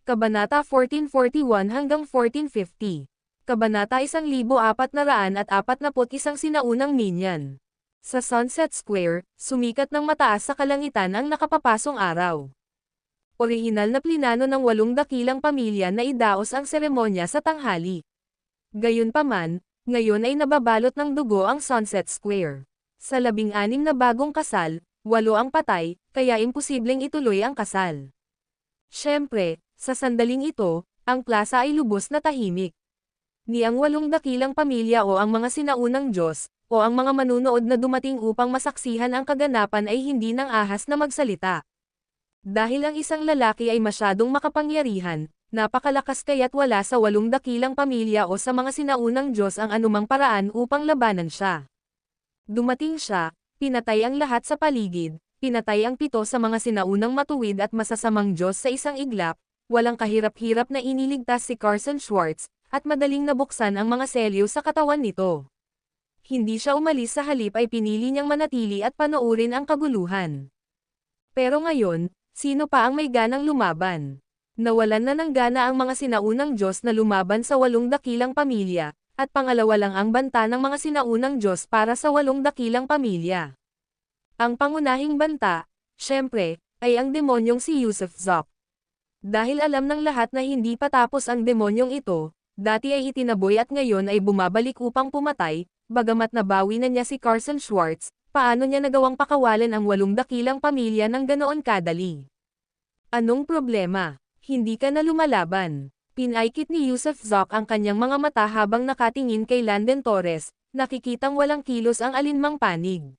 Kabanata 1441 hanggang 1450. Kabanata 1441 Sinaunang Minyan. Sa Sunset Square, sumikat ng mataas sa kalangitan ang nakapapasong araw. Orihinal na plinano ng 8 dakilang pamilya na idaos ang seremonya sa tanghali. Gayunpaman, ngayon ay nababalot ng dugo ang Sunset Square. Sa 16 na bagong kasal, 8 ang patay, kaya imposibleng ituloy ang kasal. Siyempre, sa sandaling ito, ang plaza ay lubos na tahimik. Ni ang 8 dakilang pamilya o ang mga sinaunang Diyos, o ang mga manunood na dumating upang masaksihan ang kaganapan ay hindi nang ahas na magsalita. Dahil ang isang lalaki ay masyadong makapangyarihan, napakalakas kaya't wala sa 8 dakilang pamilya o sa mga sinaunang Diyos ang anumang paraan upang labanan siya. Dumating siya, pinatay ang lahat sa paligid, pinatay ang 7 sa mga sinaunang matuwid at masasamang Diyos sa isang iglap, walang kahirap-hirap na iniligtas si Carson Schwartz, at madaling nabuksan ang mga selyo sa katawan nito. Hindi siya umalis sa halip ay pinili niyang manatili at panoorin ang kaguluhan. Pero ngayon, sino pa ang may ganang lumaban? Nawalan na ng gana ang mga sinaunang Diyos na lumaban sa 8 dakilang pamilya, at pangalawa lang ang banta ng mga sinaunang Diyos para sa 8 dakilang pamilya. Ang pangunahing banta, syempre, ay ang demonyong si Yusuf Zok. Dahil alam ng lahat na hindi pa tapos ang demonyong ito, dati ay itinaboy at ngayon ay bumabalik upang pumatay, bagamat nabawi na niya si Carson Schwartz, paano niya nagawang pakawalan ang 8 dakilang pamilya ng ganoon kadali? Anong problema? Hindi ka na lumalaban. Pinaikit ni Yusuf Zok ang kanyang mga mata habang nakatingin kay Landon Torres, nakikitang walang kilos ang alinmang panig.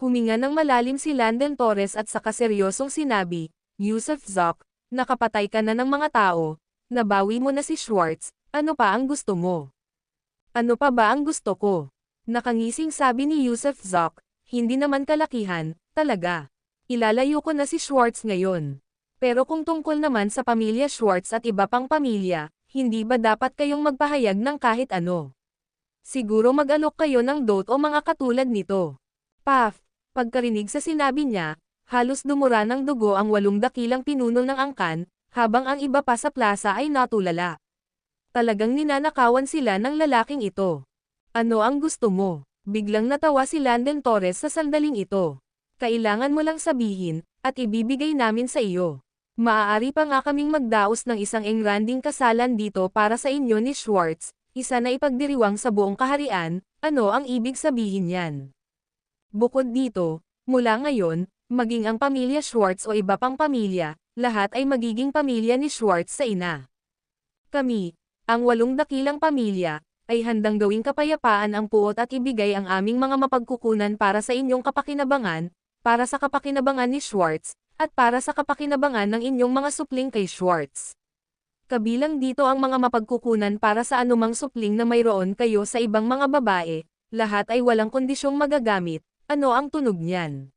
Huminga ng malalim si Landon Torres at saka seryosong sinabi, Yusuf Zok, nakapatay ka na ng mga tao, nabawi mo na si Schwartz, ano pa ang gusto mo? Ano pa ba ang gusto ko? Nakangising sabi ni Yusuf Zok, hindi naman kalakihan, talaga. Ilalayo ko na si Schwartz ngayon. Pero kung tungkol naman sa pamilya Schwartz at iba pang pamilya, hindi ba dapat kayong magpahayag ng kahit ano? Siguro mag-alok kayo ng dote o mga katulad nito. Paf! Pagkarinig sa sinabi niya, halos dumura ng dugo ang 8 dakilang pinuno ng angkan, habang ang iba pa sa plaza ay natulala. Talagang ninanakawan sila ng lalaking ito. Ano ang gusto mo? Biglang natawa si Landon Torres sa sandaling ito. Kailangan mo lang sabihin, at ibibigay namin sa iyo. Maaari pa nga kaming magdaos ng isang engranding kasalan dito para sa inyo ni Schwartz, isa na ipagdiriwang sa buong kaharian, ano ang ibig sabihin yan? Bukod dito, mula ngayon, maging ang pamilya Schwartz o iba pang pamilya, lahat ay magiging pamilya ni Schwartz sa ina. Kami, ang 8 dakilang pamilya, ay handang gawing kapayapaan ang puot at ibigay ang aming mga mapagkukunan para sa inyong kapakinabangan, para sa kapakinabangan ni Schwartz, at para sa kapakinabangan ng inyong mga supling kay Schwartz. Kabilang dito ang mga mapagkukunan para sa anumang supling na mayroon kayo sa ibang mga babae, lahat ay walang kondisyong magagamit, ano ang tunog niyan?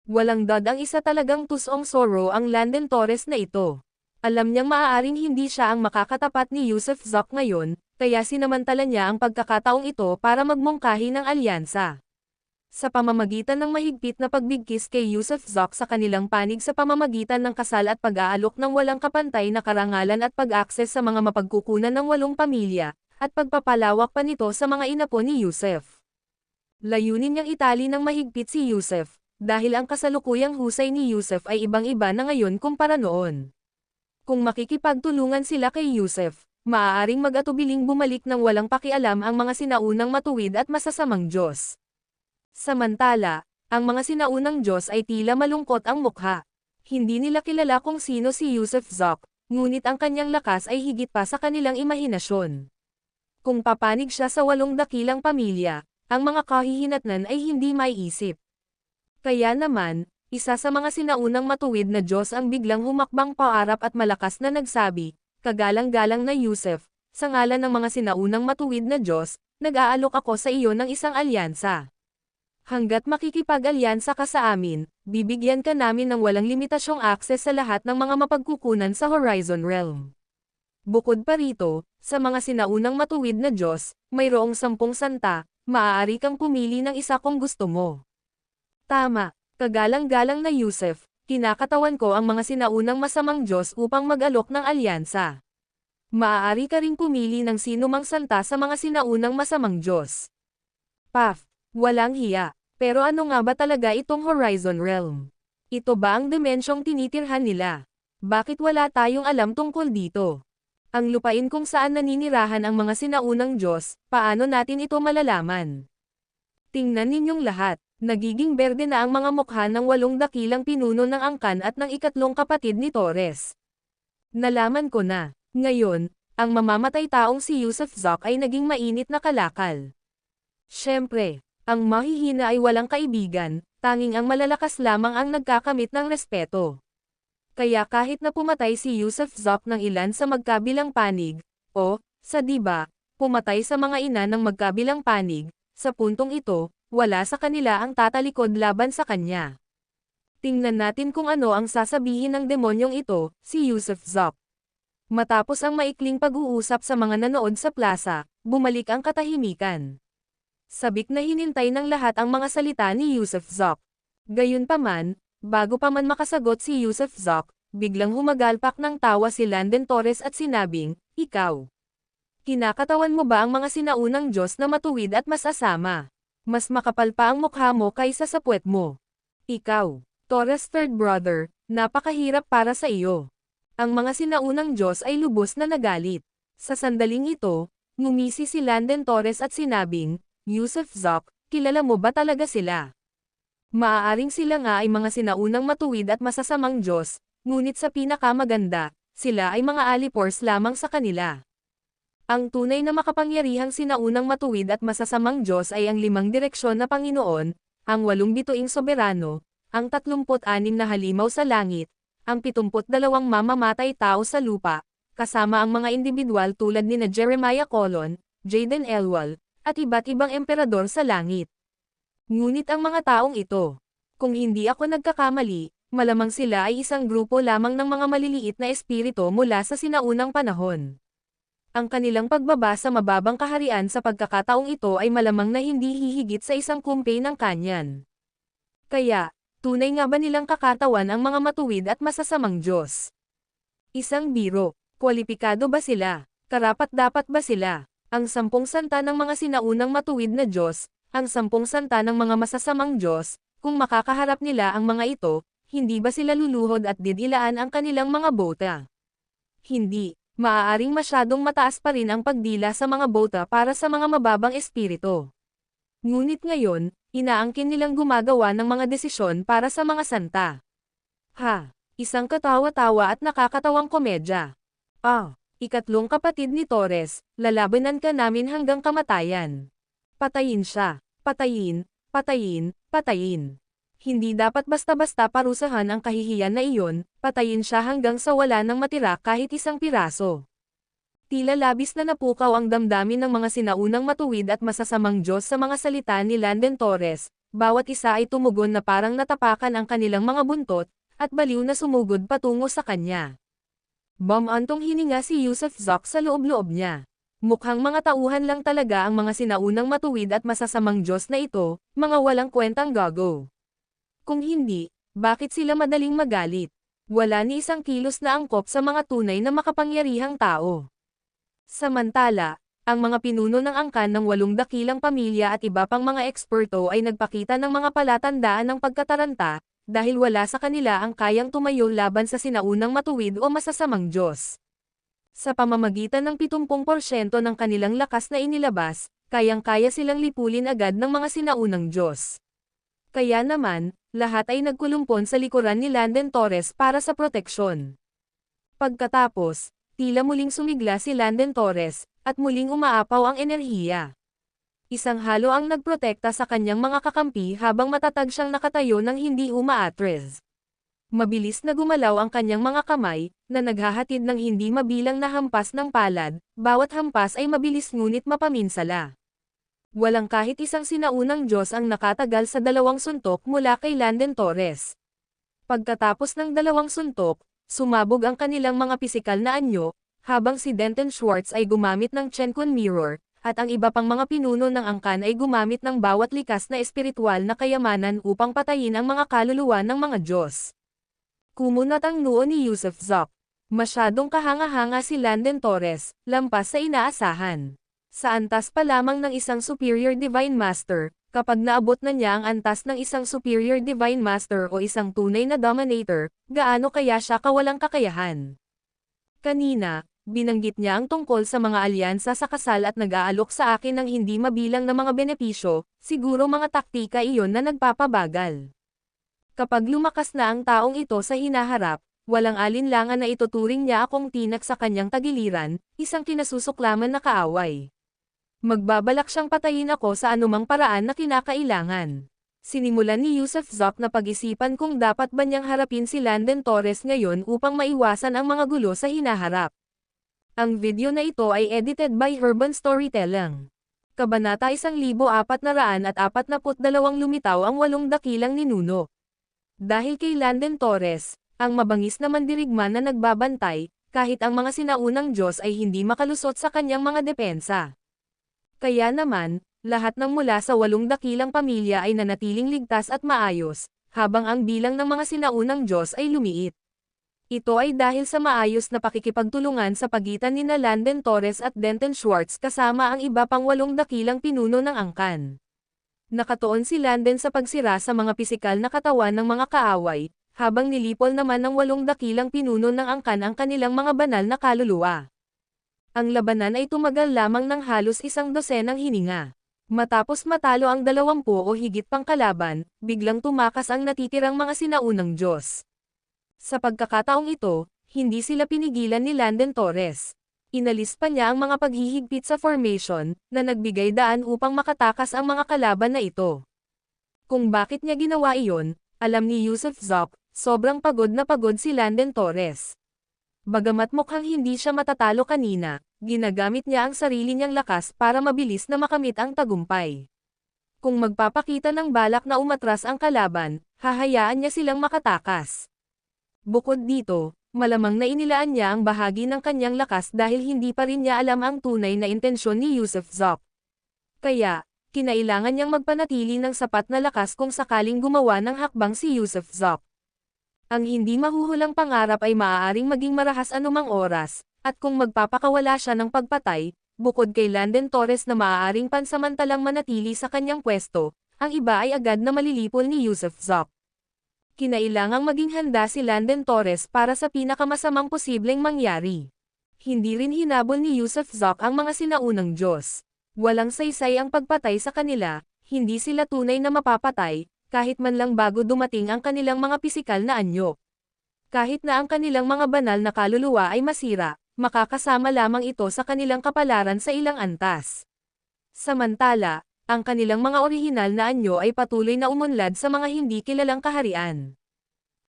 Walang dad ang isa talagang tusong sorrow ang Landon Torres na ito. Alam niyang maaaring hindi siya ang makakatapat ni Yusuf Zok ngayon, kaya sinamantala niya ang pagkakataong ito para magmungkahi ng alyansa. Sa pamamagitan ng mahigpit na pagbigkis kay Yusuf Zok sa kanilang panig sa pamamagitan ng kasal at pag-aalok ng walang kapantay na karangalan at pag-akses sa mga mapagkukunan ng 8 pamilya, at pagpapalawak pa nito sa mga inapo ni Yusuf. Layunin niyang itali ng mahigpit si Yusuf, dahil ang kasalukuyang husay ni Yusuf ay ibang-iba na ngayon kumpara noon. Kung makikipagtulungan sila kay Yusuf, maaaring mag-atubiling bumalik ng walang pakialam ang mga sinaunang matuwid at masasamang Diyos. Samantala, ang mga sinaunang Diyos ay tila malungkot ang mukha. Hindi nila kilala kung sino si Yusuf Zok, ngunit ang kanyang lakas ay higit pa sa kanilang imahinasyon. Kung papanig siya sa 8 dakilang pamilya, ang mga kahihinatnan ay hindi maiisip. Kaya naman, isa sa mga sinaunang matuwid na Diyos ang biglang humakbang paarap at malakas na nagsabi, kagalang-galang na Yusuf, sa ngalan ng mga sinaunang matuwid na Diyos, nag-aalok ako sa iyo ng isang alyansa. Hanggat makikipag-alyansa ka sa amin, bibigyan ka namin ng walang limitasyong akses sa lahat ng mga mapagkukunan sa Horizon Realm. Bukod pa rito, sa mga sinaunang matuwid na Diyos, mayroong 10 santa, maaari kang pumili ng isa kung gusto mo. Tama, kagalang-galang na Yusuf, Kinakatawan ko ang mga sinaunang masamang Diyos upang mag-alok ng alyansa. Maaari ka ring pumili ng sinumang santa sa mga sinaunang masamang Diyos. Paf, walang hiya. Pero ano nga ba talaga itong Horizon Realm? Ito ba ang dimensyong tinitirhan nila? Bakit wala tayong alam tungkol dito? Ang lupain kung saan naninirahan ang mga sinaunang Diyos, paano natin ito malalaman? Tingnan ninyong lahat, nagiging berde na ang mga mukha ng 8 dakilang pinuno ng angkan at ng ikatlong kapatid ni Torres. Nalaman ko na, ngayon, ang mamamatay taong si Yusuf Zok ay naging mainit na kalakal. Siyempre, ang mahihina ay walang kaibigan, tanging ang malalakas lamang ang nagkakamit ng respeto. Kaya kahit na pumatay si Yusuf Zok ng ilan sa magkabilang panig, o, sa diba, pumatay sa mga ina ng magkabilang panig, sa puntong ito, wala sa kanila ang tatalikod laban sa kanya. Tingnan natin kung ano ang sasabihin ng demonyong ito, si Yusuf Zok. Matapos ang maikling pag-uusap sa mga nanood sa plaza, bumalik ang katahimikan. Sabik na hinintay ng lahat ang mga salita ni Yusuf Zok. Gayunpaman, bago pa man makasagot si Yusuf Zok, biglang humagalpak ng tawa si Landon Torres at sinabing, "Ikaw. Kinakatawan mo ba ang mga sinaunang Diyos na matuwid at masasama? Mas makapal pa ang mukha mo kaysa sa puwet mo. Ikaw, Torres third brother, napakahirap para sa iyo." Ang mga sinaunang Diyos ay lubos na nagalit. Sa sandaling ito, ngumisi si Landon Torres at sinabing, "Yusuf Zok, kilala mo ba talaga sila? Maaaring sila nga ay mga sinaunang matuwid at masasamang Diyos, ngunit sa pinakamaganda, sila ay mga alipors lamang sa kanila. Ang tunay na makapangyarihang sinaunang matuwid at masasamang Diyos ay ang 5 direksyon na Panginoon, ang 8 bituing soberano, ang 36 na halimaw sa langit, ang 72 mamamatay tao sa lupa, kasama ang mga individual tulad ni na Jeremiah Colon, Jaden Elwal, at iba't ibang emperador sa langit. Ngunit ang mga taong ito, kung hindi ako nagkakamali, malamang sila ay isang grupo lamang ng mga maliliit na espiritu mula sa sinaunang panahon. Ang kanilang pagbaba sa mababang kaharian sa pagkakataong ito ay malamang na hindi hihigit sa isang kumpay ng kanyan. Kaya, tunay nga ba nilang kakatawan ang mga matuwid at masasamang Diyos? Isang biro, kwalipikado ba sila? Karapat-dapat ba sila? Ang 10 santa ng mga sinaunang matuwid na Diyos, ang 10 santa ng mga masasamang Diyos, kung makakaharap nila ang mga ito, hindi ba sila luluhod at didilaan ang kanilang mga bota? Hindi, maaaring masyadong mataas pa rin ang pagdila sa mga bota para sa mga mababang espiritu. Ngunit ngayon, inaangkin nilang gumagawa ng mga desisyon para sa mga santa. Ha, isang katawa-tawa at nakakatawang komedya. Ikatlong kapatid ni Torres, lalabanan ka namin hanggang kamatayan. Patayin siya. Patayin, patayin, patayin. Hindi dapat basta-basta parusahan ang kahihiyan na iyon, patayin siya hanggang sa wala nang matira kahit isang piraso. Tila labis na napukaw ang damdamin ng mga sinaunang matuwid at masasamang Diyos sa mga salita ni Landon Torres, bawat isa ay tumugon na parang natapakan ang kanilang mga buntot, at baliw na sumugod patungo sa kanya. Bumantong hininga si Yusuf Zok sa loob-loob niya. Mukhang mga tauhan lang talaga ang mga sinaunang matuwid at masasamang Diyos na ito, mga walang kwentang gago. Kung hindi, bakit sila madaling magalit? Wala ni isang kilos na angkop sa mga tunay na makapangyarihang tao. Samantala, ang mga pinuno ng angkan ng 8 dakilang pamilya at iba pang mga eksperto ay nagpakita ng mga palatandaan ng pagkataranta, dahil wala sa kanila ang kayang tumayo laban sa sinaunang matuwid o masasamang Diyos. Sa pamamagitan ng 70% ng kanilang lakas na inilabas, kayang-kaya silang lipulin agad ng mga sinaunang Diyos. Kaya naman, lahat ay nagkulumpon sa likuran ni Landon Torres para sa proteksyon. Pagkatapos, tila muling sumigla si Landon Torres, at muling umaapaw ang enerhiya. Isang halo ang nagprotekta sa kanyang mga kakampi habang matatag siyang nakatayo ng hindi umaatres. Mabilis na gumalaw ang kanyang mga kamay, na naghahatid ng hindi mabilang na hampas ng palad, bawat hampas ay mabilis ngunit mapaminsala. Walang kahit isang sinaunang Diyos ang nakatagal sa 2 suntok mula kay Landon Torres. Pagkatapos ng 2 suntok, sumabog ang kanilang mga pisikal na anyo, habang si Denton Schwartz ay gumamit ng Chenkun Mirror, at ang iba pang mga pinuno ng angkan ay gumamit ng bawat likas na espiritual na kayamanan upang patayin ang mga kaluluwa ng mga Diyos. Kumunat ang noo ni Yusuf Zoc. Masyadong kahanga-hanga si Landon Torres, lampas sa inaasahan. Sa antas pa lamang ng isang Superior Divine Master, kapag naabot na niya ang antas ng isang Superior Divine Master o isang tunay na Dominator, gaano kaya siya kawalang kakayahan? Kanina, binanggit niya ang tungkol sa mga alyansa sa kasal at nag-aalok sa akin ng hindi mabilang na mga benepisyo, siguro mga taktika iyon na nagpapabagal. Kapag lumakas na ang taong ito sa hinaharap, walang alinlangan na ituturing niya akong tinak sa kanyang tagiliran, isang kinasusuklaman na kaaway. Magbabalak siyang patayin ako sa anumang paraan na kinakailangan. Sinimulan ni Yusuf Zoc na pag-isipan kung dapat ba niyang harapin si Landon Torres ngayon upang maiwasan ang mga gulo sa hinaharap. Ang video na ito ay edited by Urban Storytelling. Kabanata 1442 lumitaw ang 8 dakilang ninuno. Dahil kay Landon Torres, ang mabangis na mandirigma na nagbabantay, kahit ang mga sinaunang Diyos ay hindi makalusot sa kanyang mga depensa. Kaya naman, lahat ng mula sa 8 dakilang pamilya ay nanatiling ligtas at maayos, habang ang bilang ng mga sinaunang Diyos ay lumiit. Ito ay dahil sa maayos na pakikipagtulungan sa pagitan ni Landon Torres at Denton Schwartz kasama ang iba pang 8 dakilang pinuno ng angkan. Nakatuon si Landon sa pagsira sa mga pisikal na katawan ng mga kaaway, habang nilipol naman ng 8 dakilang pinuno ng angkan ang kanilang mga banal na kaluluwa. Ang labanan ay tumagal lamang ng halos 12 hininga. Matapos matalo ang 20 o higit pang kalaban, biglang tumakas ang natitirang mga sinaunang Diyos. Sa pagkakataong ito, hindi sila pinigilan ni Landon Torres. Inalis pa niya ang mga paghihigpit sa formation, na nagbigay daan upang makatakas ang mga kalaban na ito. Kung bakit niya ginawa iyon, alam ni Yusuf Zoc, sobrang pagod na pagod si Landon Torres. Bagamat mukhang hindi siya matatalo kanina, ginagamit niya ang sarili niyang lakas para mabilis na makamit ang tagumpay. Kung magpapakita ng balak na umatras ang kalaban, hahayaan niya silang makatakas. Bukod dito, malamang na inilaan niya ang bahagi ng kanyang lakas dahil hindi pa rin niya alam ang tunay na intensyon ni Yusuf Zoc. Kaya, kinailangan niyang magpanatili ng sapat na lakas kung sakaling gumawa ng hakbang si Yusuf Zoc. Ang hindi mahuhulang pangarap ay maaaring maging marahas anumang oras, at kung magpapakawala siya ng pagpatay, bukod kay Landon Torres na maaaring pansamantalang manatili sa kanyang pwesto, ang iba ay agad na malilipol ni Yusuf Zoc. Kinailangang maging handa si Landon Torres para sa pinakamasamang posibleng mangyari. Hindi rin hinabol ni Yusuf Zoc ang mga sinaunang Diyos. Walang saysay ang pagpatay sa kanila, hindi sila tunay na mapapatay, kahit man lang bago dumating ang kanilang mga pisikal na anyo. Kahit na ang kanilang mga banal na kaluluwa ay masira, makakasama lamang ito sa kanilang kapalaran sa ilang antas. Samantala, ang kanilang mga orihinal na anyo ay patuloy na umunlad sa mga hindi kilalang kaharian.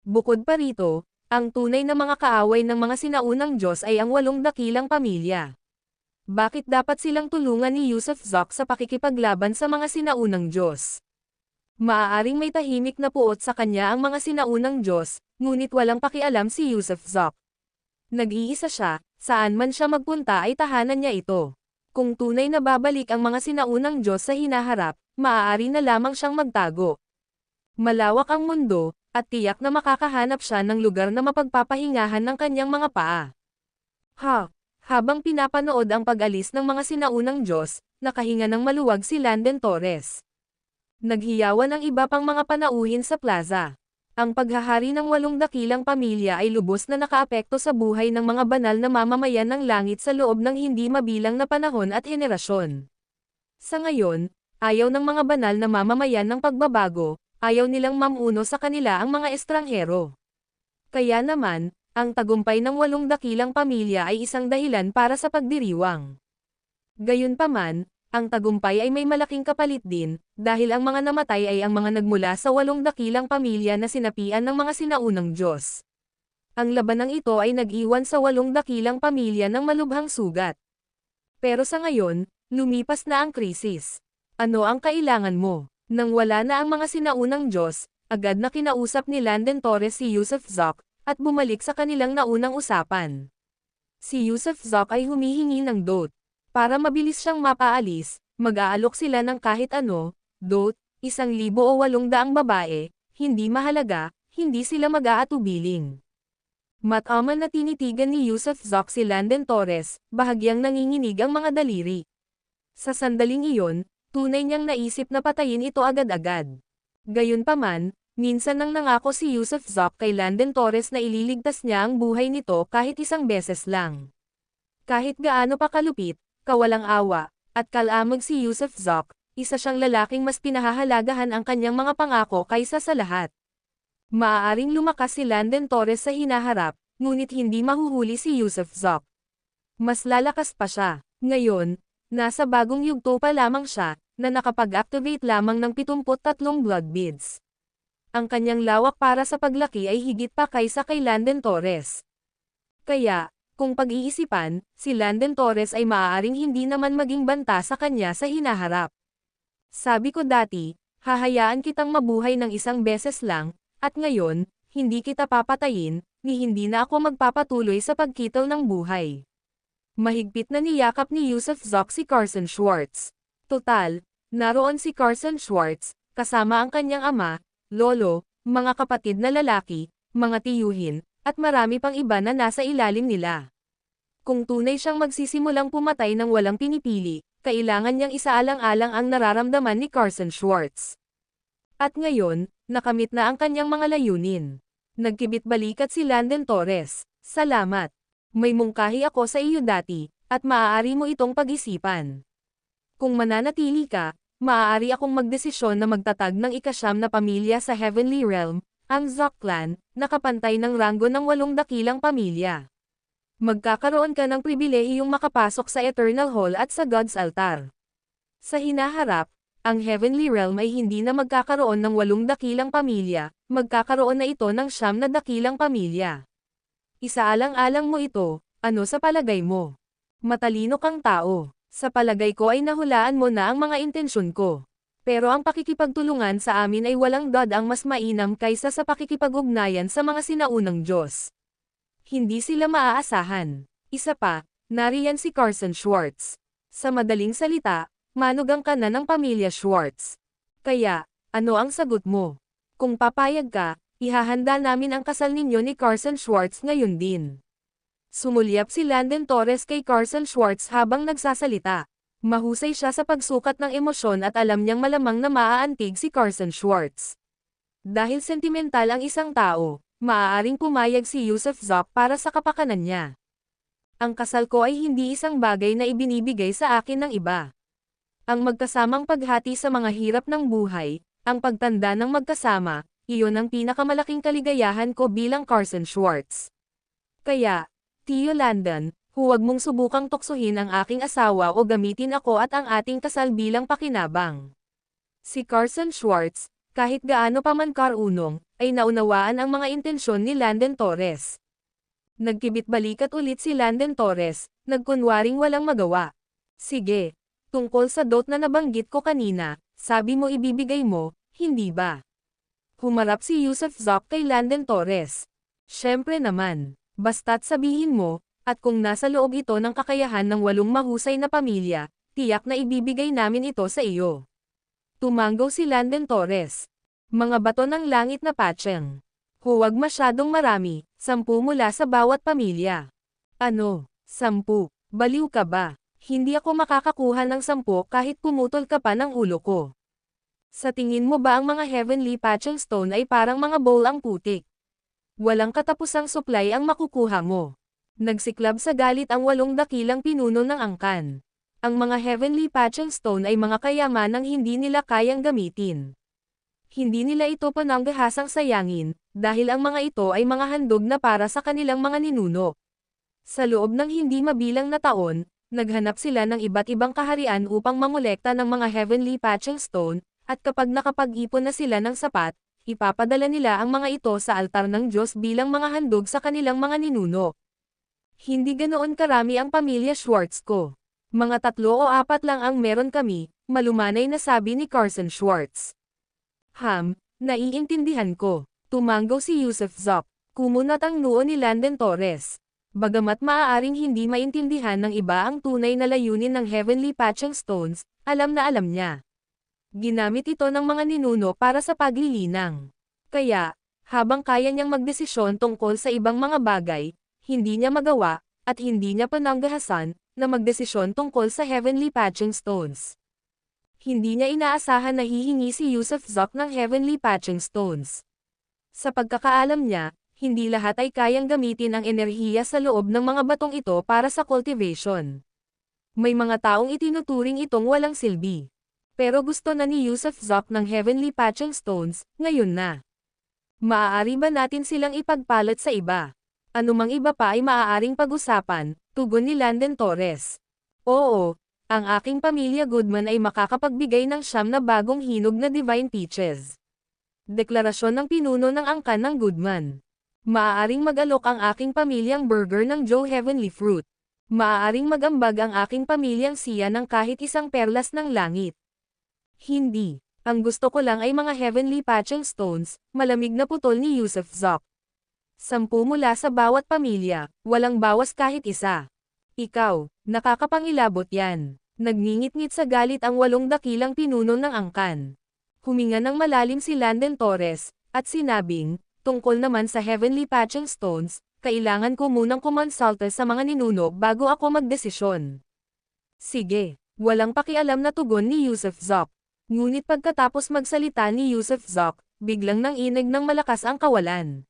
Bukod pa rito, ang tunay na mga kaaway ng mga sinaunang Diyos ay ang 8 dakilang pamilya. Bakit dapat silang tulungan ni Yusuf Zoc sa pakikipaglaban sa mga sinaunang Diyos? Maaaring may tahimik na puot sa kanya ang mga sinaunang Diyos, ngunit walang pakialam si Yusuf Zoc. Nag-iisa siya, saan man siya magpunta ay tahanan niya ito. Kung tunay na babalik ang mga sinaunang Diyos sa hinaharap, maaari na lamang siyang magtago. Malawak ang mundo, at tiyak na makakahanap siya ng lugar na mapagpapahingahan ng kanyang mga paa. Habang pinapanood ang pag-alis ng mga sinaunang Diyos, nakahinga ng maluwag si Landon Torres. Naghiyawan ang iba pang mga panauhin sa plaza. Ang paghahari ng 8 dakilang pamilya ay lubos na nakaapekto sa buhay ng mga banal na mamamayan ng langit sa loob ng hindi mabilang na panahon at henerasyon. Sa ngayon, ayaw ng mga banal na mamamayan ng pagbabago, ayaw nilang mamuno sa kanila ang mga estranghero. Kaya naman, ang tagumpay ng 8 dakilang pamilya ay isang dahilan para sa pagdiriwang. Gayunpaman, ang tagumpay ay may malaking kapalit din, dahil ang mga namatay ay ang mga nagmula sa 8 dakilang pamilya na sinapian ng mga sinaunang Diyos. Ang labanang ito ay nag-iwan sa 8 dakilang pamilya ng malubhang sugat. Pero sa ngayon, lumipas na ang krisis. Ano ang kailangan mo? Nang wala na ang mga sinaunang Diyos, agad na kinausap ni Landon Torres si Yusuf Zoc, at bumalik sa kanilang naunang usapan. Si Yusuf Zoc ay humihingi ng dote. Para mabilis siyang mapaalis, mag-aalok sila ng kahit ano, dote, 1,000 o 800 babae, hindi mahalaga, hindi sila mag-aatubiling. Mataman na tinitigan ni Yusuf Zoc si Landon Torres, bahagyang nanginginig ang mga daliri. Sa sandaling iyon, tunay niyang naisip na patayin ito agad-agad. Gayunpaman, minsan nang nangako si Yusuf Zoc kay Landon Torres na ililigtas niya ang buhay nito kahit isang beses lang. Kahit gaano pa kalupit, kawalang awa, at kalamag si Yusuf Zoc, isa siyang lalaking mas pinahahalagahan ang kanyang mga pangako kaysa sa lahat. Maaaring lumakas si Landon Torres sa hinaharap, ngunit hindi mahuhuli si Yusuf Zoc. Mas lalakas pa siya. Ngayon, nasa bagong yugto pa lamang siya, na nakapag-activate lamang ng 73 blood beads. Ang kanyang lawak para sa paglaki ay higit pa kaysa kay Landon Torres. Kaya, kung pag-iisipan, si Landon Torres ay maaaring hindi naman maging banta sa kanya sa hinaharap. Sabi ko dati, hahayaan kitang mabuhay ng isang beses lang, at ngayon, hindi kita papatayin, ni hindi na ako magpapatuloy sa pagkitol ng buhay. Mahigpit na niyakap ni Yusuf Zoc si Carson Schwartz. Total, naroon si Carson Schwartz, kasama ang kanyang ama, lolo, mga kapatid na lalaki, mga tiyuhin, at marami pang iba na nasa ilalim nila. Kung tunay siyang magsisimulang pumatay ng walang pinipili, kailangan niyang isaalang-alang ang nararamdaman ni Carson Schwartz. At ngayon, nakamit na ang kanyang mga layunin. Nagkibit-balikat si Landon Torres. Salamat. May mungkahi ako sa iyo dati, at maaari mo itong pag-isipan. Kung mananatili ka, maaari akong magdesisyon na magtatag ng ika-9 na pamilya sa Heavenly Realm, ang Zoc Clan, nakapantay ng ranggo ng 8 dakilang pamilya. Magkakaroon ka ng pribilehiyong makapasok sa Eternal Hall at sa God's Altar. Sa hinaharap, ang Heavenly Realm ay hindi na magkakaroon ng 8 dakilang pamilya, magkakaroon na ito ng 9 na dakilang pamilya. Isaalang-alang mo ito, ano sa palagay mo? Matalino kang tao. Sa palagay ko ay nahulaan mo na ang mga intensyon ko. Pero ang pakikipagtulungan sa amin ay walang dod ang mas mainam kaysa sa pakikipag-ugnayan sa mga sinaunang Diyos. Hindi sila maaasahan. Isa pa, nariyan si Carson Schwartz. Sa madaling salita, manugang ka na ng pamilya Schwartz. Kaya, ano ang sagot mo? Kung papayag ka, ihahanda namin ang kasal ninyo ni Carson Schwartz ngayon din. Sumulyap si Landon Torres kay Carson Schwartz habang nagsasalita. Mahusay siya sa pagsukat ng emosyon at alam niyang malamang na maaantig si Carson Schwartz. Dahil sentimental ang isang tao, maaaring pumayag si Yusuf Zoc para sa kapakanan niya. Ang kasal ko ay hindi isang bagay na ibinibigay sa akin ng iba. Ang magkasamang paghati sa mga hirap ng buhay, ang pagtanda ng magkasama, iyon ang pinakamalaking kaligayahan ko bilang Carson Schwartz. Kaya, Tio Landon, huwag mong subukang tuksohin ang aking asawa o gamitin ako at ang ating kasal bilang pakinabang. Si Carson Schwartz, kahit gaano pa man karunong, ay naunawaan ang mga intensyon ni Landon Torres. Nagkibit-balikat ulit si Landon Torres, nagkunwaring walang magawa. Sige, tungkol sa dot na nabanggit ko kanina, sabi mo ibibigay mo, hindi ba? Humarap si Yusuf Zoc kay Landon Torres. Siyempre naman, basta't sabihin mo, at kung nasa loob ito ng kakayahan ng 8 mahusay na pamilya, tiyak na ibibigay namin ito sa iyo. Tumanggaw si Landon Torres. Mga bato ng langit na patsyang. Huwag masyadong marami, 10 mula sa bawat pamilya. Ano, 10? Baliw ka ba? Hindi ako makakakuha ng 10 kahit pumutol ka pa ng ulo ko. Sa tingin mo ba ang mga Heavenly Patching Stone ay parang mga bowl ang putik? Walang katapusang supply ang makukuha mo. Nagsiklab sa galit ang 8 dakilang pinuno ng angkan. Ang mga Heavenly Patching Stone ay mga kayamanang hindi nila kayang gamitin. Hindi nila ito pananggahasang sayangin, dahil ang mga ito ay mga handog na para sa kanilang mga ninuno. Sa loob ng hindi mabilang na taon, naghanap sila ng iba't ibang kaharian upang mangolekta ng mga Heavenly Patching Stone, at kapag nakapag-ipon na sila ng sapat, ipapadala nila ang mga ito sa altar ng Diyos bilang mga handog sa kanilang mga ninuno. Hindi ganoon karami ang pamilya Schwartz ko. Mga 3 o 4 lang ang meron kami, malumanay na sabi ni Carson Schwartz. Naiintindihan ko. Tumanggaw si Yusuf Zoc. Kumunat ang noo ni Landon Torres. Bagamat maaaring hindi maintindihan ng iba ang tunay na layunin ng Heavenly Patching Stones, alam na alam niya. Ginamit ito ng mga ninuno para sa paglilinang. Kaya, Habang kaya niyang magdesisyon tungkol sa ibang mga bagay, hindi niya magawa, at hindi niya pananggahasan, na magdesisyon tungkol sa Heavenly Patching Stones. Hindi niya inaasahan na hihingi si Yusuf Zok ng Heavenly Patching Stones. Sa pagkakaalam niya, hindi lahat ay kayang gamitin ang enerhiya sa loob ng mga batong ito para sa cultivation. May mga taong itinuturing itong walang silbi. Pero gusto na ni Yusuf Zok ng Heavenly Patching Stones, ngayon na. Maaari ba natin silang ipagpalit sa iba? Anumang iba pa ay maaaring pag-usapan, tugon ni Landon Torres. Oo, ang aking pamilya Goodman ay makakapagbigay ng 9 na bagong hinog na Divine Peaches. Deklarasyon ng pinuno ng angkan ng Goodman. Maaaring mag-alok ang aking pamilyang burger ng Joe Heavenly Fruit. Maaaring mag-ambag ang aking pamilyang siya ng kahit isang perlas ng langit. Hindi. Ang gusto ko lang ay mga Heavenly Patching Stones, malamig na putol ni Yusuf Zok. 10 mula sa bawat pamilya, walang bawas kahit isa. Ikaw, nakakapangilabot yan. Nagngingit-ngit sa galit ang 8 dakilang pinuno ng angkan. Huminga ng malalim si Landon Torres, at sinabing, tungkol naman sa Heavenly Patching Stones, kailangan ko munang kumonsulta sa mga ninuno bago ako magdesisyon. Sige, walang pakialam na tugon ni Yusuf Zok. Ngunit pagkatapos magsalita ni Yusuf Zok, biglang nanginig ng malakas ang kawalan.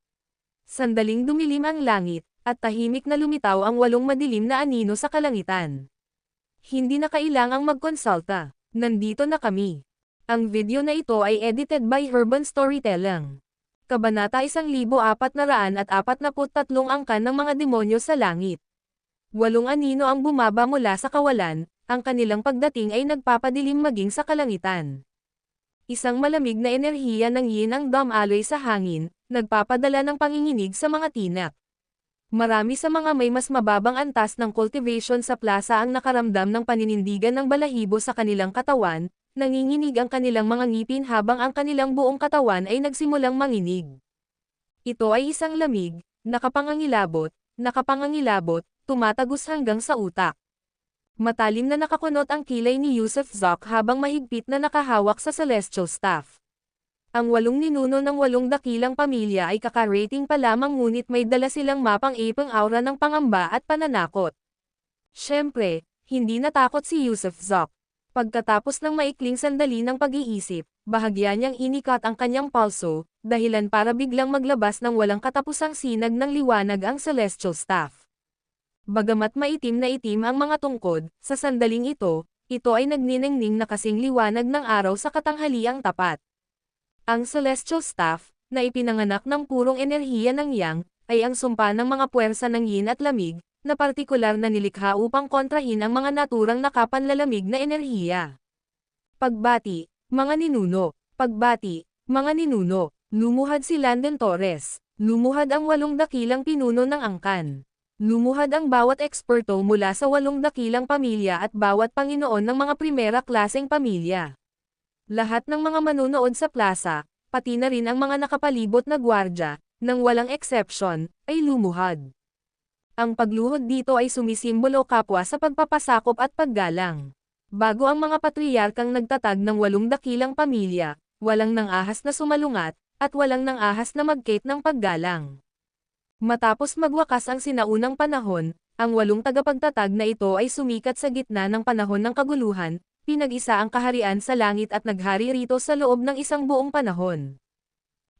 Sandaling dumilim ang langit, at tahimik na lumitaw ang 8 madilim na anino sa kalangitan. Hindi na kailangang magkonsulta. Nandito na kami. Ang video na ito ay edited by Urban Storytelling. Kabanata 1443 angkan ng mga demonyo sa langit. 8 anino ang bumaba mula sa kawalan, ang kanilang pagdating ay nagpapadilim maging sa kalangitan. Isang malamig na enerhiya ng yin ang dumaloy sa hangin, nagpapadala ng panginginig sa mga tinak. Marami sa mga may mas mababang antas ng cultivation sa plaza ang nakaramdam ng paninindigan ng balahibo sa kanilang katawan, nanginginig ang kanilang mga ngipin habang ang kanilang buong katawan ay nagsimulang manginig. Ito ay isang lamig, nakapangangilabot, tumatagos hanggang sa utak. Matalim na nakakunot ang kilay ni Yusuf Zok habang mahigpit na nakahawak sa celestial staff. Ang 8 ninuno ng 8 dakilang pamilya ay kaka-rating pa lamang ngunit may dala silang mapang-ipang aura ng pangamba at pananakot. Siyempre, hindi natakot si Yusuf Zok. Pagkatapos ng maikling sandali ng pag-iisip, bahagya niyang inikat ang kanyang palso, dahilan para biglang maglabas ng walang katapusang sinag ng liwanag ang celestial staff. Bagamat maitim na itim ang mga tungkod, sa sandaling ito ay nagniningning na kasing liwanag ng araw sa katanghaliang tapat. Ang celestial staff, na ipinanganak ng purong enerhiya ng yang, ay ang sumpa ng mga puwersa ng yin at lamig, na partikular na nilikha upang kontrahin ang mga naturang nakapanlalamig na enerhiya. Pagbati, mga ninuno. Pagbati, mga ninuno. Lumuhad si Landon Torres. Lumuhad ang 8 dakilang pinuno ng angkan. Lumuhad ang bawat eksperto mula sa 8 dakilang pamilya at bawat panginoon ng mga primera klaseng pamilya. Lahat ng mga manunood sa plaza, pati na rin ang mga nakapalibot na gwardya, nang walang exception, ay lumuhad. Ang pagluhod dito ay sumisimbolo kapwa sa pagpapasakop at paggalang. Bago ang mga patriyarkang nagtatag ng 8 dakilang pamilya, walang nang ahas na sumalungat, at walang nang ahas na magkate ng paggalang. Matapos magwakas ang sinaunang panahon, ang 8 tagapagtatag na ito ay sumikat sa gitna ng panahon ng kaguluhan, pinag-isa ang kaharian sa langit at naghari rito sa loob ng isang buong panahon.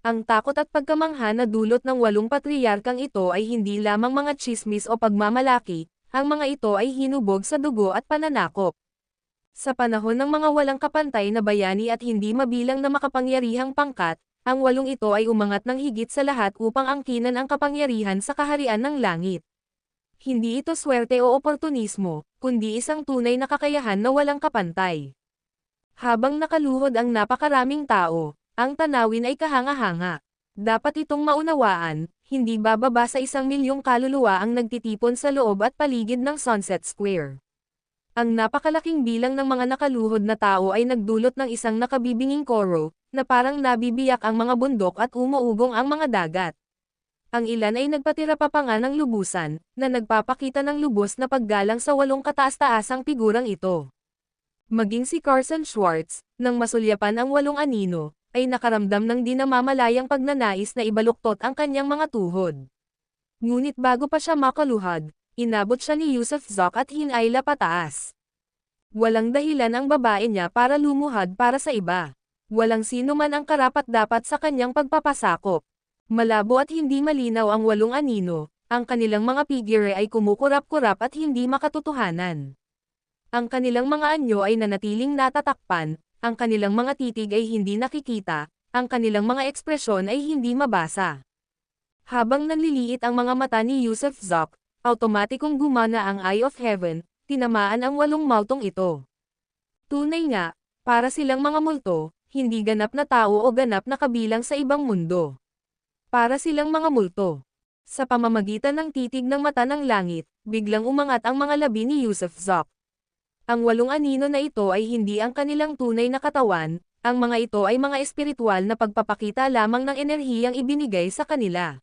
Ang takot at pagkamangha na dulot ng 8 patriyarkang ito ay hindi lamang mga tsismis o pagmamalaki, ang mga ito ay hinubog sa dugo at pananakop. Sa panahon ng mga walang kapantay na bayani at hindi mabilang na makapangyarihang pangkat, ang 8 ito ay umangat ng higit sa lahat upang angkinan ang kapangyarihan sa kaharian ng langit. Hindi ito swerte o oportunismo, kundi isang tunay na kakayahan na walang kapantay. Habang nakaluhod ang napakaraming tao, ang tanawin ay kahanga-hanga. Dapat itong maunawaan, hindi bababa sa 1,000,000 kaluluwa ang nagtitipon sa loob at paligid ng Sunset Square. Ang napakalaking bilang ng mga nakaluhod na tao ay nagdulot ng isang nakabibinging koro, na parang nabibiyak ang mga bundok at umuugong ang mga dagat. Ang ilan ay nagpatira pa pa nga ng lubusan, na nagpapakita ng lubos na paggalang sa 8 kataas-taasang figurang ito. Maging si Carson Schwartz, nang masulyapan ang 8 anino, ay nakaramdam ng di namamalayang pagnanais na ibaluktot ang kanyang mga tuhod. Ngunit bago pa siya makaluhad, inabot siya ni Yusuf Zok at hinayla pataas. Walang dahilan ang babae niya para lumuhad para sa iba. Walang sino man ang karapat-dapat sa kanyang pagpapasakop. Malabo at hindi malinaw ang 8 anino, ang kanilang mga figure ay kumukurap-kurap at hindi makatotohanan. Ang kanilang mga anyo ay nanatiling natatakpan, ang kanilang mga titig ay hindi nakikita, ang kanilang mga ekspresyon ay hindi mabasa. Habang nanliliit ang mga mata ni Yusuf Zok, automatikong gumana ang Eye of Heaven, tinamaan ang 8 multong ito. Tunay nga, para silang mga multo, hindi ganap na tao o ganap na kabilang sa ibang mundo. Para silang mga multo. Sa pamamagitan ng titig ng mata ng langit, biglang umangat ang mga labi ni Yusuf Zok. Ang 8 anino na ito ay hindi ang kanilang tunay na katawan, ang mga ito ay mga espiritual na pagpapakita lamang ng enerhiyang ibinigay sa kanila.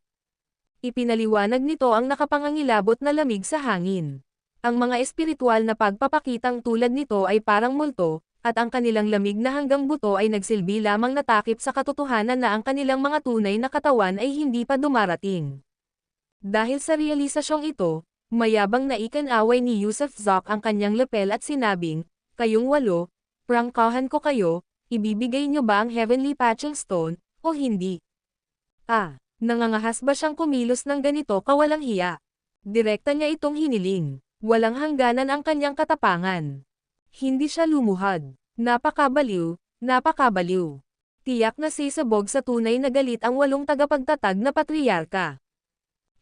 Ipinaliwanag nito ang nakapangangilabot na lamig sa hangin. Ang mga espiritual na pagpapakitang tulad nito ay parang multo, at ang kanilang lamig na hanggang buto ay nagsilbi lamang na takip sa katotohanan na ang kanilang mga tunay na katawan ay hindi pa dumarating. Dahil sa realisasyong ito, mayabang na ikinaway ni Yusuf Zok ang kanyang lapel at sinabing, "Kayong 8, prangkahan ko kayo, ibibigay nyo ba ang Heavenly Patching Stone, o hindi?" Nangangahas ba siyang kumilos ng ganito kawalang hiya? Direkta niya itong hiniling. Walang hangganan ang kanyang katapangan. Hindi siya lumuhad. Napakabaliw, napakabaliw. Tiyak na sisabog sa tunay na galit ang 8 tagapagtatag na patriyarka.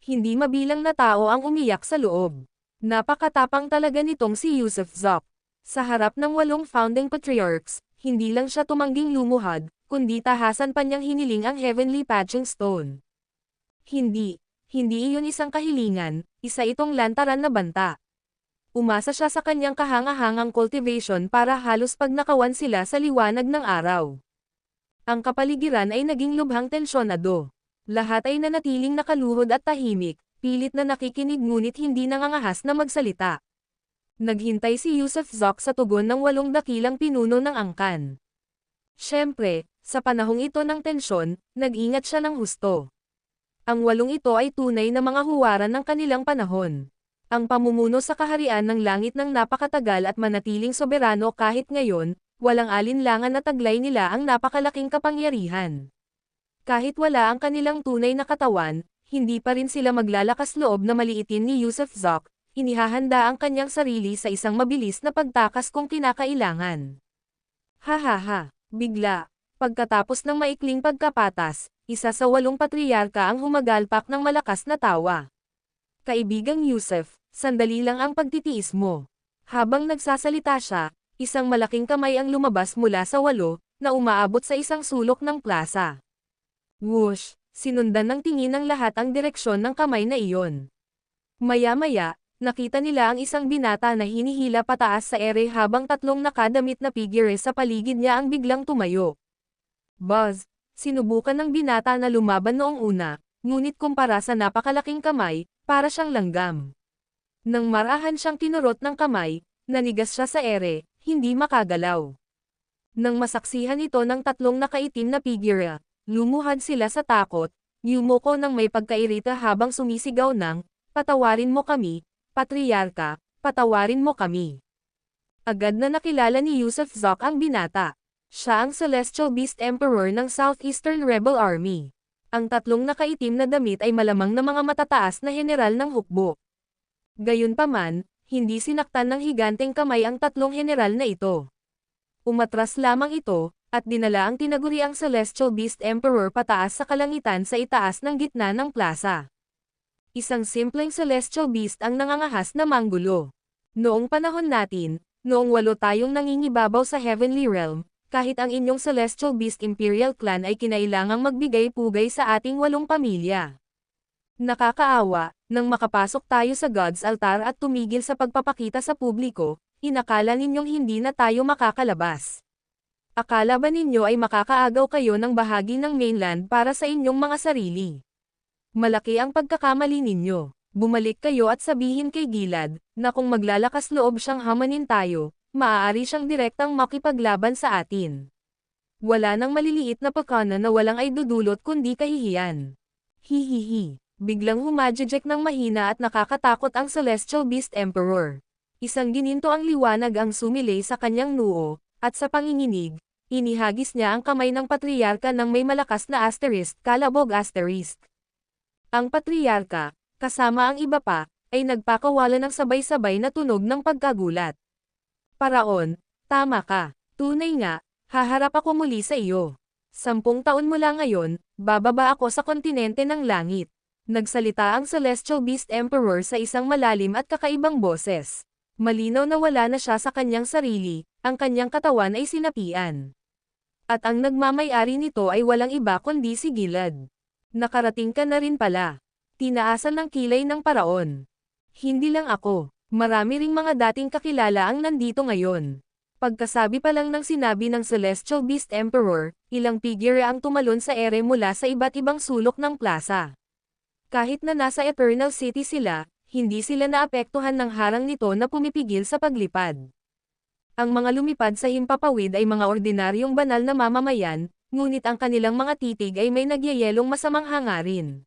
Hindi mabilang na tao ang umiyak sa loob. Napakatapang talaga nitong si Yusuf Zok. Sa harap ng 8 founding patriarchs, hindi lang siya tumangging lumuhad, kundi tahasan pa niyang hiniling ang Heavenly Patching Stone. Hindi iyon isang kahilingan, isa itong lantaran na banta. Umasa siya sa kanyang kahangahangang cultivation para halos pagnakawan sila sa liwanag ng araw. Ang kapaligiran ay naging lubhang tensyonado. Lahat ay nanatiling nakaluhod at tahimik, pilit na nakikinig ngunit hindi nangangahas na magsalita. Naghintay si Yusuf Zok sa tugon ng 8 dakilang pinuno ng angkan. Siyempre, sa panahong ito ng tensyon, nag-ingat siya ng husto. Ang 8 ito ay tunay na mga huwaran ng kanilang panahon. Ang pamumuno sa kaharian ng langit ng napakatagal at manatiling soberano kahit ngayon, walang alinlangan na taglay nila ang napakalaking kapangyarihan. Kahit wala ang kanilang tunay na katawan, hindi pa rin sila maglalakas loob na maliitin ni Yusuf Zok, inihahanda ang kanyang sarili sa isang mabilis na pagtakas kung kinakailangan. Bigla, pagkatapos ng maikling pagkapatas, isa sa 8 patriyarka ang humagalpak ng malakas na tawa. "Kaibigang Yusuf, sandali lang ang pagtitiis mo." Habang nagsasalita siya, isang malaking kamay ang lumabas mula sa 8, na umaabot sa isang sulok ng plaza. Whoosh! Sinundan ng tingin ng lahat ang direksyon ng kamay na iyon. Maya-maya, nakita nila ang isang binata na hinihila pataas sa ere habang 3 nakadamit na figure sa paligid niya ang biglang tumayo. Buzz! Sinubukan ng binata na lumaban noong una, ngunit kumpara sa napakalaking kamay, para siyang langgam. Nang marahan siyang tinurot ng kamay, nanigas siya sa ere, hindi makagalaw. Nang masaksihan ito ng 3 nakaitim na figure, lumuhad sila sa takot, yumuko ng may pagkairita habang sumisigaw ng, "Patawarin mo kami, Patriyarka, patawarin mo kami." Agad na nakilala ni Yusuf Zok ang binata. Siya ang Celestial Beast Emperor ng Southeastern Rebel Army. Ang 3 nakaitim na damit ay malamang na mga matataas na heneral ng hukbo. Gayunpaman, hindi sinaktan ng higanteng kamay ang 3 heneral na ito. Umatras lamang ito, at dinala ang tinaguriang Celestial Beast Emperor pataas sa kalangitan sa itaas ng gitna ng plaza. Isang simpleng Celestial Beast ang nangangahas na manggulo. Noong panahon natin, noong 8 tayong nangingibabaw sa Heavenly Realm, kahit ang inyong Celestial Beast Imperial Clan ay kinailangang magbigay-pugay sa ating 8 pamilya. Nakakaawa, nang makapasok tayo sa God's Altar at tumigil sa pagpapakita sa publiko, inakala ninyong hindi na tayo makakalabas. Akala ba ninyo ay makakaagaw kayo ng bahagi ng mainland para sa inyong mga sarili? Malaki ang pagkakamali ninyo. Bumalik kayo at sabihin kay Gilad, na kung maglalakas loob siyang hamanin tayo, maaari siyang direktang makipaglaban sa atin. Wala nang maliliit na pakana na walang ay dudulot kundi kahihiyan. Hihihi. Biglang humajejek ng mahina at nakakatakot ang Celestial Beast Emperor. Isang gininto ang liwanag ang sumilay sa kanyang noo, at sa panginginig, inihagis niya ang kamay ng patriarka ng may malakas na asterisk, kalabog asterisk. Ang patriarka, kasama ang iba pa, ay nagpakawala ng sabay-sabay na tunog ng pagkagulat. Paraon, tama ka, tunay nga, haharap ako muli sa iyo. 10 taon mula ngayon, bababa ako sa kontinente ng langit. Nagsalita ang Celestial Beast Emperor sa isang malalim at kakaibang boses. Malinaw na wala na siya sa kanyang sarili, ang kanyang katawan ay sinapian. At ang nagmamay-ari nito ay walang iba kundi si Gilad. Nakarating ka na rin pala. Tinaasan ng kilay ng paraon. Hindi lang ako, marami ring mga dating kakilala ang nandito ngayon. Pagkasabi pa lang ng sinabi ng Celestial Beast Emperor, ilang figure ang tumalon sa ere mula sa iba't ibang sulok ng plaza. Kahit na nasa Eternal City sila, hindi sila naapektuhan ng harang nito na pumipigil sa paglipad. Ang mga lumipad sa himpapawid ay mga ordinaryong banal na mamamayan, ngunit ang kanilang mga titig ay may nagyayelong masamang hangarin.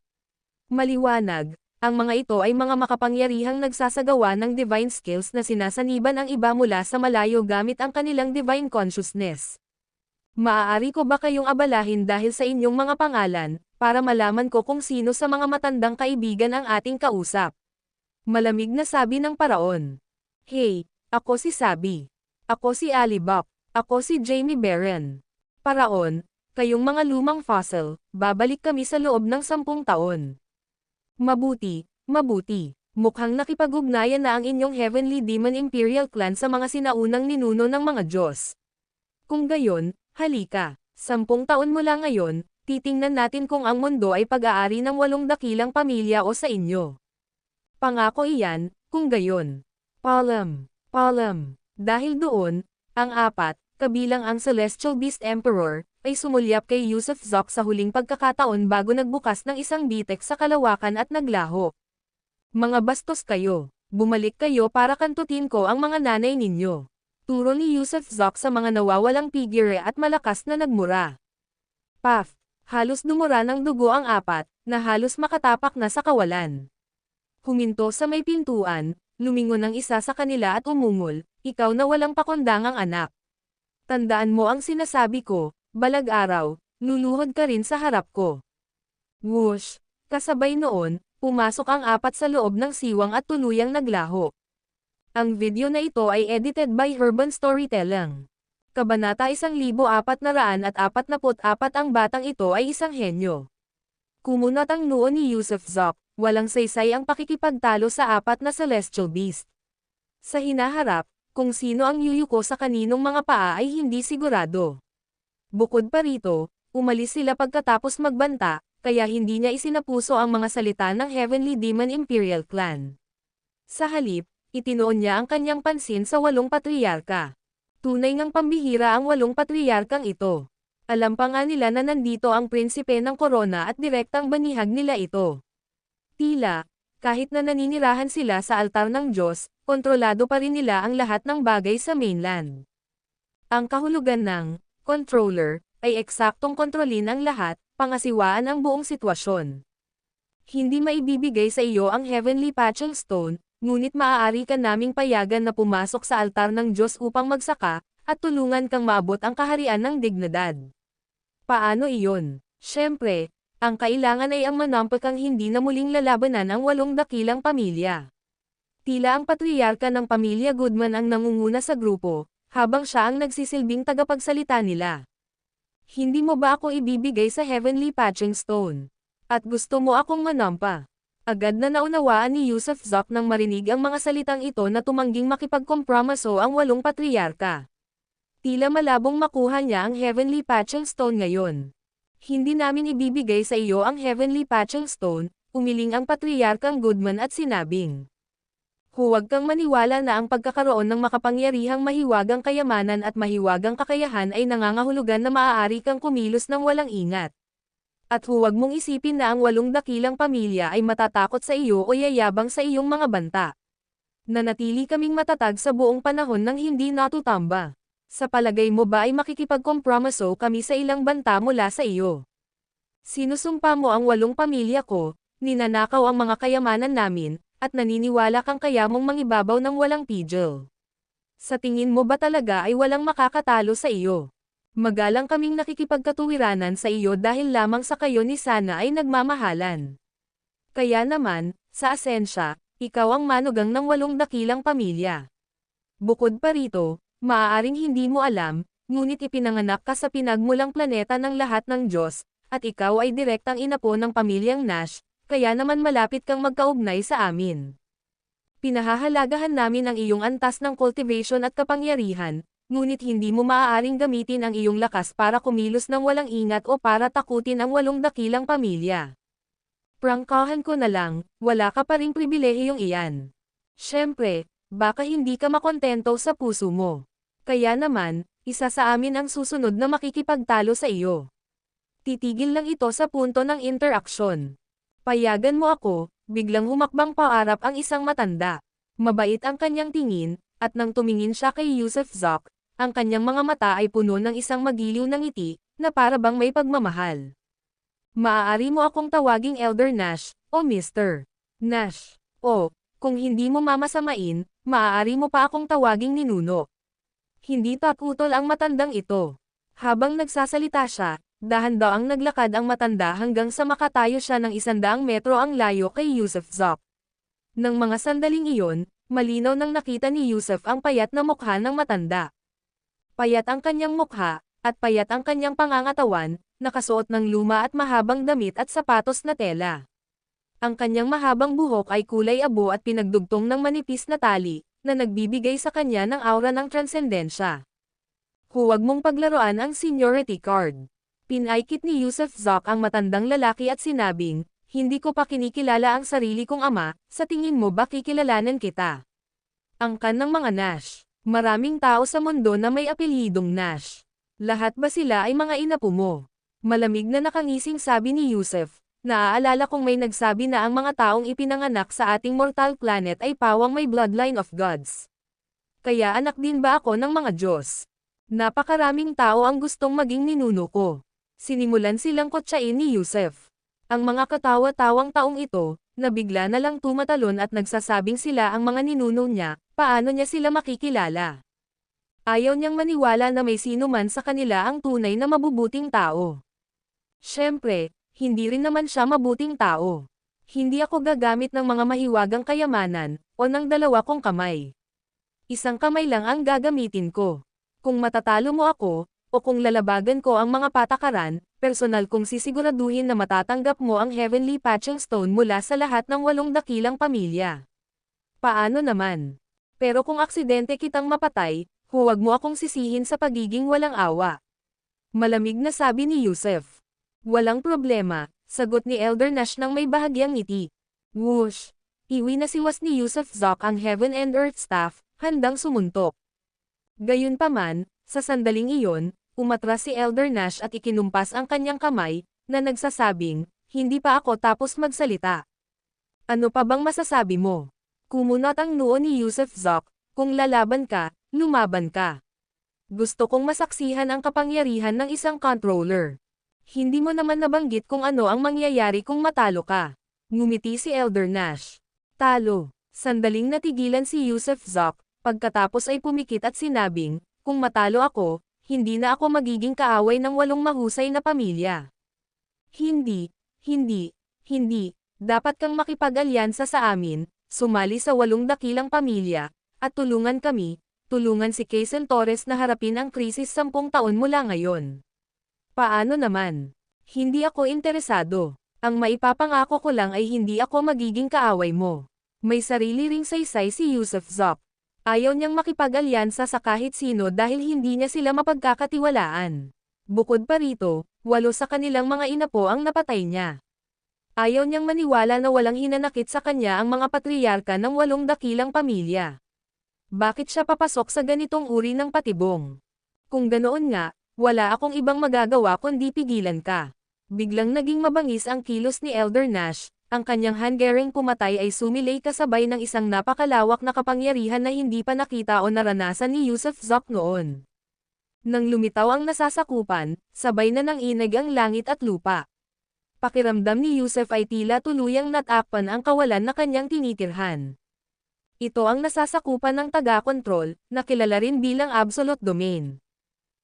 Maliwanag, ang mga ito ay mga makapangyarihang nagsasagawa ng divine skills na sinasaniban ang iba mula sa malayo gamit ang kanilang divine consciousness. Maaari ko ba kayong abalahin dahil sa inyong mga pangalan, para malaman ko kung sino sa mga matandang kaibigan ang ating kausap? Malamig na sabi ng paraon. Hey, ako si Sabi. Ako si Alibok. Ako si Jamie Barron. Paraon, kayong mga lumang fossil, babalik kami sa loob ng 10 taon. Mabuti, mabuti. Mukhang nakipag-ugnayan na ang inyong Heavenly Demon Imperial Clan sa mga sinaunang ninuno ng mga Diyos. Kung gayon, halika. 10 taon mula ngayon, titingnan natin kung ang mundo ay pag-aari ng 8 dakilang pamilya o sa inyo. Pangako iyan, kung gayon. Palam. Dahil doon, ang 4, kabilang ang Celestial Beast Emperor, ay sumulyap kay Yusuf Zok sa huling pagkakataon bago nagbukas ng isang bitek sa kalawakan at naglaho. Mga bastos kayo, bumalik kayo para kantutin ko ang mga nanay ninyo. Turo ni Yusuf Zok sa mga nawawalang figure at malakas na nagmura. Paf! Halos dumura ng dugo ang 4, na halos makatapak na sa kawalan. Huminto sa may pintuan, lumingon ang isa sa kanila at umungol, ikaw na walang pakondangang anak. Tandaan mo ang sinasabi ko, balag araw, luluhod ka rin sa harap ko. Whoosh! Kasabay noon, pumasok ang 4 sa loob ng siwang at tuluyang naglaho. Ang video na ito ay edited by Urban Storytelling. Kabanata 1444 ang batang ito ay isang henyo. Kumunat ang noo ni Yusuf Zok, walang saysay ang pakikipagtalo sa 4 na Celestial Beast. Sa hinaharap, kung sino ang yuyuko sa kaninong mga paa ay hindi sigurado. Bukod pa rito, umalis sila pagkatapos magbanta, kaya hindi niya isinapuso ang mga salita ng Heavenly Demon Imperial Clan. Sa halip, itinoon niya ang kanyang pansin sa 8 patriarka. Tunay ngang pambihira ang 8 patriarkang ito. Alam pa nga nila na nandito ang prinsipe ng korona at direktang banihag nila ito. Tila, kahit na naninirahan sila sa altar ng Diyos, kontrolado pa rin nila ang lahat ng bagay sa mainland. Ang kahulugan ng controller ay eksaktong kontrolin ang lahat, pangasiwaan ang buong sitwasyon. Hindi maibibigay sa iyo ang Heavenly Patching Stone, ngunit maaari ka naming payagan na pumasok sa altar ng Diyos upang magsaka, at tulungan kang maabot ang kaharian ng dignidad. Paano iyon? Siyempre, ang kailangan ay ang manampakang hindi na muling lalabanan ang 8 dakilang pamilya. Tila ang patriarka ng pamilya Goodman ang nangunguna sa grupo, habang siya ang nagsisilbing tagapagsalita nila. Hindi mo ba ako ibibigay sa Heavenly Patching Stone? At gusto mo akong manampa? Agad na naunawaan ni Yusuf Zok nang marinig ang mga salitang ito na tumangging makipagkompromiso ang 8 patriarka. Tila malabong makuha niya ang Heavenly Patching Stone ngayon. Hindi namin ibibigay sa iyo ang Heavenly Patching Stone, umiling ang patriarkang Goodman at sinabing. Huwag kang maniwala na ang pagkakaroon ng makapangyarihang mahiwagang kayamanan at mahiwagang kakayahan ay nangangahulugan na maaari kang kumilos ng walang ingat. At huwag mong isipin na ang 8 dakilang pamilya ay matatakot sa iyo o yayabang sa iyong mga banta. Nanatili kaming matatag sa buong panahon ng hindi natutamba. Sa palagay mo ba ay makikipagkompromiso kami sa ilang banta mula sa iyo? Sinusumpa mo ang 8 pamilya ko, ninanakaw ang mga kayamanan namin, at naniniwala kang kaya mong mangibabaw ng walang pigil. Sa tingin mo ba talaga ay walang makakatalo sa iyo? Magalang kaming nakikipagkatuwiranan sa iyo dahil lamang sa kayo ni Sana ay nagmamahalan. Kaya naman, sa asensya, ikaw ang manugang ng 8 dakilang pamilya. Bukod pa rito, maaaring hindi mo alam, ngunit ipinanganak ka sa pinagmulang planeta ng lahat ng Diyos, at ikaw ay direktang inapo ng pamilyang Nash, kaya naman malapit kang magkaugnay sa amin. Pinahahalagahan namin ang iyong antas ng cultivation at kapangyarihan, ngunit hindi mo maaaring gamitin ang iyong lakas para kumilos ng walang ingat o para takutin ang 8 dakilang pamilya. Prangkahan ko na lang, wala ka pa ring pribilehiyong iyan. Siyempre, baka hindi ka makontento sa puso mo. Kaya naman, isa sa amin ang susunod na makikipagtalo sa iyo. Titigil lang ito sa punto ng interaksyon. Payagan mo ako, biglang humakbang paarap ang isang matanda. Mabait ang kanyang tingin, at nang tumingin siya kay Yusuf Zok, ang kanyang mga mata ay puno ng isang magiliw na ngiti, na para bang may pagmamahal. Maaari mo akong tawaging Elder Nash, o Mr. Nash. O, kung hindi mo mamasamain, maaari mo pa akong tawaging ninuno. Hindi takutol ang matandang ito. Habang nagsasalita siya, dahan-daang naglakad ang matanda hanggang sa makatayo siya ng 100 metro ang layo kay Yusuf Zok. Nang mga sandaling iyon, malinaw nang nakita ni Yusuf ang payat na mukha ng matanda. Payat ang kanyang mukha, at payat ang kanyang pangangatawan, nakasuot ng luma at mahabang damit at sapatos na tela. Ang kanyang mahabang buhok ay kulay abo at pinagdugtong ng manipis na tali, na nagbibigay sa kanya ng aura ng transcendensya. Huwag mong paglaruan ang seniority card. Pinaikit ni Yusuf Zok ang matandang lalaki at sinabing, hindi ko pa kinikilala ang sarili kong ama, sa tingin mo ba kikilalanin kita? Angkan ng mga Nash. Maraming tao sa mundo na may apelyidong Nash. Lahat ba sila ay mga inapo mo? Malamig na nakangising sabi ni Yusuf, naaalala kong may nagsabi na ang mga taong ipinanganak sa ating mortal planet ay pawang may bloodline of gods. Kaya anak din ba ako ng mga Diyos? Napakaraming tao ang gustong maging ninuno ko. Sinimulan silang kotsain ni Yusuf. Ang mga katawa-tawang taong ito, na bigla na lang tumatalon at nagsasabing sila ang mga ninuno niya, paano niya sila makikilala? Ayaw niyang maniwala na may sino man sa kanila ang tunay na mabubuting tao. Siyempre, hindi rin naman siya mabuting tao. Hindi ako gagamit ng mga mahiwagang kayamanan, o ng 2 kong kamay. Isang kamay lang ang gagamitin ko. Kung matatalo mo ako, o kung lalabagan ko ang mga patakaran, personal kong sisiguraduhin na matatanggap mo ang Heavenly Patching Stone mula sa lahat ng 8 dakilang pamilya. Paano naman? Pero kung aksidente kitang mapatay, huwag mo akong sisihin sa pagiging walang awa. Malamig na sabi ni Yusuf. Walang problema, sagot ni Elder Nash nang may bahagyang ngiti. Whoosh! Iwi na siwas ni Yusuf Zok ang Heaven and Earth Staff, handang sumuntok. Gayunpaman, sa sandaling iyon, umatras si Elder Nash at ikinumpas ang kanyang kamay, na nagsasabing, hindi pa ako tapos magsalita. Ano pa bang masasabi mo? Kumunot ang noo ni Yusuf Zok, kung lalaban ka, lumaban ka. Gusto kong masaksihan ang kapangyarihan ng isang controller. Hindi mo naman nabanggit kung ano ang mangyayari kung matalo ka. Ngumiti si Elder Nash. Talo. Sandaling natigilan si Yusuf Zok, pagkatapos ay pumikit at sinabing, kung matalo ako, hindi na ako magiging kaaway ng 8 mahusay na pamilya. Hindi, hindi, hindi, dapat kang makipag-alyansa sa amin, sumali sa 8 dakilang pamilya, at tulungan kami, tulungan si Quezon Torres na harapin ang krisis 10 taon mula ngayon. Paano naman? Hindi ako interesado. Ang maipapangako ko lang ay hindi ako magiging kaaway mo. May sarili ring saysay si Yusuf Zok. Ayaw niyang makipag-alyansa sa kahit sino dahil hindi niya sila mapagkakatiwalaan. Bukod pa rito, 8 sa kanilang mga inapo ang napatay niya. Ayaw niyang maniwala na walang hinanakit sa kanya ang mga patriyarka ng 8 dakilang pamilya. Bakit siya papasok sa ganitong uri ng patibong? Kung ganoon nga, wala akong ibang magagawa kundi pigilan ka. Biglang naging mabangis ang kilos ni Elder Nash, ang kanyang handgereng pumatay ay sumilay kasabay ng isang napakalawak na kapangyarihan na hindi pa nakita o naranasan ni Yusuf Zok noon. Nang lumitaw ang nasasakupan, sabay na nanginig ang langit at lupa. Pakiramdam ni Yusef ay tila tuluyang natakpan ang kawalan na kanyang tinitirhan. Ito ang nasasakupan ng taga-control, na kilala rin bilang absolute domain.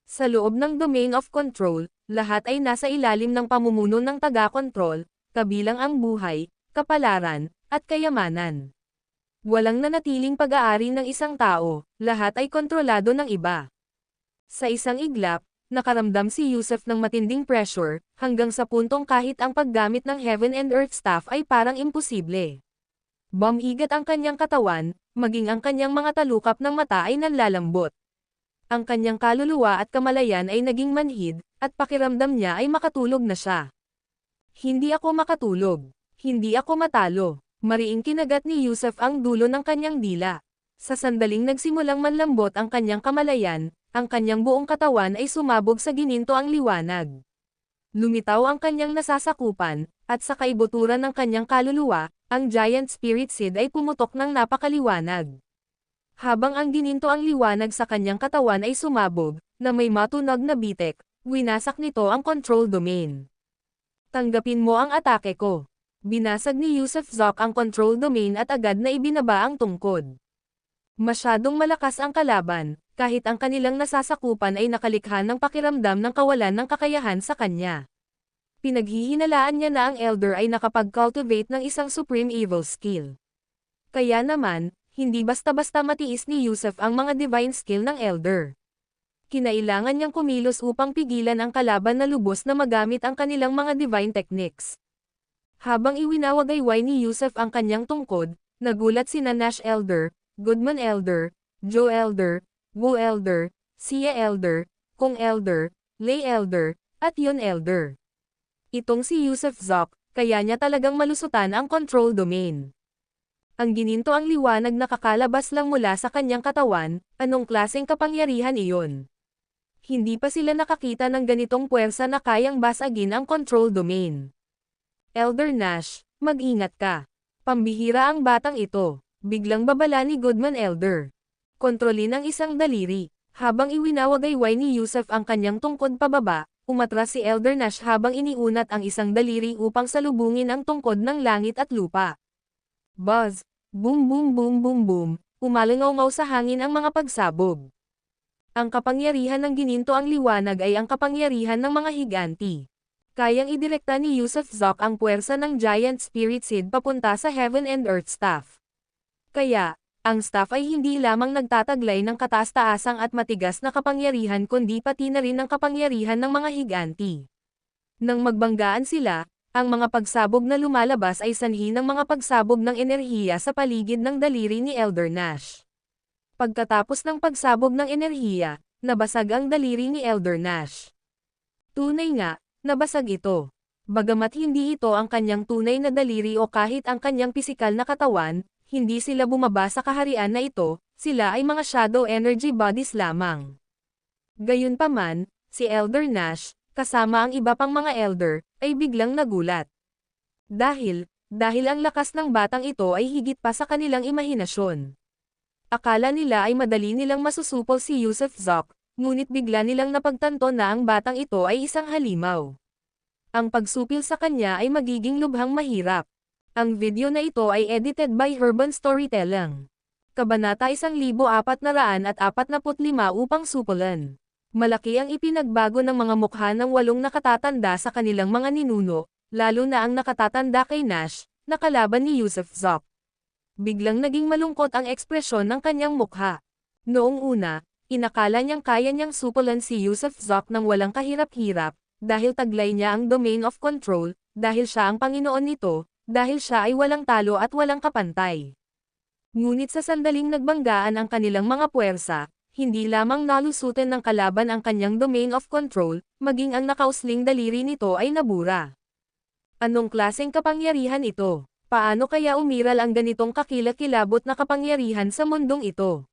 Sa loob ng domain of control, lahat ay nasa ilalim ng pamumuno ng taga-control, kabilang ang buhay, kapalaran, at kayamanan. Walang nanatiling pag-aari ng isang tao, lahat ay kontrolado ng iba. Sa isang iglap, nakaramdam si Yusef ng matinding pressure, hanggang sa puntong kahit ang paggamit ng Heaven and Earth Staff ay parang imposible. Bumigat ang kanyang katawan, maging ang kanyang mga talukap ng mata ay nanlalambot. Ang kanyang kaluluwa at kamalayan ay naging manhid, at pakiramdam niya ay makatulog na siya. Hindi ako makatulog. Hindi ako matalo. Mariing kinagat ni Yusef ang dulo ng kanyang dila. Sa sandaling nagsimulang manlambot ang kanyang kamalayan, ang kanyang buong katawan ay sumabog sa gininto ang liwanag. Lumitaw ang kanyang nasasakupan, at sa kaibuturan ng kanyang kaluluwa, ang giant spirit seed ay pumutok ng napakaliwanag. Habang ang gininto ang liwanag sa kanyang katawan ay sumabog, na may matunog na bitek, winasak nito ang control domain. Tanggapin mo ang atake ko. Binasag ni Yusef Zoc ang control domain at agad na ibinaba ang tungkod. Masyadong malakas ang kalaban, kahit ang kanilang nasasakupan ay nakalikha ng pakiramdam ng kawalan ng kakayahan sa kanya. Pinaghihinalaan niya na ang Elder ay nakapag-cultivate ng isang supreme evil skill. Kaya naman, hindi basta-basta matiis ni Yusef ang mga divine skill ng Elder. Kinailangan niyang kumilos upang pigilan ang kalaban na lubos na magamit ang kanilang mga divine techniques. Habang iwinawagayway ni Yusef ang kanyang tungkod, nagulat sina Nash Elder, Goodman Elder, Joe Elder, Wu Elder, Sia Elder, Kong Elder, Lay Elder, at Yun Elder. Itong si Yusef Zoc, kaya niya talagang malusutan ang control domain. Ang gininto ang liwanag na kakalabas lang mula sa kanyang katawan, anong klaseng kapangyarihan iyon? Hindi pa sila nakakita ng ganitong puwersa na kayang basagin ang control domain. Elder Nash, mag-ingat ka. Pambihira ang batang ito, biglang babala ni Goodman Elder. Kontrolin ang isang daliri. Habang iwinawagayway ni Yusef ang kanyang tungkod pababa, umatras si Elder Nash habang iniunat ang isang daliri upang salubungin ang tungkod ng langit at lupa. Buzz! Boom boom boom boom boom, umalangaw-ngaw sa hangin ang mga pagsabog. Ang kapangyarihan ng gininto ang liwanag ay ang kapangyarihan ng mga higanti. Kayang idirekta ni Yusef Zoc ang puwersa ng giant spirit seed papunta sa Heaven and Earth Staff. Kaya, ang staff ay hindi lamang nagtataglay ng kataas-taasang at matigas na kapangyarihan kundi pati na rin ang kapangyarihan ng mga higanti. Nang magbanggaan sila, ang mga pagsabog na lumalabas ay sanhi ng mga pagsabog ng enerhiya sa paligid ng daliri ni Elder Nash. Pagkatapos ng pagsabog ng enerhiya, nabasag ang daliri ni Elder Nash. Tunay nga, nabasag ito. Bagamat hindi ito ang kanyang tunay na daliri o kahit ang kanyang pisikal na katawan, hindi sila bumaba sa kaharian na ito, sila ay mga shadow energy bodies lamang. Gayunpaman, si Elder Nash, kasama ang iba pang mga elder, ay biglang nagulat. Dahil ang lakas ng batang ito ay higit pa sa kanilang imahinasyon. Akala nila ay madali nilang masusupol si Yusef Zoc, ngunit bigla nilang napagtanto na ang batang ito ay isang halimaw. Ang pagsupil sa kanya ay magiging lubhang mahirap. Ang video na ito ay edited by Urban Storytelling. Kabanata 1445 upang supulan. Malaki ang ipinagbago ng mga mukha ng 8 nakatatanda sa kanilang mga ninuno, lalo na ang nakatatanda kay Nash, na kalaban ni Yusef Zoc. Biglang naging malungkot ang ekspresyon ng kanyang mukha. Noong una, inakala niyang kaya niyang supulan si Yusef Zoc ng walang kahirap-hirap, dahil taglay niya ang domain of control, dahil siya ang Panginoon nito, dahil siya ay walang talo at walang kapantay. Ngunit sa sandaling nagbanggaan ang kanilang mga puwersa, hindi lamang nalusutin ng kalaban ang kanyang domain of control, maging ang nakausling daliri nito ay nabura. Anong klaseng kapangyarihan ito? Paano kaya umiral ang ganitong kakilakilabot na kapangyarihan sa mundong ito?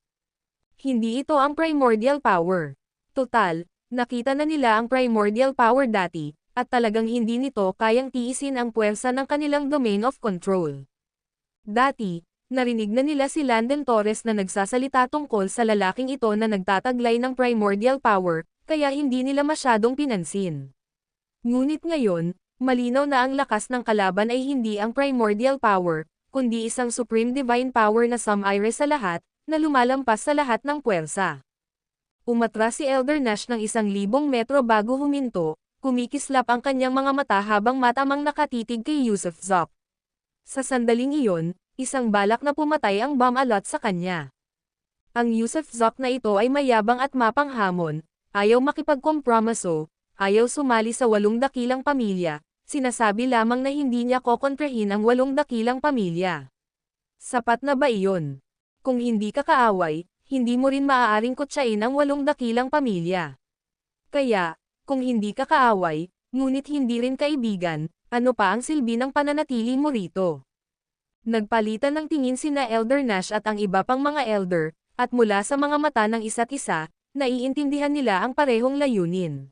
Hindi ito ang primordial power. Total, nakita na nila ang primordial power dati, at talagang hindi nito kayang tiisin ang puwersa ng kanilang domain of control. Dati, narinig na nila si Landon Torres na nagsasalita tungkol sa lalaking ito na nagtataglay ng primordial power, kaya hindi nila masyadong pinansin. Ngunit ngayon, malinaw na ang lakas ng kalaban ay hindi ang primordial power, kundi isang supreme divine power na sumire sa lahat, na lumalampas sa lahat ng puwersa. Umatras si Elder Nash ng 1,000 metro bago huminto, kumikislap ang kanyang mga mata habang matamang nakatitig kay Yusuf Zok. Sa sandaling iyon, isang balak na pumatay ang bomb-alot sa kanya. Ang Yusuf Zok na ito ay mayabang at mapanghamon, ayaw makipagkompromiso, ayaw sumali sa 8 dakilang pamilya, sinasabi lamang na hindi niya kokontrahin ang 8 dakilang pamilya. Sapat na ba iyon? Kung hindi ka kaaway, hindi mo rin maaaring kutsain ang 8 dakilang pamilya. Kaya, kung hindi ka kaaway, ngunit hindi rin kaibigan, ano pa ang silbi ng pananatili mo rito? Nagpalitan ng tingin sina Elder Nash at ang iba pang mga elder, at mula sa mga mata ng isa't isa, naiintindihan nila ang parehong layunin.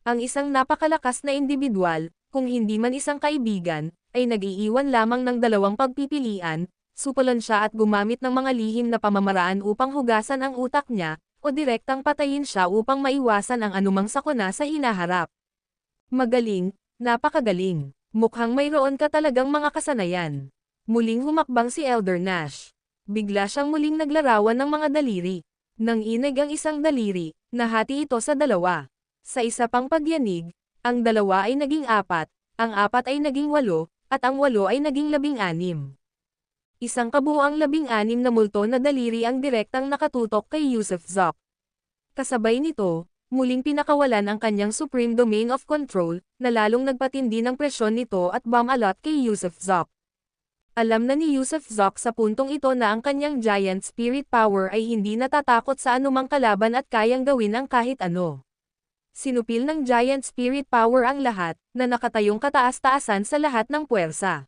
Ang isang napakalakas na individual, kung hindi man isang kaibigan, ay nag-iiwan lamang ng 2 pagpipilian, supulan siya at gumamit ng mga lihim na pamamaraan upang hugasan ang utak niya, o direktang patayin siya upang maiwasan ang anumang sakuna sa hinaharap. Magaling, napakagaling. Mukhang mayroon ka talagang mga kasanayan. Muling humakbang si Elder Nash. Bigla siyang muling naglarawan ng mga daliri. Nang inig ang isang daliri, nahati ito sa 2. Sa isa pang pagyanig, ang 2 ay naging 4, ang 4 ay naging 8, at ang 8 ay naging 16. Isang kabuuang 16 na multo na daliri ang direktang nakatutok kay Yusuf Zok. Kasabay nito, muling pinakawalan ang kanyang supreme domain of control, na lalong nagpatindi ng presyon nito at bomb-alot kay Yusuf Zok. Alam na ni Yusuf Zok sa puntong ito na ang kanyang giant spirit power ay hindi natatakot sa anumang kalaban at kayang gawin ang kahit ano. Sinupil ng giant spirit power ang lahat, na nakatayong kataas-taasan sa lahat ng puwersa.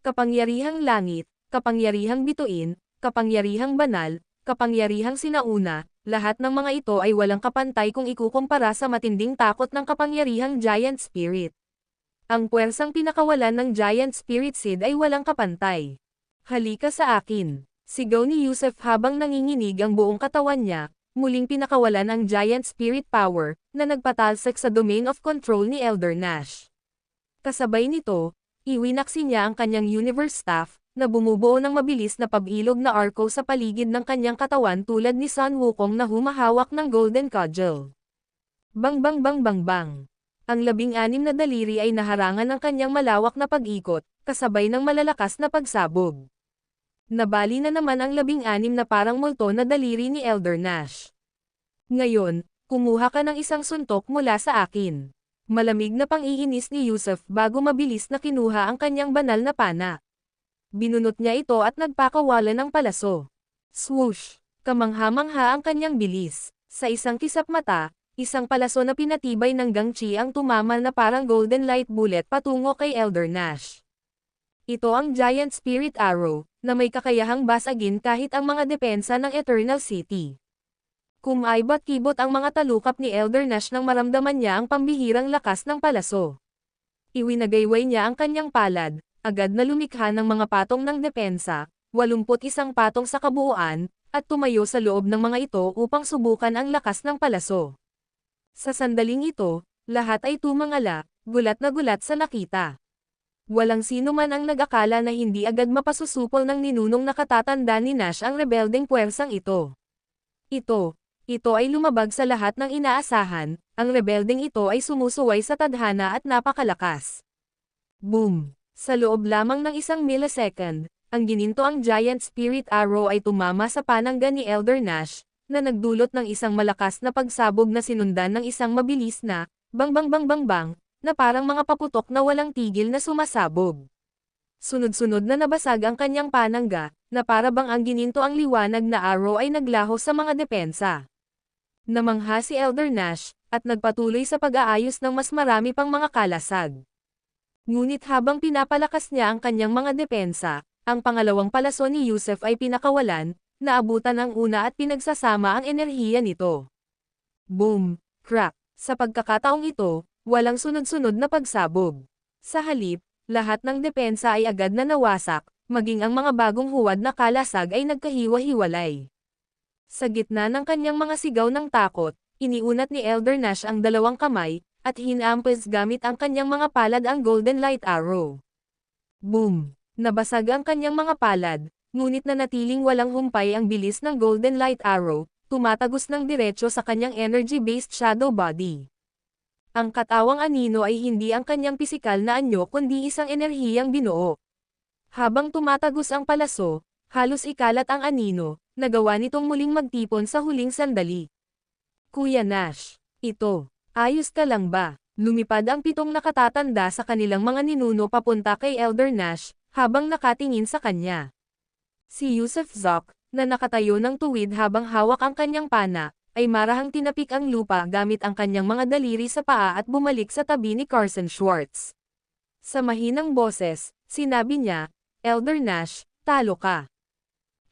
Kapangyarihang langit, kapangyarihang bituin, kapangyarihang banal, kapangyarihang sinauna, lahat ng mga ito ay walang kapantay kung ikukumpara sa matinding takot ng kapangyarihang giant spirit. Ang puwersang pinakawalan ng giant spirit seed ay walang kapantay. Halika sa akin, sigaw ni Yusuf habang nanginginig ang buong katawan niya, muling pinakawalan ang giant spirit power, na nagpatalsik sa domain of control ni Elder Nash. Kasabay nito, iwinaksi niya ang kanyang universe staff, na bumubuo ng mabilis na pabilog na arco sa paligid ng kanyang katawan tulad ni Sun Wukong na humahawak ng golden cudgel. Bang bang bang bang bang. Ang 16 na daliri ay naharangan ng kanyang malawak na pag-ikot, kasabay ng malalakas na pagsabog. Nabali na naman ang 16 na parang multo na daliri ni Elder Nash. Ngayon, kumuha ka ng isang suntok mula sa akin. Malamig na pang-iinis ni Yusuf bago mabilis na kinuha ang kanyang banal na pana. Binunot niya ito at nagpakawala ng palaso. Swoosh! Kamangha-mangha ang kanyang bilis. Sa isang kisap mata, isang palaso na pinatibay ng gangchi ang tumama na parang golden light bullet patungo kay Elder Nash. Ito ang giant spirit arrow, na may kakayahang basagin kahit ang mga depensa ng Eternal City. Kumaibot-kibot ang mga talukap ni Elder Nash nang maramdaman niya ang pambihirang lakas ng palaso. Iwinagayway niya ang kanyang palad, agad na lumikha ng mga patong ng depensa, 81 patong sa kabuuan, at tumayo sa loob ng mga ito upang subukan ang lakas ng palaso. Sa sandaling ito, lahat ay tumangala, gulat na gulat sa nakita. Walang sino man ang nag-akala na hindi agad mapasusupol ng ninunong nakatatanda ni Nash ang rebeldeng puwersang ito. Ito ay lumabag sa lahat ng inaasahan, ang rebeldeng ito ay sumusuway sa tadhana at napakalakas. Boom! Sa loob lamang ng 1 millisecond, ang ginintoang giant spirit arrow ay tumama sa panangga ni Elder Nash, na nagdulot ng isang malakas na pagsabog na sinundan ng isang mabilis na, bang bang bang bang bang, na parang mga paputok na walang tigil na sumasabog. Sunod-sunod na nabasag ang kanyang panangga, na para bang ang gininto ang liwanag na arrow ay naglaho sa mga depensa. Namangha si Elder Nash, at nagpatuloy sa pag-aayos ng mas marami pang mga kalasag. Ngunit habang pinapalakas niya ang kanyang mga depensa, ang pangalawang palaso ni Yusuf ay pinakawalan, naabutan ang una at pinagsasama ang enerhiya nito. Boom! Crack! Sa pagkakataong ito, walang sunod-sunod na pagsabog. Sa halip, lahat ng depensa ay agad na nawasak, maging ang mga bagong huwad na kalasag ay nagkahiwa-hiwalay. Sa gitna ng kanyang mga sigaw ng takot, Iniunat ni Elder Nash ang dalawang kamay, at hinampes gamit ang kanyang mga palad ang Golden Light Arrow. Boom! Nabasag ang kanyang mga palad, ngunit nanatiling walang humpay ang bilis ng Golden Light Arrow, tumatagos ng diretso sa kanyang energy-based shadow body. Ang katawang anino ay hindi ang kanyang pisikal na anyo kundi isang enerhiyang binuo. Habang tumatagos ang palaso, halos ikalat ang anino, nagawa nitong muling magtipon sa huling sandali. Kuya Nash, ito, ayos ka lang ba? Lumipad ang 7 nakatatanda sa kanilang mga ninuno papunta kay Elder Nash, habang nakatingin sa kanya. Si Yusuf Zoc, na nakatayo ng tuwid habang hawak ang kanyang pana, ay marahang tinapik ang lupa gamit ang kanyang mga daliri sa paa at bumalik sa tabi ni Carson Schwartz. Sa mahinang boses, sinabi niya, Elder Nash, talo ka.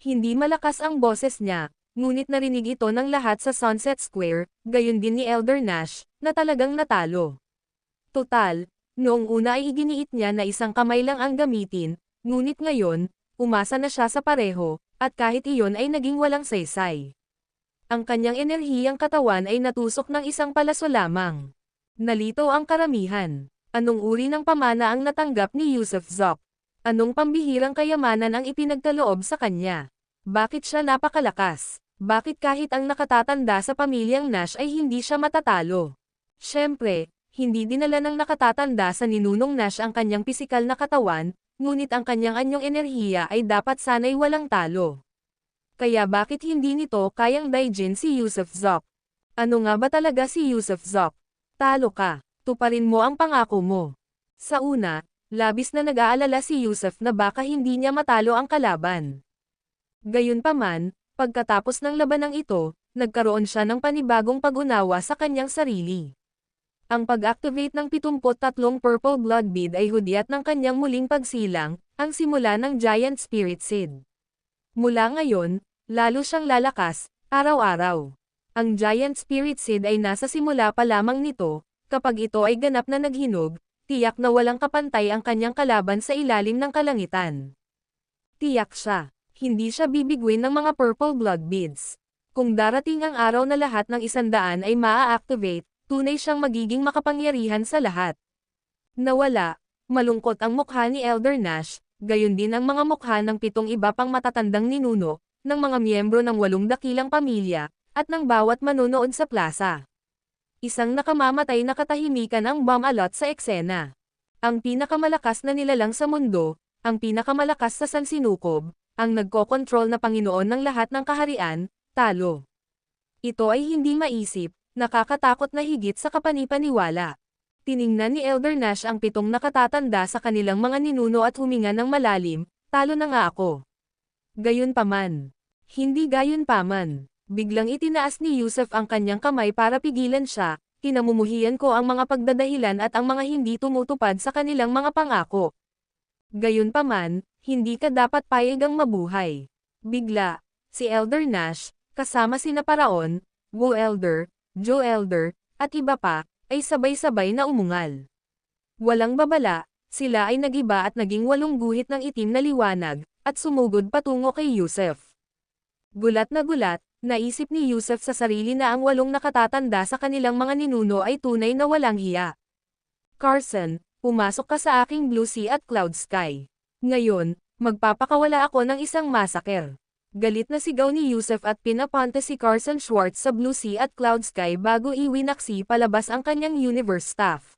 Hindi malakas ang boses niya, ngunit narinig ito ng lahat sa Sunset Square, gayon din ni Elder Nash, na talagang natalo. Total, noong una ay iginiit niya na isang kamay lang ang gamitin, ngunit ngayon, umasa na siya sa pareho, at kahit iyon ay naging walang saysay. Ang kanyang enerhiyang katawan ay natusok ng isang palaso lamang. Nalito ang karamihan. Anong uri ng pamana ang natanggap ni Yusuf Zoc? Anong pambihirang kayamanan ang ipinagkaloob sa kanya? Bakit siya napakalakas? Bakit kahit ang nakatatanda sa pamilyang Nash ay hindi siya matatalo? Siyempre, hindi dinala ng nakatatanda sa ninunong Nash ang kanyang pisikal na katawan, ngunit ang kanyang anyong enerhiya ay dapat sana'y walang talo. Kaya bakit hindi nito kayang daijin si Yusuf Zoc? Ano nga ba talaga si Yusuf Zoc? Talo ka, tuparin mo ang pangako mo. Sa una, labis na nag-aalala si Yusuf na baka hindi niya matalo ang kalaban. Gayunpaman, pagkatapos ng labanang ito, nagkaroon siya ng panibagong pag-unawa sa kanyang sarili. Ang pag-activate ng 73 Purple Blood Bead ay hudyat ng kanyang muling pagsilang, ang simula ng Giant Spirit Seed. Mula ngayon, lalo siyang lalakas, araw-araw. Ang Giant Spirit Seed ay nasa simula pa lamang nito, kapag ito ay ganap na naghinog, tiyak na walang kapantay ang kanyang kalaban sa ilalim ng kalangitan. Tiyak siya, hindi siya bibigwin ng mga Purple Blood Beads. Kung darating ang araw na lahat ng 100 ay maa-activate, tunay siyang magiging makapangyarihan sa lahat. Nawala, malungkot ang mukha ni Elder Nash, gayon din ang mga mukha ng 7 iba pang matatandang ninuno, ng mga miyembro ng 8 dakilang pamilya, at ng bawat manonood sa plaza. Isang nakamamatay na katahimikan ang bomb-alot sa eksena. Ang pinakamalakas na nilalang sa mundo, ang pinakamalakas sa sansinukob, ang nagkokontrol na Panginoon ng lahat ng kaharian, talo. Ito ay hindi maisip, nakakatakot na higit sa kapanipaniwala. Tiningnan ni Elder Nash ang 7 nakatatanda sa kanilang mga ninuno at huminga ng malalim, talo na nga ako. Gayunpaman. Hindi gayunpaman. Biglang itinaas ni Yusuf ang kanyang kamay para pigilan siya, kinamumuhian ko ang mga pagdadahilan at ang mga hindi tumutupad sa kanilang mga pangako. Gayunpaman, hindi ka dapat payagang mabuhay. Bigla, si Elder Nash, kasama sina Paraon, Wu Elder, Joe Elder, at iba pa, ay sabay-sabay na umungal. Walang babala, sila ay nagiba at naging 8 guhit ng itim na liwanag, at sumugod patungo kay Yusuf. Gulat na gulat, naisip ni Yusuf sa sarili na ang 8 nakatatanda sa kanilang mga ninuno ay tunay na walang hiya. Carson, pumasok ka sa aking Blue Sea at Cloud Sky. Ngayon, magpapakawala ako ng isang massacre. Galit na sigaw ni Yusuf at pinapunta si Carson Schwartz sa Blue Sea at Cloud Sky bago iwinaksi palabas ang kanyang universe staff.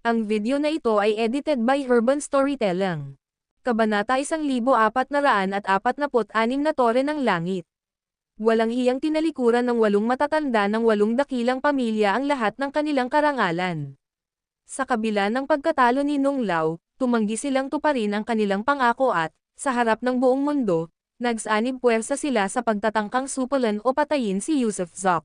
Ang video na ito ay edited by Urban Storytelling. Kabanata 1446 na Tore ng Langit. Walang hiyang tinalikuran ng 8 matatanda ng 8 dakilang pamilya ang lahat ng kanilang karangalan. Sa kabila ng pagkatalo ni Nung Lao, tumanggi silang tuparin ang kanilang pangako at, sa harap ng buong mundo, nagsanib puwersa sila sa pagtatangkang supulan o patayin si Yusuf Zoc.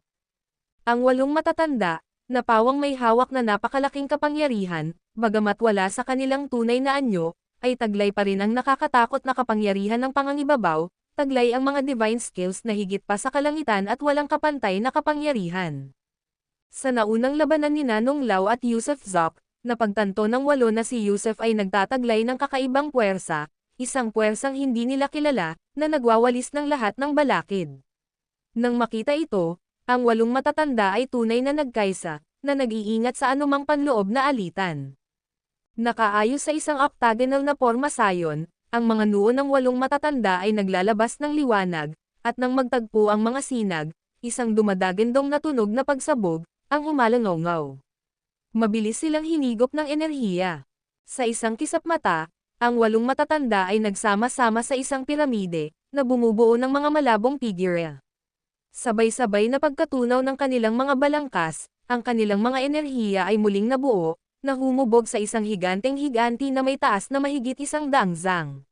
Ang 8 matatanda, na pawang may hawak na napakalaking kapangyarihan, bagamat wala sa kanilang tunay na anyo, ay taglay pa rin ang nakakatakot na kapangyarihan ng pangangibabaw, taglay ang mga divine skills na higit pa sa kalangitan at walang kapantay na kapangyarihan. Sa naunang labanan ni Nung Lao at Yusuf Zoc, napagtanto ng 8 na si Yusuf ay nagtataglay ng kakaibang puwersa, isang puwersang hindi nila kilala, na nagwawalis ng lahat ng balakid. Nang makita ito, Ang 8 matatanda ay tunay na nagkaisa, na nag-iingat sa anumang panloob na alitan. Nakaayos sa isang octagonal na porma sayon, ang mga noo ng 8 matatanda ay naglalabas ng liwanag, at nang magtagpo ang mga sinag, isang dumadagandong na tunog na pagsabog, ang umalangaw-ngaw. Mabilis silang hinigop ng enerhiya. Sa isang kisap mata, ang 8 matatanda ay nagsama-sama sa isang piramide, na bumubuo ng mga malabong figure. Sabay-sabay na pagkatunaw ng kanilang mga balangkas, ang kanilang mga enerhiya ay muling nabuo, na humubog sa isang higanteng-higanti na may taas na mahigit 100 zang.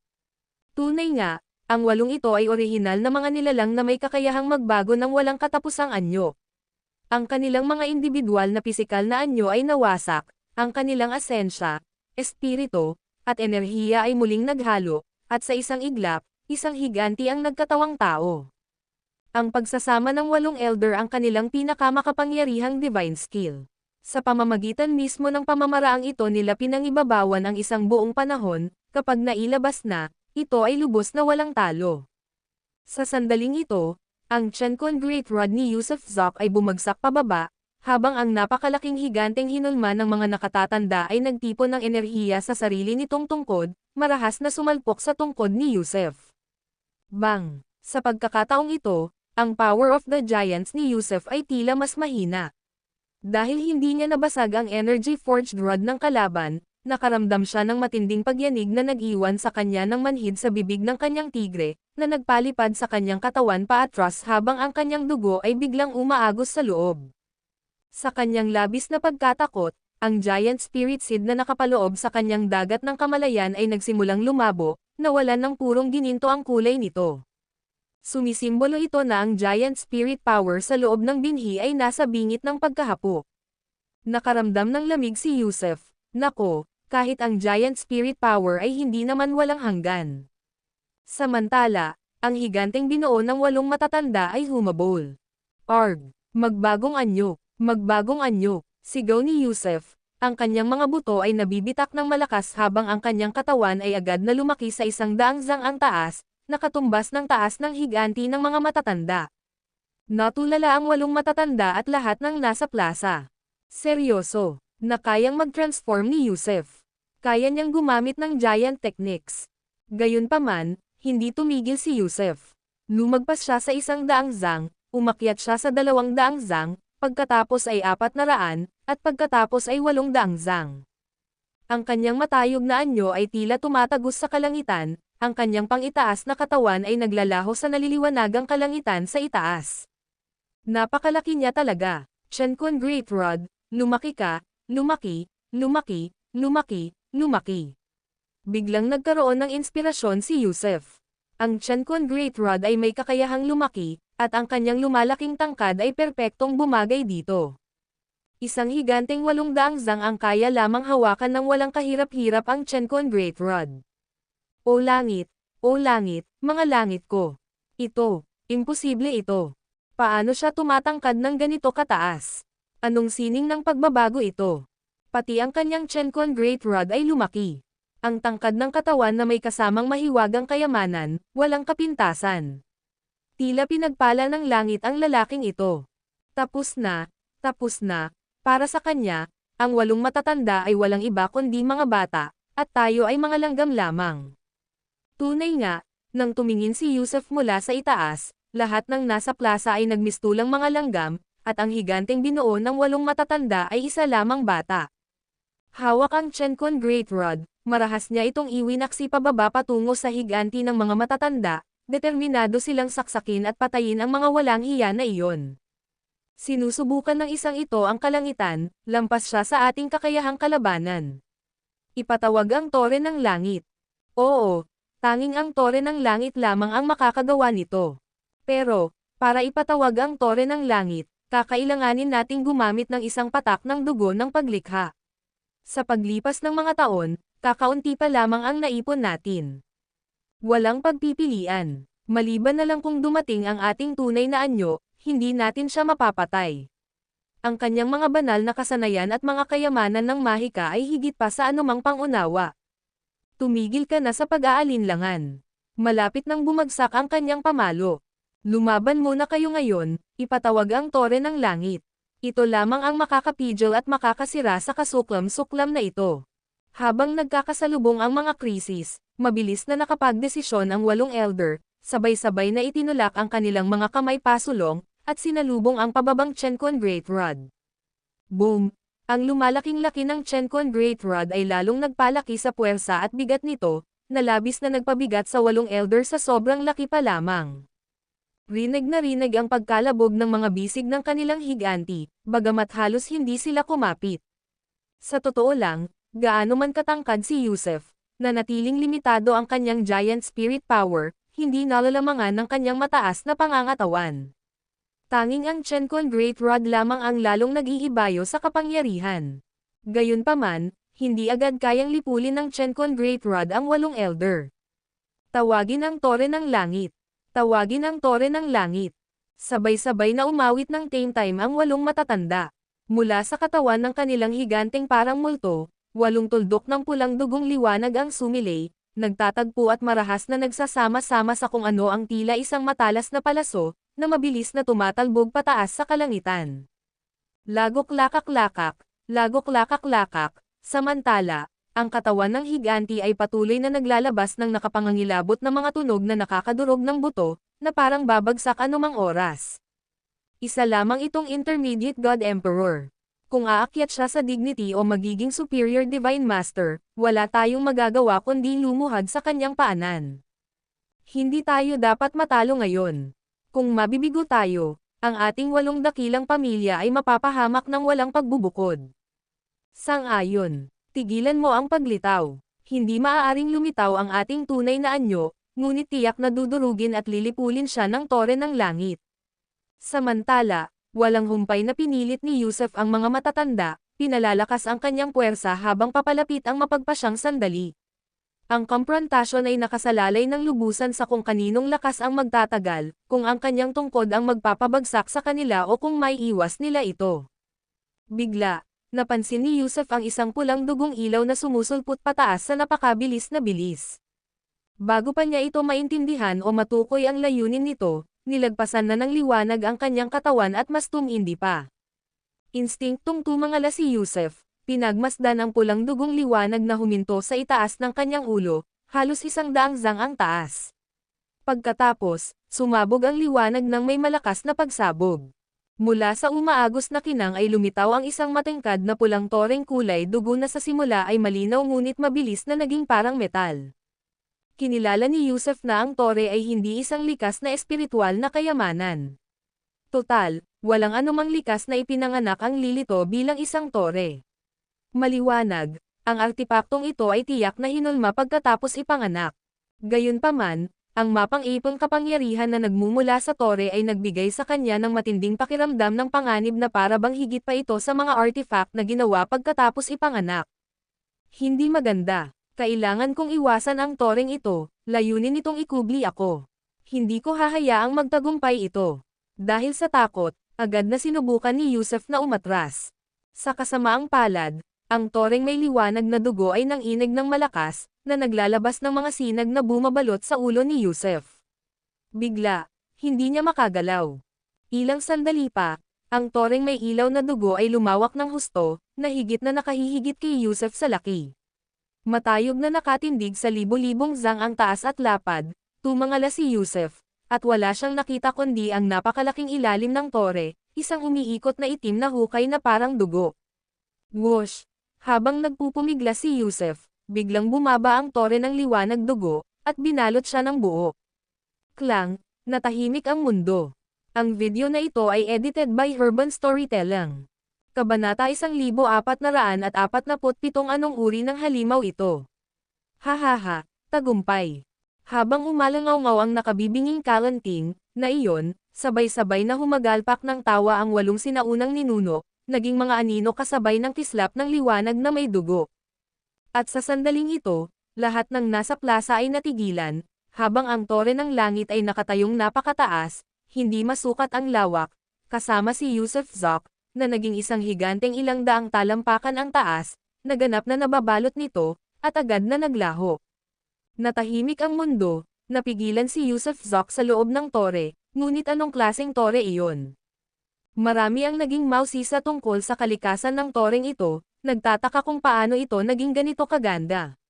Tunay nga, ang 8 ito ay orihinal na mga nilalang na may kakayahang magbago ng walang katapusang anyo. Ang kanilang mga individual na pisikal na anyo ay nawasak, ang kanilang asensya, espiritu, at enerhiya ay muling naghalo, at sa isang iglap, isang higanti ang nagkatawang tao. Ang pagsasama ng 8 elder ang kanilang pinakamakapangyarihang divine skill. Sa pamamagitan mismo ng pamamaraang ito nila pinangibabawan ang isang buong panahon, kapag nailabas na, ito ay lubos na walang talo. Sa sandaling ito, ang Chenkon Great Rod ni Yusuf Zok ay bumagsak pababa, habang ang napakalaking higanteng hinulma ng mga nakatatanda ay nagtipon ng enerhiya sa sarili nitong tungkod, marahas na sumalpok sa tungkod ni Yusuf. Bang! Sa pagkakataong ito, ang power of the giants ni Yusuf ay tila mas mahina. Dahil hindi niya nabasag ang energy-forged rod ng kalaban, nakaramdam siya ng matinding pagyanig na nag-iwan sa kanya ng manhid sa bibig ng kanyang tigre, na nagpalipad sa kanyang katawan paatras habang ang kanyang dugo ay biglang umaagos sa loob. Sa kanyang labis na pagkatakot, ang giant spirit seed na nakapaloob sa kanyang dagat ng kamalayan ay nagsimulang lumabo, nawalan ng purong gininto ang kulay nito. Sumisimbolo ito na ang giant spirit power sa loob ng binhi ay nasa bingit ng pagkahapo. Nakaramdam ng lamig si Yusuf. Nako, kahit ang giant spirit power ay hindi naman walang hanggan. Samantala, ang higanteng binuo ng 8 matatanda ay humabol. Arg! Magbagong anyo! Magbagong anyo! Sigaw ni Yusuf. Ang kanyang mga buto ay nabibitak ng malakas habang ang kanyang katawan ay agad na lumaki sa 100 zang ang taas, nakatumbas ng taas ng higanti ng mga matatanda. Natulala ang 8 matatanda at lahat ng nasa plaza. Seryoso, na kayang mag-transform ni Yusuf. Kaya niyang gumamit ng giant techniques. Gayunpaman, hindi tumigil si Yusuf. Lumagpas siya sa 100 zang, umakyat siya sa 200 zang, pagkatapos ay 400, at pagkatapos ay 800 zang. Ang kanyang matayog na anyo ay tila tumatagos sa kalangitan, ang kanyang pang-itaas na katawan ay naglalaho sa naliliwanagang kalangitan sa itaas. Napakalaki niya talaga. Chenkon Great Rod, lumaki ka, lumaki, lumaki, lumaki, lumaki. Biglang nagkaroon ng inspirasyon si Yusuf. Ang Chenkon Great Rod ay may kakayahang lumaki, at ang kanyang lumalaking tangkad ay perpektong bumagay dito. Isang higanteng 800 zang ang kaya lamang hawakan ng walang kahirap-hirap ang Chenkon Great Rod. O langit, mga langit ko. Ito, imposible ito. Paano siya tumatangkad ng ganito kataas? Anong sining ng pagbabago ito? Pati ang kanyang Chenkon Great Rod ay lumaki. Ang tangkad ng katawan na may kasamang mahiwagang kayamanan, walang kapintasan. Tila pinagpala ng langit ang lalaking ito. Tapos na, para sa kanya, ang 8 matatanda ay walang iba kundi mga bata, at tayo ay mga langgam lamang. Tunay nga, nang tumingin si Yusuf mula sa itaas, lahat ng nasa plaza ay nagmistulang mga langgam, at ang higanteng binuo ng 8 matatanda ay isa lamang bata. Hawak ang Chenkon Great Rod, marahas niya itong iwinaksi pababa patungo sa higanti ng mga matatanda, determinado silang saksakin at patayin ang mga walang hiya na iyon. Sinusubukan ng isang ito ang kalangitan, lampas siya sa ating kakayahang kalabanan. Ipatawag ang tore ng langit. Oo, tanging ang tore ng langit lamang ang makakagawa nito. Pero, para ipatawag ang tore ng langit, kakailanganin nating gumamit ng isang patak ng dugo ng paglikha. Sa paglipas ng mga taon, kakaunti pa lamang ang naipon natin. Walang pagpipilian. Maliban na lang kung dumating ang ating tunay na anyo, hindi natin siya mapapatay. Ang kanyang mga banal na kasanayan at mga kayamanan ng mahika ay higit pa sa anumang pangunawa. Tumigil ka na sa pag-aalinlangan. Malapit nang bumagsak ang kanyang pamalo. Lumaban muna kayo ngayon, ipatawag ang tore ng langit. Ito lamang ang makakapigil at makakasira sa kasuklam-suklam na ito. Habang nagkakasalubong ang mga krisis, mabilis na nakapagdesisyon ang 8 elder, sabay-sabay na itinulak ang kanilang mga kamay pasulong, at sinalubong ang pababang Chenkon Great Rod. Boom! Ang lumalaking laki ng Chenkon Great Rod ay lalong nagpalaki sa puwersa at bigat nito, na labis na nagpabigat sa 8 elder sa sobrang laki pa lamang. Rinig na rinig ang pagkalabog ng mga bisig ng kanilang higanti, bagamat halos hindi sila kumapit. Sa totoo lang, gaano man katangkad si Yusef, na natiling limitado ang kanyang giant spirit power, hindi nalalamangan ng kanyang mataas na pangangatawan. Tanging ang Chenkon Great Rod lamang ang lalong nag-iibayo sa kapangyarihan. Gayunpaman, hindi agad kayang lipulin ng Chenkon Great Rod ang 8 elder. Tawagin ang tore ng langit. Tawagin ang tore ng langit. Sabay-sabay na umawit ng tame time ang 8 matatanda. Mula sa katawan ng kanilang higanteng parang multo, 8 tuldok ng pulang dugong liwanag ang sumilay, nagtatagpo at marahas na nagsasama-sama sa kung ano ang tila isang matalas na palaso, na mabilis na tumatalbog pataas sa kalangitan. Lagok-lakak-lakak, lagok-lakak-lakak, samantala, ang katawan ng higanti ay patuloy na naglalabas ng nakapangangilabot na mga tunog na nakakadurog ng buto, na parang babagsak anumang oras. Isa lamang itong Intermediate God Emperor. Kung aakyat siya sa dignity o magiging Superior Divine Master, wala tayong magagawa kundi lumuhad sa kanyang paanan. Hindi tayo dapat matalo ngayon. Kung mabibigo tayo, ang ating 8 dakilang pamilya ay mapapahamak ng walang pagbubukod. Sang-ayon. Tigilan mo ang paglitaw. Hindi maaaring lumitaw ang ating tunay na anyo, ngunit tiyak na dudurugin at lilipulin siya ng tore ng langit. Samantala, walang humpay na pinilit ni Yusef ang mga matatanda, pinalalakas ang kanyang puwersa habang papalapit ang mapagpasyang sandali. Ang komprontasyon ay nakasalalay ng lubusan sa kung kaninong lakas ang magtatagal, kung ang kanyang tungkod ang magpapabagsak sa kanila o kung may iwas nila ito. Bigla, napansin ni Yusef ang isang pulang dugong ilaw na sumusulpot pataas sa napakabilis na bilis. Bago pa niya ito maintindihan o matukoy ang layunin nito, nilagpasan na ng liwanag ang kanyang katawan at mas tumindi pa. Instinktong tumangala si Yusef, pinagmasdan ang pulang dugong liwanag na huminto sa itaas ng kanyang ulo, halos 100 zang ang taas. Pagkatapos, sumabog ang liwanag ng may malakas na pagsabog. Mula sa umaagos na kinang ay lumitaw ang isang matengkad na pulang toreng kulay dugo na sa simula ay malinaw ngunit mabilis na naging parang metal. Kinilala ni Yusef na ang tore ay hindi isang likas na espiritual na kayamanan. Total, walang anumang likas na ipinanganak ang lilito bilang isang tore. Maliwanag, ang artipaktong ito ay tiyak na hinulma pagkatapos ipanganak. Gayunpaman, ang mapang-ipong kapangyarihan na nagmumula sa tore ay nagbigay sa kanya ng matinding pakiramdam ng panganib na para bang higit pa ito sa mga artifact na ginawa pagkatapos ipanganak. Hindi maganda. Kailangan kong iwasan ang toreng ito, layunin nitong ikubli ako. Hindi ko hahayaang magtagumpay ito. Dahil sa takot, agad na sinubukan ni Yusef na umatras. Sa kasamaang palad, ang toreng may liwanag na dugo ay nanginig ng malakas, na naglalabas ng mga sinag na bumabalot sa ulo ni Yusef. Bigla, hindi niya makagalaw. Ilang sandali pa, ang toreng may ilaw na dugo ay lumawak ng husto, na higit na nakahihigit kay Yusef sa laki. Matayog na nakatindig sa libo-libong zang ang taas at lapad, tumangala si Yusef, at wala siyang nakita kundi ang napakalaking ilalim ng tore, isang umiikot na itim na hukay na parang dugo. Whoosh! Habang nagpupumigla si Yusef, biglang bumaba ang tore ng liwanag dugo, at binalot siya ng buo. Klang, natahimik ang mundo. Ang video na ito ay edited by Urban Storytelling. Kabanata 1447 Anong uri ng halimaw ito? Hahaha, tagumpay. Habang umalangaw-ngaw ang nakabibinging kalanting, na iyon, sabay-sabay na humagalpak ng tawa ang 8 sinaunang ninuno, naging mga anino kasabay ng kislap ng liwanag na may dugo. At sa sandaling ito, lahat ng nasa plaza ay natigilan, habang ang tore ng langit ay nakatayong napakataas, hindi masukat ang lawak, kasama si Yusef Zok, na naging isang higanteng ilang daang talampakan ang taas, naganap na nababalot nito, at agad na naglaho. Natahimik ang mundo, napigilan si Yusef Zok sa loob ng tore, Ngunit anong klaseng tore iyon? Marami ang naging mausisa tungkol sa kalikasan ng toreng ito, nagtataka kung paano ito naging ganito kaganda.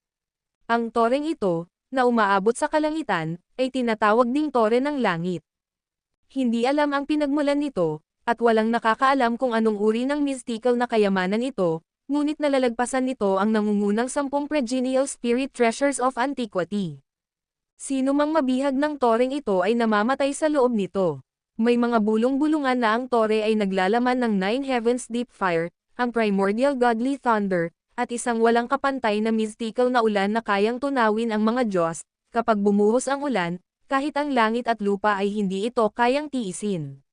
Ang toreng ito, na umaabot sa kalangitan, ay tinatawag ding tore ng langit. Hindi alam ang pinagmulan nito, at walang nakakaalam kung anong uri ng mystical na kayamanan ito, ngunit nalalagpasan nito ang nangungunang 10 Progenial Spirit Treasures of Antiquity. Sino mang mabihag ng toreng ito ay namamatay sa loob nito. May mga bulong-bulungan na ang tore ay naglalaman ng 9 Heavens Deep Fire, ang Primordial Godly Thunder, at isang walang kapantay na mystical na ulan na kayang tunawin ang mga Diyos. Kapag bumuhos ang ulan, kahit ang langit at lupa ay hindi ito kayang tiisin.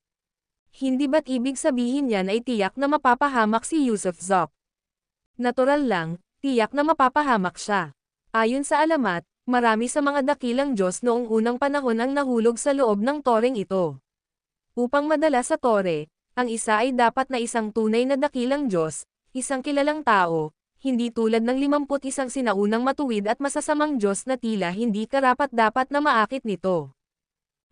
Hindi ba't ibig sabihin yan ay tiyak na mapapahamak si Yusuf Zop? Natural lang, tiyak na mapapahamak siya. Ayon sa alamat, marami sa mga dakilang Diyos noong unang panahon ang nahulog sa loob ng toreng ito. Upang madala sa tore, ang isa ay dapat na isang tunay na dakilang Diyos, isang kilalang tao, hindi tulad ng 51 sinaunang matuwid at masasamang Diyos na tila hindi karapat-dapat na maakit nito.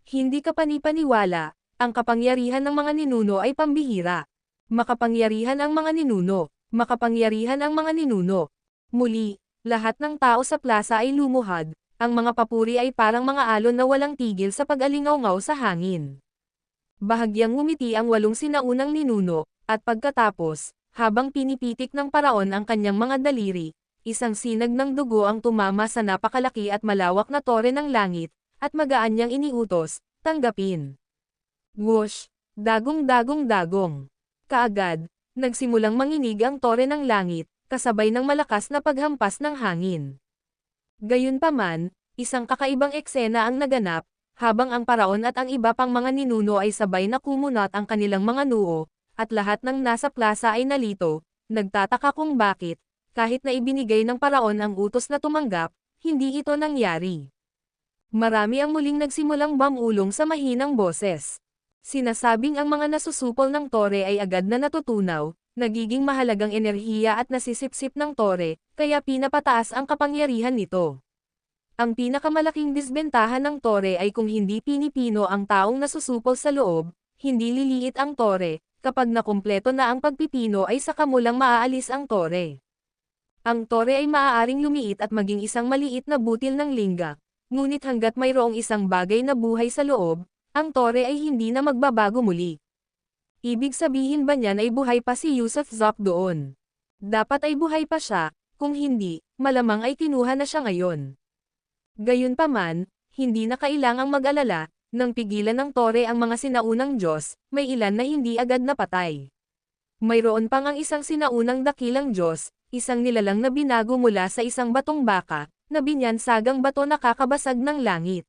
Hindi ka panipaniwala, ang kapangyarihan ng mga ninuno ay pambihira. Makapangyarihan ang mga ninuno, makapangyarihan ang mga ninuno. Muli, lahat ng tao sa plaza ay lumuhad, ang mga papuri ay parang mga alon na walang tigil sa pag-alingaw-ngaw sa hangin. Bahagyang ngumiti ang 8 sinaunang ninuno, at pagkatapos, habang pinipitik ng paraon ang kanyang mga daliri, isang sinag ng dugo ang tumama sa napakalaki at malawak na tore ng langit, at magaan niyang iniutos, tanggapin. Whoosh! Dagong-dagong-dagong. Kaagad, nagsimulang manginig ang tore ng langit, kasabay ng malakas na paghampas ng hangin. Gayunpaman, isang kakaibang eksena ang naganap, habang ang paraon at ang iba pang mga ninuno ay sabay na kumunat ang kanilang mga noo, at lahat ng nasa plaza ay nalito, nagtataka kung bakit, kahit na ibinigay ng paraon ang utos na tumanggap, hindi ito nangyari. Marami ang muling nagsimulang bamulong sa mahinang boses. Sinasabing ang mga nasusupol ng tore ay agad na natutunaw, nagiging mahalagang enerhiya at nasisipsip ng tore, kaya pinapataas ang kapangyarihan nito. Ang pinakamalaking disbentahan ng tore ay kung hindi pinipino ang taong nasusupol sa loob, hindi liliit ang tore, kapag nakumpleto na ang pagpipino ay saka mo lang maaalis ang tore. Ang tore ay maaaring lumiit at maging isang maliit na butil ng lingga, ngunit hanggat mayroong isang bagay na buhay sa loob, ang tore ay hindi na magbabago muli. Ibig sabihin ba niyan ay buhay pa si Yusuf Zop doon? Dapat ay buhay pa siya, kung hindi, malamang ay kinuha na siya ngayon. Gayunpaman, hindi na kailangang mag-alala, nang pigilan ng tore ang mga sinaunang Diyos, may ilan na hindi agad napatay. Mayroon pang ang isang sinaunang dakilang Diyos, isang nilalang na binago mula sa isang batong baka, na binyansagang bato na kakabasag ng langit.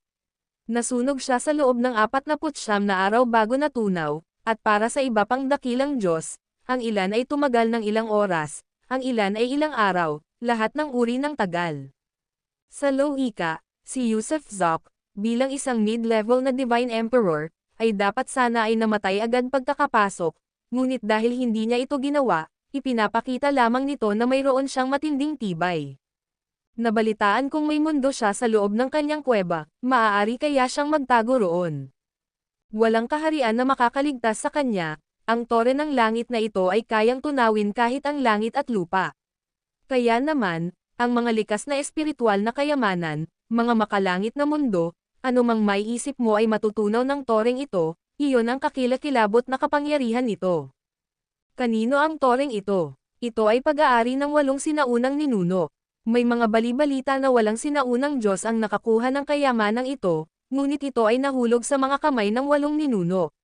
Nasunog siya sa loob ng 49 na araw bago natunaw, at para sa iba pang dakilang Diyos, ang ilan ay tumagal ng ilang oras, ang ilan ay ilang araw, lahat ng uri ng tagal. Sa lohika, si Yusuf Zop, bilang isang mid-level na Divine Emperor, ay dapat sana ay namatay agad pagkakapasok, ngunit dahil hindi niya ito ginawa, ipinapakita lamang nito na mayroon siyang matinding tibay. Nabalitaan kung may mundo siya sa loob ng kanyang kuweba, maaari kaya siyang magtago roon. Walang kaharian na makakaligtas sa kanya, ang tore ng langit na ito ay kayang tunawin kahit ang langit at lupa. Kaya naman, ang mga likas na espiritual na kayamanan, mga makalangit na mundo, anumang may isip mo ay matutunaw ng toreng ito, iyon ang kakilakilabot na kapangyarihan nito. Kanino ang toreng ito? Ito ay pag-aari ng 8 sinaunang ninuno. May mga bali-balita na walang sinaunang Diyos ang nakakuha ng kayamanang ito, ngunit ito ay nahulog sa mga kamay ng 8 ninuno.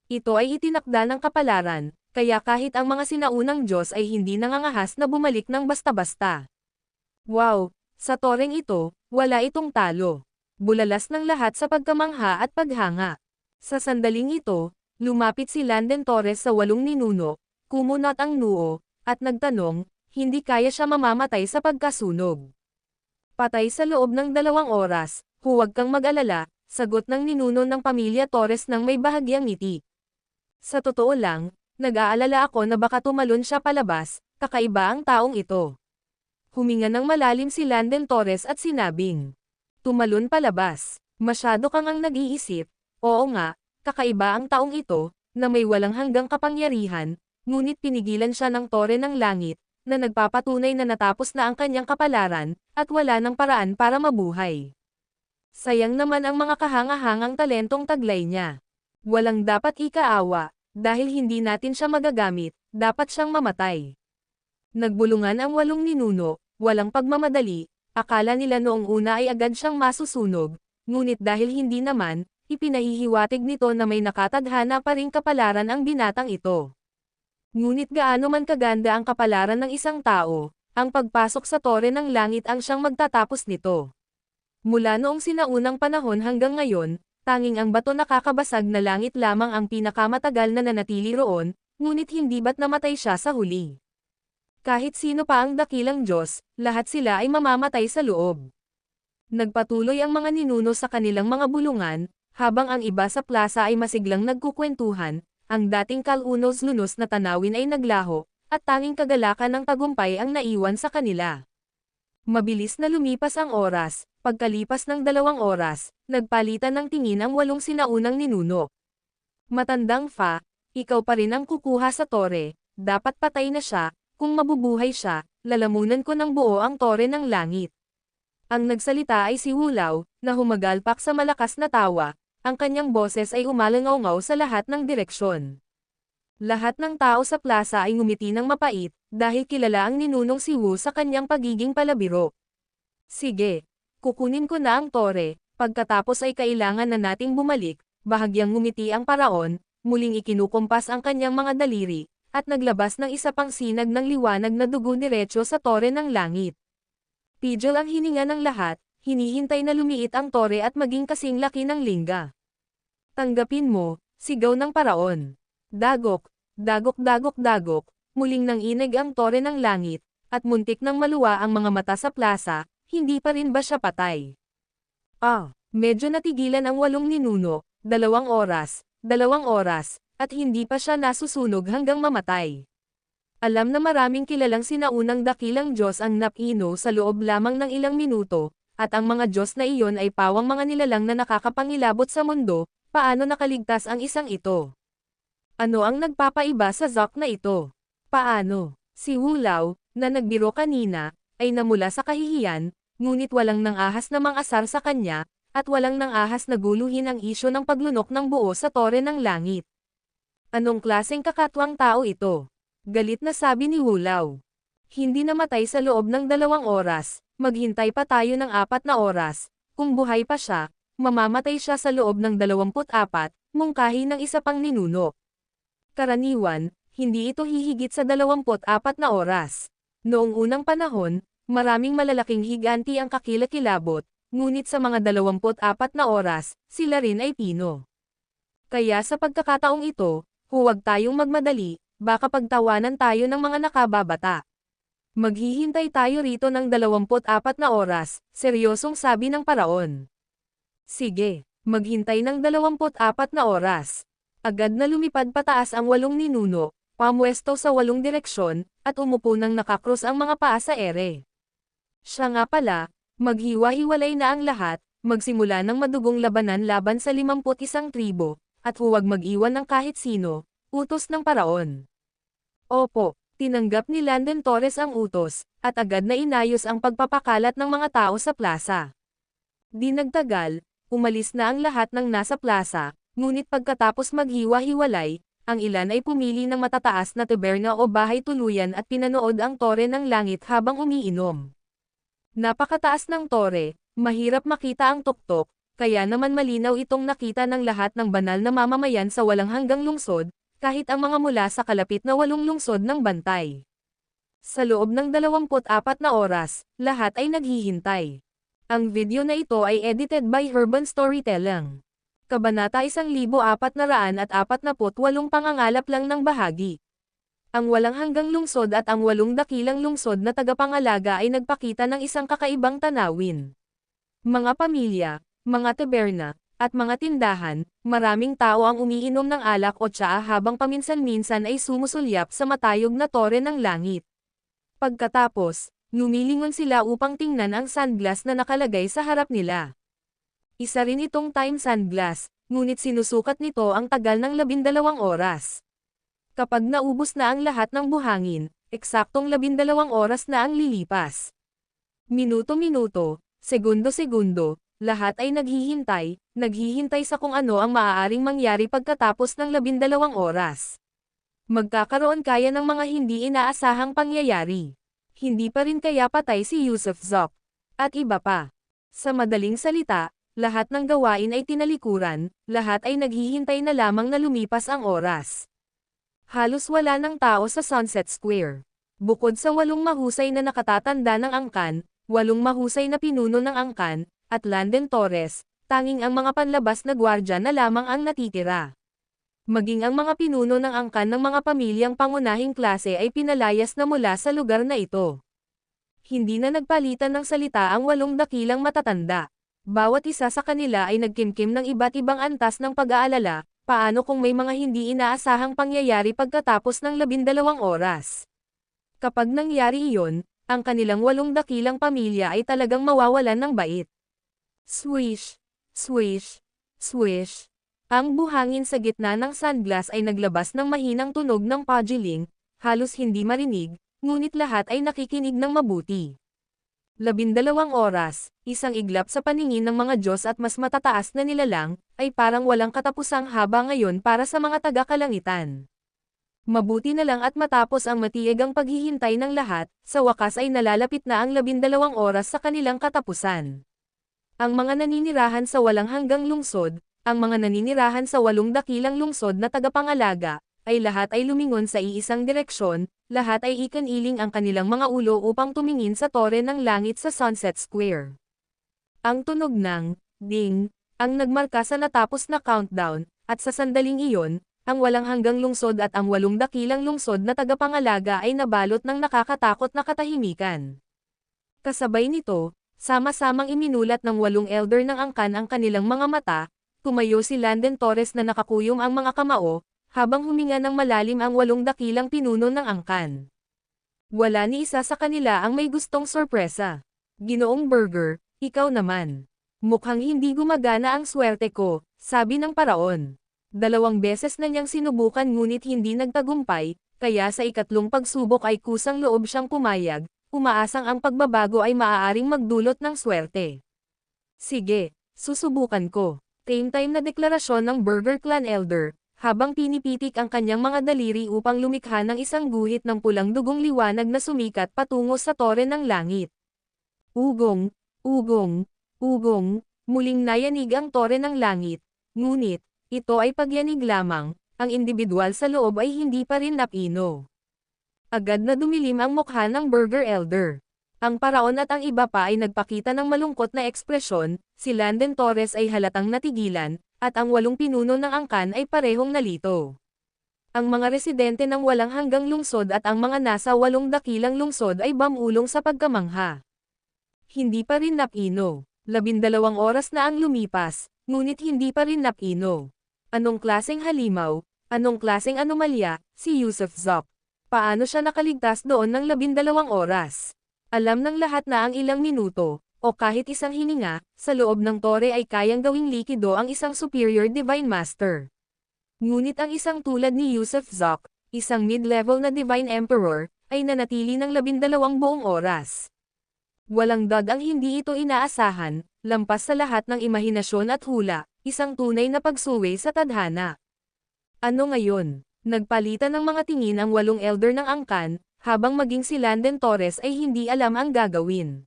Ito ay itinakda ng kapalaran, kaya kahit ang mga sinaunang Diyos ay hindi nangangahas na bumalik ng basta-basta. Wow! Sa toreng ito, wala itong talo. Bulalas ng lahat sa pagkamangha at paghanga. Sa sandaling ito, lumapit si Landen Torres sa 8 ninuno, kumunat ang noo, at nagtanong, hindi kaya siya mamamatay sa pagkasunog. Patay sa loob ng 2 oras, huwag kang mag-alala, sagot ng ninuno ng pamilya Torres nang may bahagyang ngiti. Sa totoo lang, nag-aalala ako na baka tumalon siya palabas, kakaiba ang taong ito. Huminga ng malalim si Landen Torres at sinabing, tumalon palabas, masyado kang ang nag-iisip, oo nga, kakaiba ang taong ito, na may walang hanggang kapangyarihan, ngunit pinigilan siya ng tore ng langit, na nagpapatunay na natapos na ang kanyang kapalaran, at wala ng paraan para mabuhay. Sayang naman ang mga kahanga-hangang talentong taglay niya. Walang dapat ikaawa, dahil hindi natin siya magagamit, dapat siyang mamatay. Nagbulungan ang 8 ninuno, walang pagmamadali, akala nila noong una ay agad siyang masusunog, ngunit dahil hindi naman, ipinahihiwatig nito na may nakatadhana pa ring kapalaran ang binatang ito. Ngunit gaano man kaganda ang kapalaran ng isang tao, ang pagpasok sa tore ng langit ang siyang magtatapos nito. Mula noong sinaunang panahon hanggang ngayon, tanging ang bato nakakabasag na langit lamang ang pinakamatagal na nanatili roon, ngunit hindi ba't namatay siya sa huli. Kahit sino pa ang dakilang Diyos, lahat sila ay mamamatay sa loob. Nagpatuloy ang mga ninuno sa kanilang mga bulungan, habang ang iba sa plaza ay masiglang nagkukwentuhan, ang dating kalunos-lunos na tanawin ay naglaho, at tanging kagalakan ng tagumpay ang naiwan sa kanila. Mabilis na lumipas ang oras, pagkalipas ng 2 oras, nagpalitan ng tingin ang 8 sinaunang ninuno. Matandang Fa, ikaw pa rin ang kukuha sa tore, dapat patay na siya, kung mabubuhay siya, lalamunan ko ng buo ang tore ng langit. Ang nagsalita ay si Wulaw, na humagalpak sa malakas na tawa, ang kanyang boses ay umalangaw-ngaw sa lahat ng direksyon. Lahat ng tao sa plaza ay ngumiti ng mapait, dahil kilala ang ninunong si Wu sa kanyang pagiging palabiro. Sige, kukunin ko na ang tore, pagkatapos ay kailangan na nating bumalik, bahagyang ngumiti ang paraon, muling ikinukumpas ang kanyang mga daliri, at naglabas ng isa pang sinag ng liwanag na dugo diretso sa tore ng langit. Pidgel ang hininga ng lahat, hinihintay na lumiit ang tore at maging kasing laki ng lingga. Tanggapin mo, sigaw ng paraon. Dagok, dagok dagok dagok, muling nanginig ang tore ng langit, at muntik nang maluwa ang mga mata sa plaza, hindi pa rin ba siya patay? Medyo natigilan ang 8 ninuno, 2 oras, 2 oras, at hindi pa siya nasusunog hanggang mamatay. Alam na maraming kilalang sinaunang dakilang Diyos ang napino sa loob lamang ng ilang minuto, at ang mga Diyos na iyon ay pawang mga nilalang na nakakapangilabot sa mundo, paano nakaligtas ang isang ito? Ano ang nagpapaiba sa Zok na ito? Paano? Si Wulaw, na nagbiro kanina, ay namula sa kahihiyan, ngunit walang nangahas na mang-asar sa kanya, at walang nangahas na guluhin ang isyo ng paglunok ng buo sa tore ng langit. Anong klaseng kakatwang tao ito? Galit na sabi ni Wulaw. Hindi namatay sa loob ng 2 oras, maghintay pa tayo ng 4 na oras, kung buhay pa siya, mamamatay siya sa loob ng 24, mungkahi ng isa pang ninuno. Karaniwan, hindi ito hihigit sa 24 na oras. Noong unang panahon, maraming malalaking higanti ang kakilakilabot, ngunit sa mga 24 na oras, sila rin ay pino. Kaya sa pagkakataong ito, huwag tayong magmadali, baka pagtawanan tayo ng mga nakababata. Maghihintay tayo rito ng 24 na oras, seryosong sabi ng paraon. Sige, maghintay ng 24 na oras. Agad na lumipad pataas ang 8 ninuno, pamwesto sa 8 direksyon, at umupo nang nakakrus ang mga paa sa ere. Siya nga pala, maghiwa-hiwalay na ang lahat, magsimula ng madugong labanan laban sa 51 tribo, at huwag mag-iwan ng kahit sino, utos ng paraon. Opo, tinanggap ni Landon Torres ang utos, at agad na inayos ang pagpapakalat ng mga tao sa plaza. Di nagtagal, umalis na ang lahat ng nasa plaza, ngunit pagkatapos maghiwa-hiwalay, ang ilan ay pumili ng matataas na taberna o bahay tuluyan at pinanood ang tore ng langit habang umiinom. Napakataas ng tore, mahirap makita ang tuktok, kaya naman malinaw itong nakita ng lahat ng banal na mamamayan sa walang hanggang lungsod, kahit ang mga mula sa kalapit na 8 lungsod ng bantay. Sa loob ng 24 na oras, lahat ay naghihintay. Ang video na ito ay edited by Urban Storytelling. Kabanata 1448 pangangalap lang ng bahagi. Ang walang hanggang lungsod at ang 8 dakilang lungsod na tagapangalaga ay nagpakita ng isang kakaibang tanawin. Mga pamilya, mga taberna, at mga tindahan, maraming tao ang umiinom ng alak o tsaa habang paminsan-minsan ay sumusulyap sa matayog na tore ng langit. Pagkatapos, lumilingon sila upang tingnan ang sunglass na nakalagay sa harap nila. Isa rin itong time sunglass, ngunit sinusukat nito ang tagal ng 12 oras. Kapag naubos na ang lahat ng buhangin, eksaktong 12 oras na ang lilipas. Minuto-minuto, segundo-segundo, lahat ay naghihintay sa kung ano ang maaaring mangyari pagkatapos ng 12 oras. Magkakaroon kaya ng mga hindi inaasahang pangyayari. Hindi pa rin kaya patay si Yusuf Zok. At iba pa. Sa madaling salita, lahat ng gawain ay tinalikuran, lahat ay naghihintay na lamang na lumipas ang oras. Halos wala ng tao sa Sunset Square. Bukod sa 8 mahusay na nakatatanda ng angkan, 8 mahusay na pinuno ng angkan, at Landen Torres, tanging ang mga panlabas na gwardya na lamang ang natitira. Maging ang mga pinuno ng angkan ng mga pamilyang pangunahing klase ay pinalayas na mula sa lugar na ito. Hindi na nagpalitan ng salita ang 8 dakilang matatanda. Bawat isa sa kanila ay nagkimkim ng iba't ibang antas ng pag-aalala, paano kung may mga hindi inaasahang pangyayari pagkatapos ng 12 oras. Kapag nangyari iyon, ang kanilang 8 dakilang pamilya ay talagang mawawalan ng bait. Swish, swish, swish. Ang buhangin sa gitna ng sandglass ay naglabas ng mahinang tunog ng pugiling, halos hindi marinig, ngunit lahat ay nakikinig ng mabuti. 12 oras, isang iglap sa paningin ng mga Diyos at mas matataas na nilalang, ay parang walang katapusang haba ngayon para sa mga taga-kalangitan. Mabuti na lang at matapos ang matiyagang paghihintay ng lahat, sa wakas ay nalalapit na ang 12 oras sa kanilang katapusan. Ang mga naninirahan sa walang hanggang lungsod, ang mga naninirahan sa 8 dakilang lungsod na tagapangalaga, ay lahat ay lumingon sa iisang direksyon, lahat ay ikaniling ang kanilang mga ulo upang tumingin sa tore ng langit sa Sunset Square. Ang tunog ng ding ang nagmarka sa natapos na countdown, at sa sandaling iyon, ang walang hanggang lungsod at ang 8 dakilang lungsod na tagapangalaga ay nabalot ng nakakatakot na katahimikan. Kasabay nito, sama-samang iminulat ng 8 elder ng angkan ang kanilang mga mata, tumayo si Landen Torres na nakakuyom ang mga kamao, habang huminga ng malalim ang 8 dakilang pinuno ng angkan. Wala ni isa sa kanila ang may gustong sorpresa. Ginoong Burger, ikaw naman. Mukhang hindi gumagana ang swerte ko, sabi ng paraon. 2 beses na niyang sinubukan ngunit hindi nagtagumpay, kaya sa ikatlong pagsubok ay kusang loob siyang pumayag, umaasang ang pagbabago ay maaaring magdulot ng swerte. Sige, susubukan ko. Time-time na deklarasyon ng Burger Clan Elder, habang pinipitik ang kanyang mga daliri upang lumikha ng isang guhit ng pulang dugong liwanag na sumikat patungo sa tore ng langit. Ugong, ugong, ugong, muling nayanig ang tore ng langit, ngunit, ito ay pagyanig lamang, ang individual sa loob ay hindi pa rin napino. Agad na dumilim ang mukha ng Burger Elder. Ang paraon at ang iba pa ay nagpakita ng malungkot na ekspresyon, si Landen Torres ay halatang natigilan, at ang 8 pinuno ng angkan ay parehong nalito. Ang mga residente ng walang hanggang lungsod at ang mga nasa 8 dakilang lungsod ay bamulong sa pagkamangha. Hindi pa rin napino. 12 oras na ang lumipas, ngunit hindi pa rin napino. Anong klaseng halimaw, anong klaseng anomalya, si Yusuf Zok? Paano siya nakaligtas doon ng 12 oras? Alam ng lahat na ang ilang minuto, o kahit isang hininga, sa loob ng tore ay kayang gawing likido ang isang superior divine master. Ngunit ang isang tulad ni Yusuf Zok, isang mid-level na divine emperor, ay nanatili ng 12 buong oras. Walang dag ang hindi ito inaasahan, lampas sa lahat ng imahinasyon at hula, isang tunay na pagsuwi sa tadhana. Ano ngayon? Nagpalitan ng mga tingin ang 8 elder ng angkan, habang maging si Landen Torres ay hindi alam ang gagawin.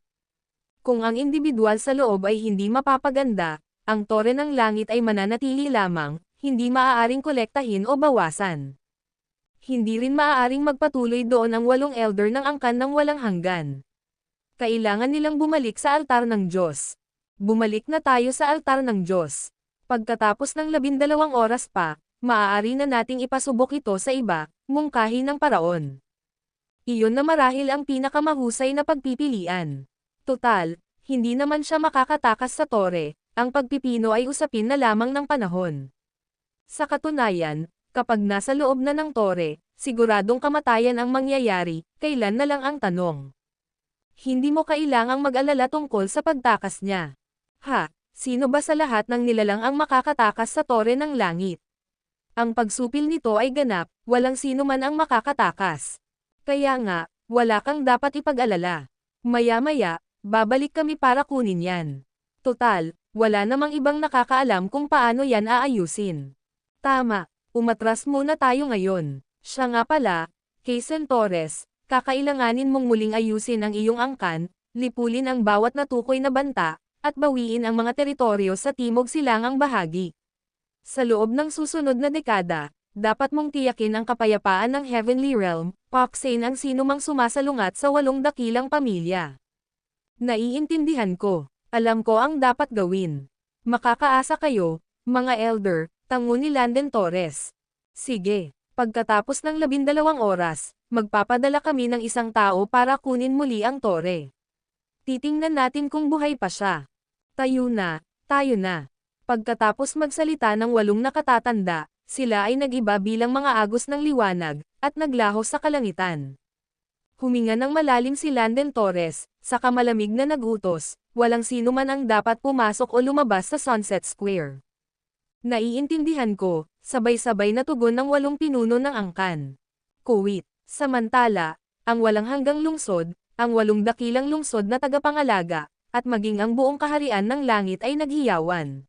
Kung ang individual sa loob ay hindi mapapaganda, ang tore ng langit ay mananatili lamang, hindi maaaring kolektahin o bawasan. Hindi rin maaaring magpatuloy doon ang 8 elder ng angkan ng walang hanggan. Kailangan nilang bumalik sa altar ng Diyos. Bumalik na tayo sa altar ng Diyos. Pagkatapos ng 12 oras pa, maaari na nating ipasubok ito sa iba, mungkahi ng paraon. Iyon na marahil ang pinakamahusay na pagpipilian. Total, hindi naman siya makakatakas sa tore, ang pagpipino ay usapin na lamang ng panahon. Sa katunayan, kapag nasa loob na ng tore, siguradong kamatayan ang mangyayari, kailan na lang ang tanong. Hindi mo kailangang mag-alala tungkol sa pagtakas niya. Sino ba sa lahat ng nilalang ang makakatakas sa tore ng langit? Ang pagsupil nito ay ganap, walang sino man ang makakatakas. Kaya nga, wala kang dapat ipag-alala. Maya-maya, babalik kami para kunin yan. Total, wala namang ibang nakakaalam kung paano yan aayusin. Tama, umatras muna tayo ngayon. Siya nga pala, Quezon Torres, kakailanganin mong muling ayusin ang iyong angkan, lipulin ang bawat natukoy na banta, at bawiin ang mga teritoryo sa timog silangang bahagi. Sa loob ng susunod na dekada, dapat mong tiyakin ang kapayapaan ng Heavenly Realm, paksain ang sinumang sumasalungat sa 8 dakilang pamilya. Naiintindihan ko. Alam ko ang dapat gawin. Makakaasa kayo, mga elder, tango ni Landen Torres. Sige, pagkatapos ng 12 oras, magpapadala kami ng isang tao para kunin muli ang tore. Titingnan natin kung buhay pa siya. Tayo na. Pagkatapos magsalita ng 8 nakatatanda, sila ay nag-iba bilang mga agos ng liwanag, at naglaho sa kalangitan. Huminga ng malalim si Landen Torres, saka malamig na nagutos, walang sino man ang dapat pumasok o lumabas sa Sunset Square. Naiintindihan ko, sabay-sabay na tugon ng 8 pinuno ng angkan. Kuwait. Samantala, ang walang hanggang lungsod, ang 8 dakilang lungsod na tagapangalaga, at maging ang buong kaharian ng langit ay naghiyawan.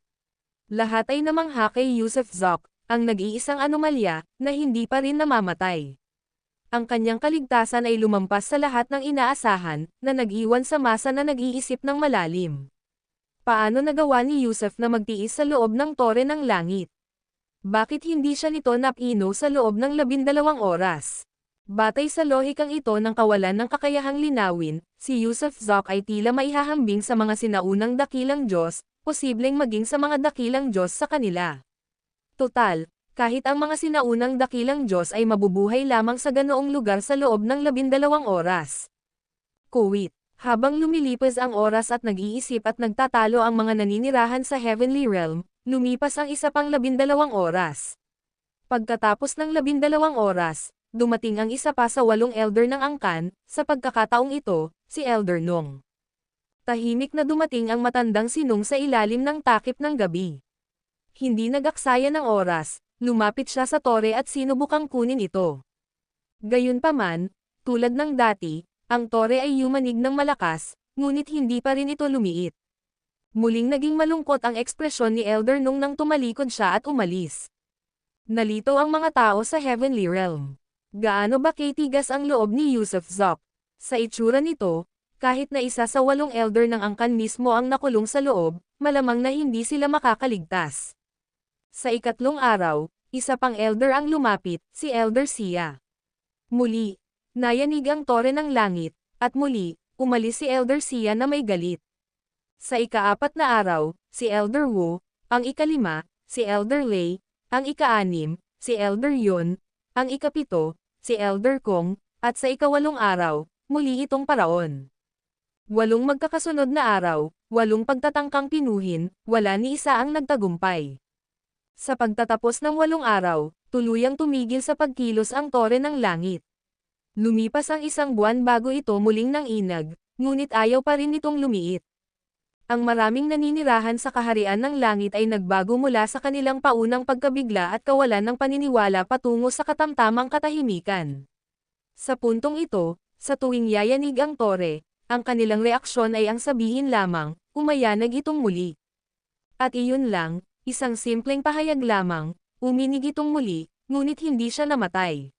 Lahat ay namangha kay Yusuf Zok, ang nag-iisang anomalya, na hindi pa rin namamatay. Ang kanyang kaligtasan ay lumampas sa lahat ng inaasahan, na nag-iwan sa masa na nag-iisip ng malalim. Paano nagawa ni Yusuf na magtiis sa loob ng tore ng langit? Bakit hindi siya nito napino sa loob ng 12 oras? Batay sa lohikang ito ng kawalan ng kakayahang linawin, si Yusuf Zok ay tila maihahambing sa mga sinaunang dakilang Diyos, posibleng maging sa mga dakilang Diyos sa kanila. Total, kahit ang mga sinaunang dakilang Diyos ay mabubuhay lamang sa ganoong lugar sa loob ng 12 oras. Kuwait. Habang lumilipas ang oras at nag-iisip at nagtatalo ang mga naninirahan sa Heavenly Realm, lumipas ang isa pang 12 oras. Pagkatapos ng 12 oras, dumating ang isa pa sa 8 elder ng angkan, sa pagkakataong ito, si Elder Nong. Tahimik na dumating ang matandang sinong sa ilalim ng takip ng gabi. Hindi nag-aksaya ng oras, lumapit siya sa tore at sinubukang kunin ito. Gayunpaman, tulad ng dati, ang tore ay yumanig ng malakas, ngunit hindi pa rin ito lumiit. Muling naging malungkot ang ekspresyon ni Elder Nung nang tumalikod siya at umalis. Nalito ang mga tao sa Heavenly Realm. Gaano ba katigas ang loob ni Yusuf Zok? Sa itsura nito, kahit na isa sa 8 elder ng angkan mismo ang nakulong sa loob, malamang na hindi sila makakaligtas. Sa ikatlong araw, isa pang elder ang lumapit, si Elder Sia. Muli, nayanig ang tore ng langit, at muli, umalis si Elder Sia na may galit. Sa ika-4 na araw, si Elder Wu, ang ika-5, si Elder Lei, ang ika-6, si Elder Yun, ang ika-7, si Elder Kong, at sa ika-8 araw, muli itong paraon. 8 magkakasunod na araw, 8 pagtatangkang pinuhin, wala ni isa ang nagtagumpay. Sa pagtatapos ng 8 araw, tuluyang tumigil sa pagkilos ang tore ng langit. Lumipas ang 1 buwan bago ito muling nanginag, ngunit ayaw pa rin itong lumiit. Ang maraming naninirahan sa kaharian ng langit ay nagbago mula sa kanilang paunang pagkabigla at kawalan ng paniniwala patungo sa katamtamang katahimikan. Sa puntong ito, sa tuwing yayanig ang tore, ang kanilang reaksyon ay ang sabihin lamang, umayanag itong muli. At iyon lang, isang simpleng pahayag lamang, uminig itong muli, ngunit hindi siya namatay.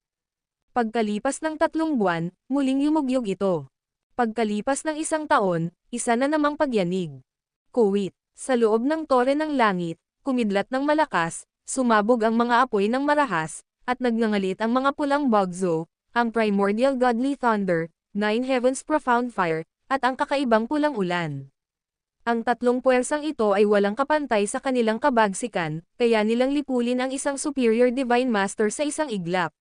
Pagkalipas ng 3 buwan, muling yumugyog ito. Pagkalipas ng 1 taon, isa na namang pagyanig. Kuwait. Sa loob ng tore ng langit, kumidlat ng malakas, sumabog ang mga apoy ng marahas, at nagngangalit ang mga pulang bugzo, ang primordial godly thunder, 9 heavens profound fire, at ang kakaibang pulang ulan. Ang 3 puwersang ito ay walang kapantay sa kanilang kabagsikan, kaya nilang lipulin ang isang superior divine master sa isang iglap.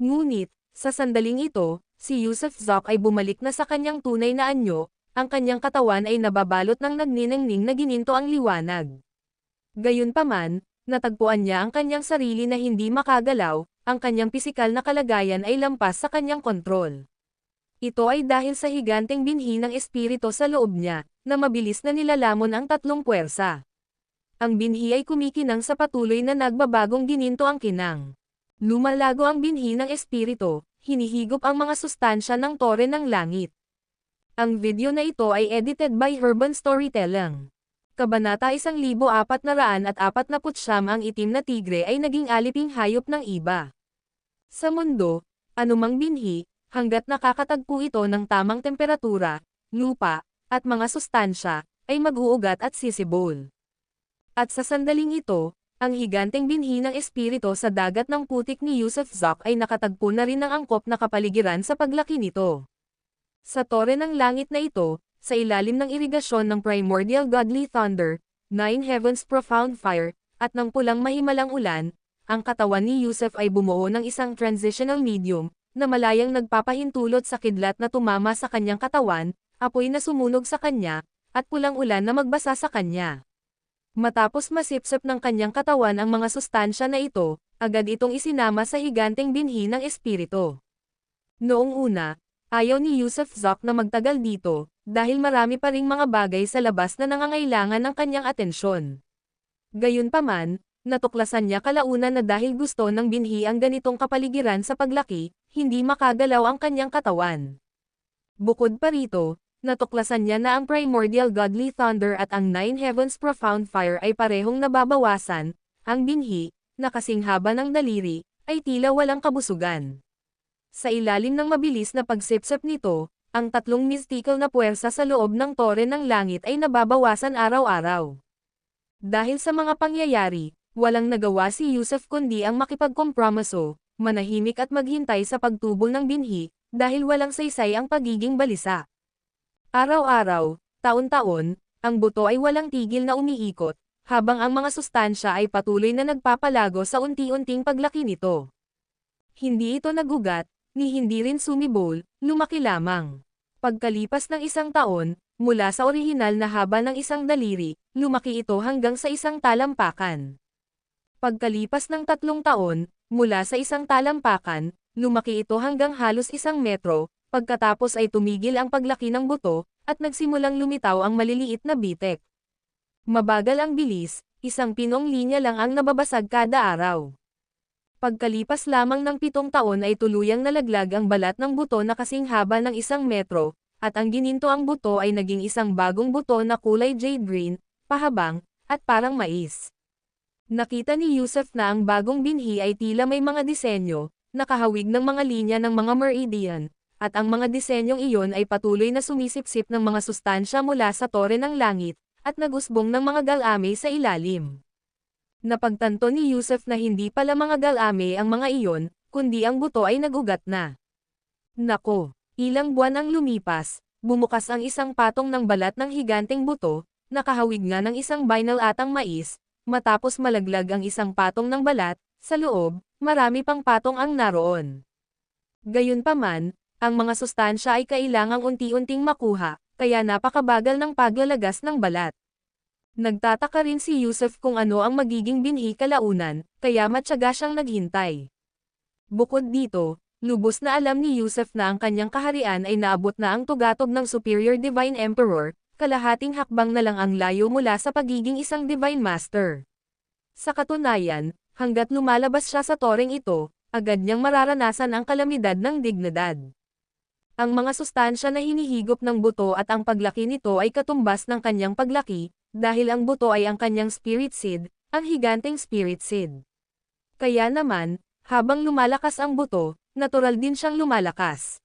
Ngunit, sa sandaling ito, si Yusuf Zok ay bumalik na sa kanyang tunay na anyo, ang kanyang katawan ay nababalot ng nagniningning na gininto ang liwanag. Gayunpaman, natagpuan niya ang kanyang sarili na hindi makagalaw, ang kanyang pisikal na kalagayan ay lampas sa kanyang kontrol. Ito ay dahil sa higanteng binhi ng espiritu sa loob niya, na mabilis na nilalamon ang tatlong puwersa. Ang binhi ay kumikinang sa patuloy na nagbabagong gininto ang kinang. Lumalago ang binhi ng espiritu, hinihigop ang mga sustansya ng tore ng langit. Ang video na ito ay edited by Urban Storytelling. Kabanata 1449 ang itim na tigre ay naging aliping hayop ng iba. Sa mundo, anumang binhi, hanggat nakakatagpo ito ng tamang temperatura, lupa, at mga sustansya, ay mag-uugat at sisibol. At sa sandaling ito, ang higanteng binhi ng espiritu sa dagat ng putik ni Yusuf Zak ay nakatagpo na rin ng angkop na kapaligiran sa paglaki nito. Sa tore ng langit na ito, sa ilalim ng irigasyon ng primordial godly thunder, nine heavens profound fire, at ng pulang mahimalang ulan, ang katawan ni Yusuf ay bumuo ng isang transitional medium, na malayang nagpapahintulot sa kidlat na tumama sa kanyang katawan, apoy na sumunog sa kanya, at pulang ulan na magbasa sa kanya. Matapos masipsip ng kanyang katawan ang mga sustansya na ito, agad itong isinama sa higanteng binhi ng espiritu. Noong una, ayaw ni Yusuf Zak na magtagal dito, dahil marami pa ring mga bagay sa labas na nangangailangan ng kanyang atensyon. Gayunpaman, natuklasan niya kalaunan na dahil gusto ng binhi ang ganitong kapaligiran sa paglaki, hindi makagalaw ang kanyang katawan. Bukod pa rito, natuklasan niya na ang primordial godly thunder at ang nine heavens profound fire ay parehong nababawasan, ang binhi, na kasing haba ng daliri, ay tila walang kabusugan. Sa ilalim ng mabilis na pagsipsip nito, ang tatlong mystical na puwersa sa loob ng tore ng langit ay nababawasan araw-araw. Dahil sa mga pangyayari, walang nagawa si Yusuf kundi ang makipagkompromiso, manahimik at maghintay sa pagtubol ng binhi, dahil walang saysay ang pagiging balisa. Araw-araw, taon-taon, ang buto ay walang tigil na umiikot, habang ang mga sustansya ay patuloy na nagpapalago sa unti-unting paglaki nito. Hindi ito nagugat, ni hindi rin sumibol, lumaki lamang. Pagkalipas ng isang taon, mula sa orihinal na haba ng isang daliri, lumaki ito hanggang sa isang talampakan. Pagkalipas ng 3 taon, mula sa isang talampakan, lumaki ito hanggang halos 1 metro, pagkatapos ay tumigil ang paglaki ng buto, at nagsimulang lumitaw ang maliliit na bitek. Mabagal ang bilis, 1 pinong linya lang ang nababasag kada araw. Pagkalipas lamang ng 7 taon ay tuluyang nalaglag ang balat ng buto na kasing haba ng 1 metro, at ang gininto ang buto ay naging isang bagong buto na kulay jade green, pahabang, at parang mais. Nakita ni Yusuf na ang bagong binhi ay tila may mga disenyo, nakahawig ng mga linya ng mga meridian, at ang mga disenyong iyon ay patuloy na sumisipsip ng mga sustansya mula sa tore ng langit, at nagusbong ng mga galame sa ilalim. Napagtanto ni Yusuf na hindi pala mga galame ang mga iyon, kundi ang buto ay nagugat na. Nako, ilang buwan ang lumipas, bumukas ang isang patong ng balat ng higanteng buto, nakahawig nga ng isang binal atang mais, matapos malaglag ang isang patong ng balat, sa loob, marami pang patong ang naroon. Gayunpaman, ang mga sustansya ay kailangang unti-unting makuha, kaya napakabagal ng paglalagas ng balat. Nagtataka rin si Yusuf kung ano ang magiging binhi kalaunan, kaya matyaga siyang naghintay. Bukod dito, lubos na alam ni Yusuf na ang kanyang kaharian ay naabot na ang tugatog ng Superior Divine Emperor, kalahating hakbang na lang ang layo mula sa pagiging isang Divine Master. Sa katunayan, hanggat lumalabas siya sa toreng ito, agad niyang mararanasan ang kalamidad ng dignidad. Ang mga sustansya na hinihigop ng buto at ang paglaki nito ay katumbas ng kanyang paglaki, dahil ang buto ay ang kanyang spirit seed, ang higanteng spirit seed. Kaya naman, habang lumalakas ang buto, natural din siyang lumalakas.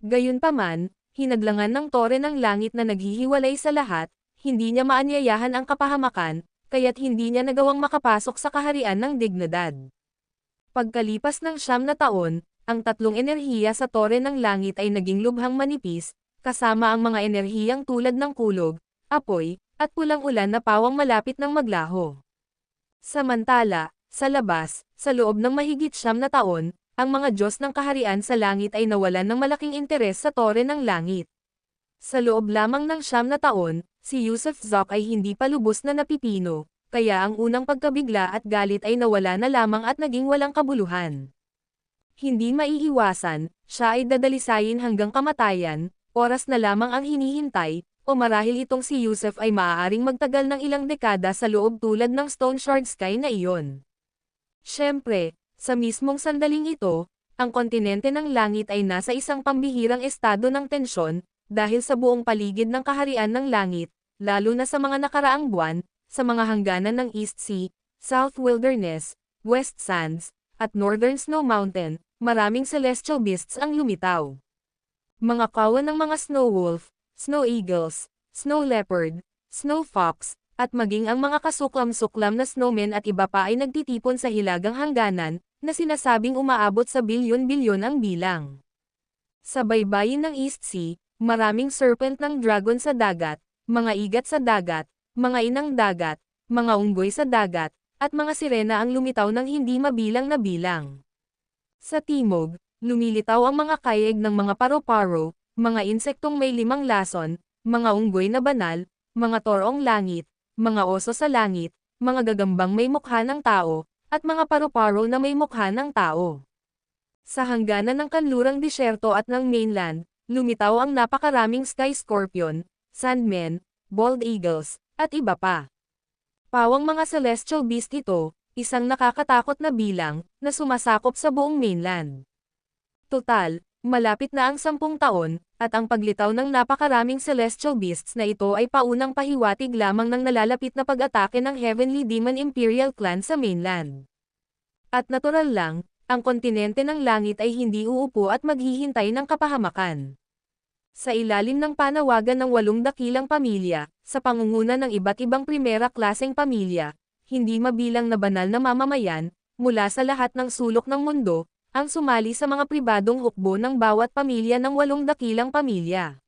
Gayunpaman, hinadlangan ng tore ng langit na naghihiwalay sa lahat, hindi niya maanyayahan ang kapahamakan, kaya't hindi niya nagawang makapasok sa kaharian ng dignidad. Pagkalipas ng 9 na taon, ang tatlong enerhiya sa tore ng langit ay naging lubhang manipis, kasama ang mga enerhiyang tulad ng kulog, apoy, at pulang ulan na pawang malapit ng maglaho. Samantala, sa labas, sa loob ng mahigit 9 na taon, ang mga Diyos ng kaharian sa langit ay nawalan ng malaking interes sa tore ng langit. Sa loob lamang ng 9 na taon, si Yusuf Zak ay hindi pa lubos na napipino, kaya ang unang pagkabigla at galit ay nawala na lamang at naging walang kabuluhan. Hindi maiiwasan, siya ay dadalisayin hanggang kamatayan, oras na lamang ang hinihintay, o marahil itong si Yusuf ay maaaring magtagal ng ilang dekada sa loob tulad ng Stone Shard Sky na iyon. Siyempre, sa mismong sandaling ito, ang kontinente ng langit ay nasa isang pambihirang estado ng tensyon, dahil sa buong paligid ng kaharian ng langit, lalo na sa mga nakaraang buwan, sa mga hangganan ng East Sea, South Wilderness, West Sands, at Northern Snow Mountain, maraming celestial beasts ang lumitaw. Mga kawan ng mga snow wolf, snow eagles, snow leopard, snow fox, at maging ang mga kasuklam-suklam na snowmen at iba pa ay nagtitipon sa hilagang hangganan, na sinasabing umaabot sa bilyon-bilyon ang bilang. Sa baybayin ng East Sea, maraming serpent ng dragon sa dagat, mga igat sa dagat, mga inang dagat, mga unggoy sa dagat, at mga sirena ang lumitaw ng hindi mabilang na bilang. Sa timog, lumilitaw ang mga kayeg ng mga paro-paro, mga insektong may 5 lason, mga unggoy na banal, mga torong langit, mga oso sa langit, mga gagambang may mukha ng tao, at mga paro-paro na may mukha ng tao. Sa hangganan ng kanlurang disyerto at ng mainland, lumitaw ang napakaraming sky scorpion, sandmen, bald eagles, at iba pa. Pawang mga celestial beast ito, isang nakakatakot na bilang, na sumasakop sa buong mainland. Total, malapit na ang 10 taon, at ang paglitaw ng napakaraming celestial beasts na ito ay paunang pahiwatig lamang ng nalalapit na pag-atake ng Heavenly Demon Imperial Clan sa mainland. At natural lang, ang kontinente ng langit ay hindi uupo at maghihintay ng kapahamakan. Sa ilalim ng panawagan ng 8 dakilang pamilya, sa pangunguna ng iba't ibang primera klaseng pamilya, hindi mabilang na banal na mamamayan, mula sa lahat ng sulok ng mundo, ang sumali sa mga pribadong hukbo ng bawat pamilya ng 8 dakilang pamilya.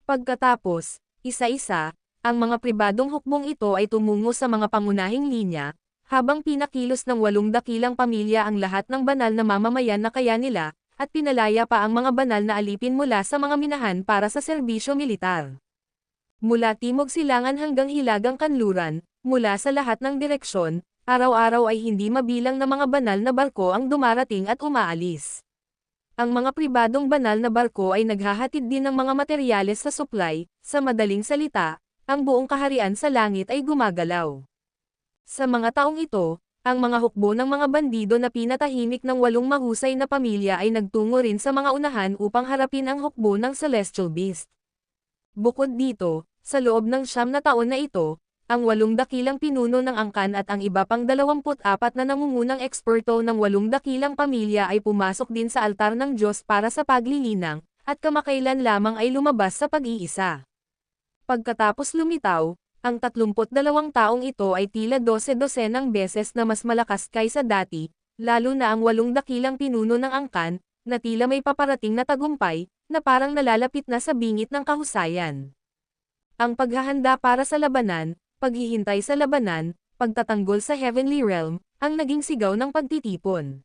Pagkatapos, isa-isa, ang mga pribadong hukbong ito ay tumungo sa mga pangunahing linya, habang pinakilos ng 8 dakilang pamilya ang lahat ng banal na mamamayan na kaya nila, at pinalaya pa ang mga banal na alipin mula sa mga minahan para sa serbisyo militar. Mula timog silangan hanggang hilagang kanluran, mula sa lahat ng direksyon, araw-araw ay hindi mabilang na mga banal na barko ang dumarating at umaalis. Ang mga pribadong banal na barko ay naghahatid din ng mga materyales sa supply, sa madaling salita, ang buong kaharian sa langit ay gumagalaw. Sa mga taong ito, ang mga hukbo ng mga bandido na pinatahimik ng 8 mahusay na pamilya ay nagtungo rin sa mga unahan upang harapin ang hukbo ng Celestial Beast. Bukod dito, sa loob ng 9 na taon na ito, ang 8 dakilang pinuno ng angkan at ang iba pang 24 na nangungunang eksperto ng 8 dakilang pamilya ay pumasok din sa altar ng Diyos para sa paglilinang, at kamakailan lamang ay lumabas sa pag-iisa. Pagkatapos lumitaw, ang 32 taong ito ay tila 12-dosenang beses na mas malakas kaysa dati, lalo na ang 8 dakilang pinuno ng angkan, na tila may paparating na tagumpay, na parang nalalapit na sa bingit ng kahusayan. Ang paghahanda para sa labanan, paghihintay sa labanan, pagtatanggol sa Heavenly Realm, ang naging sigaw ng pagtitipon.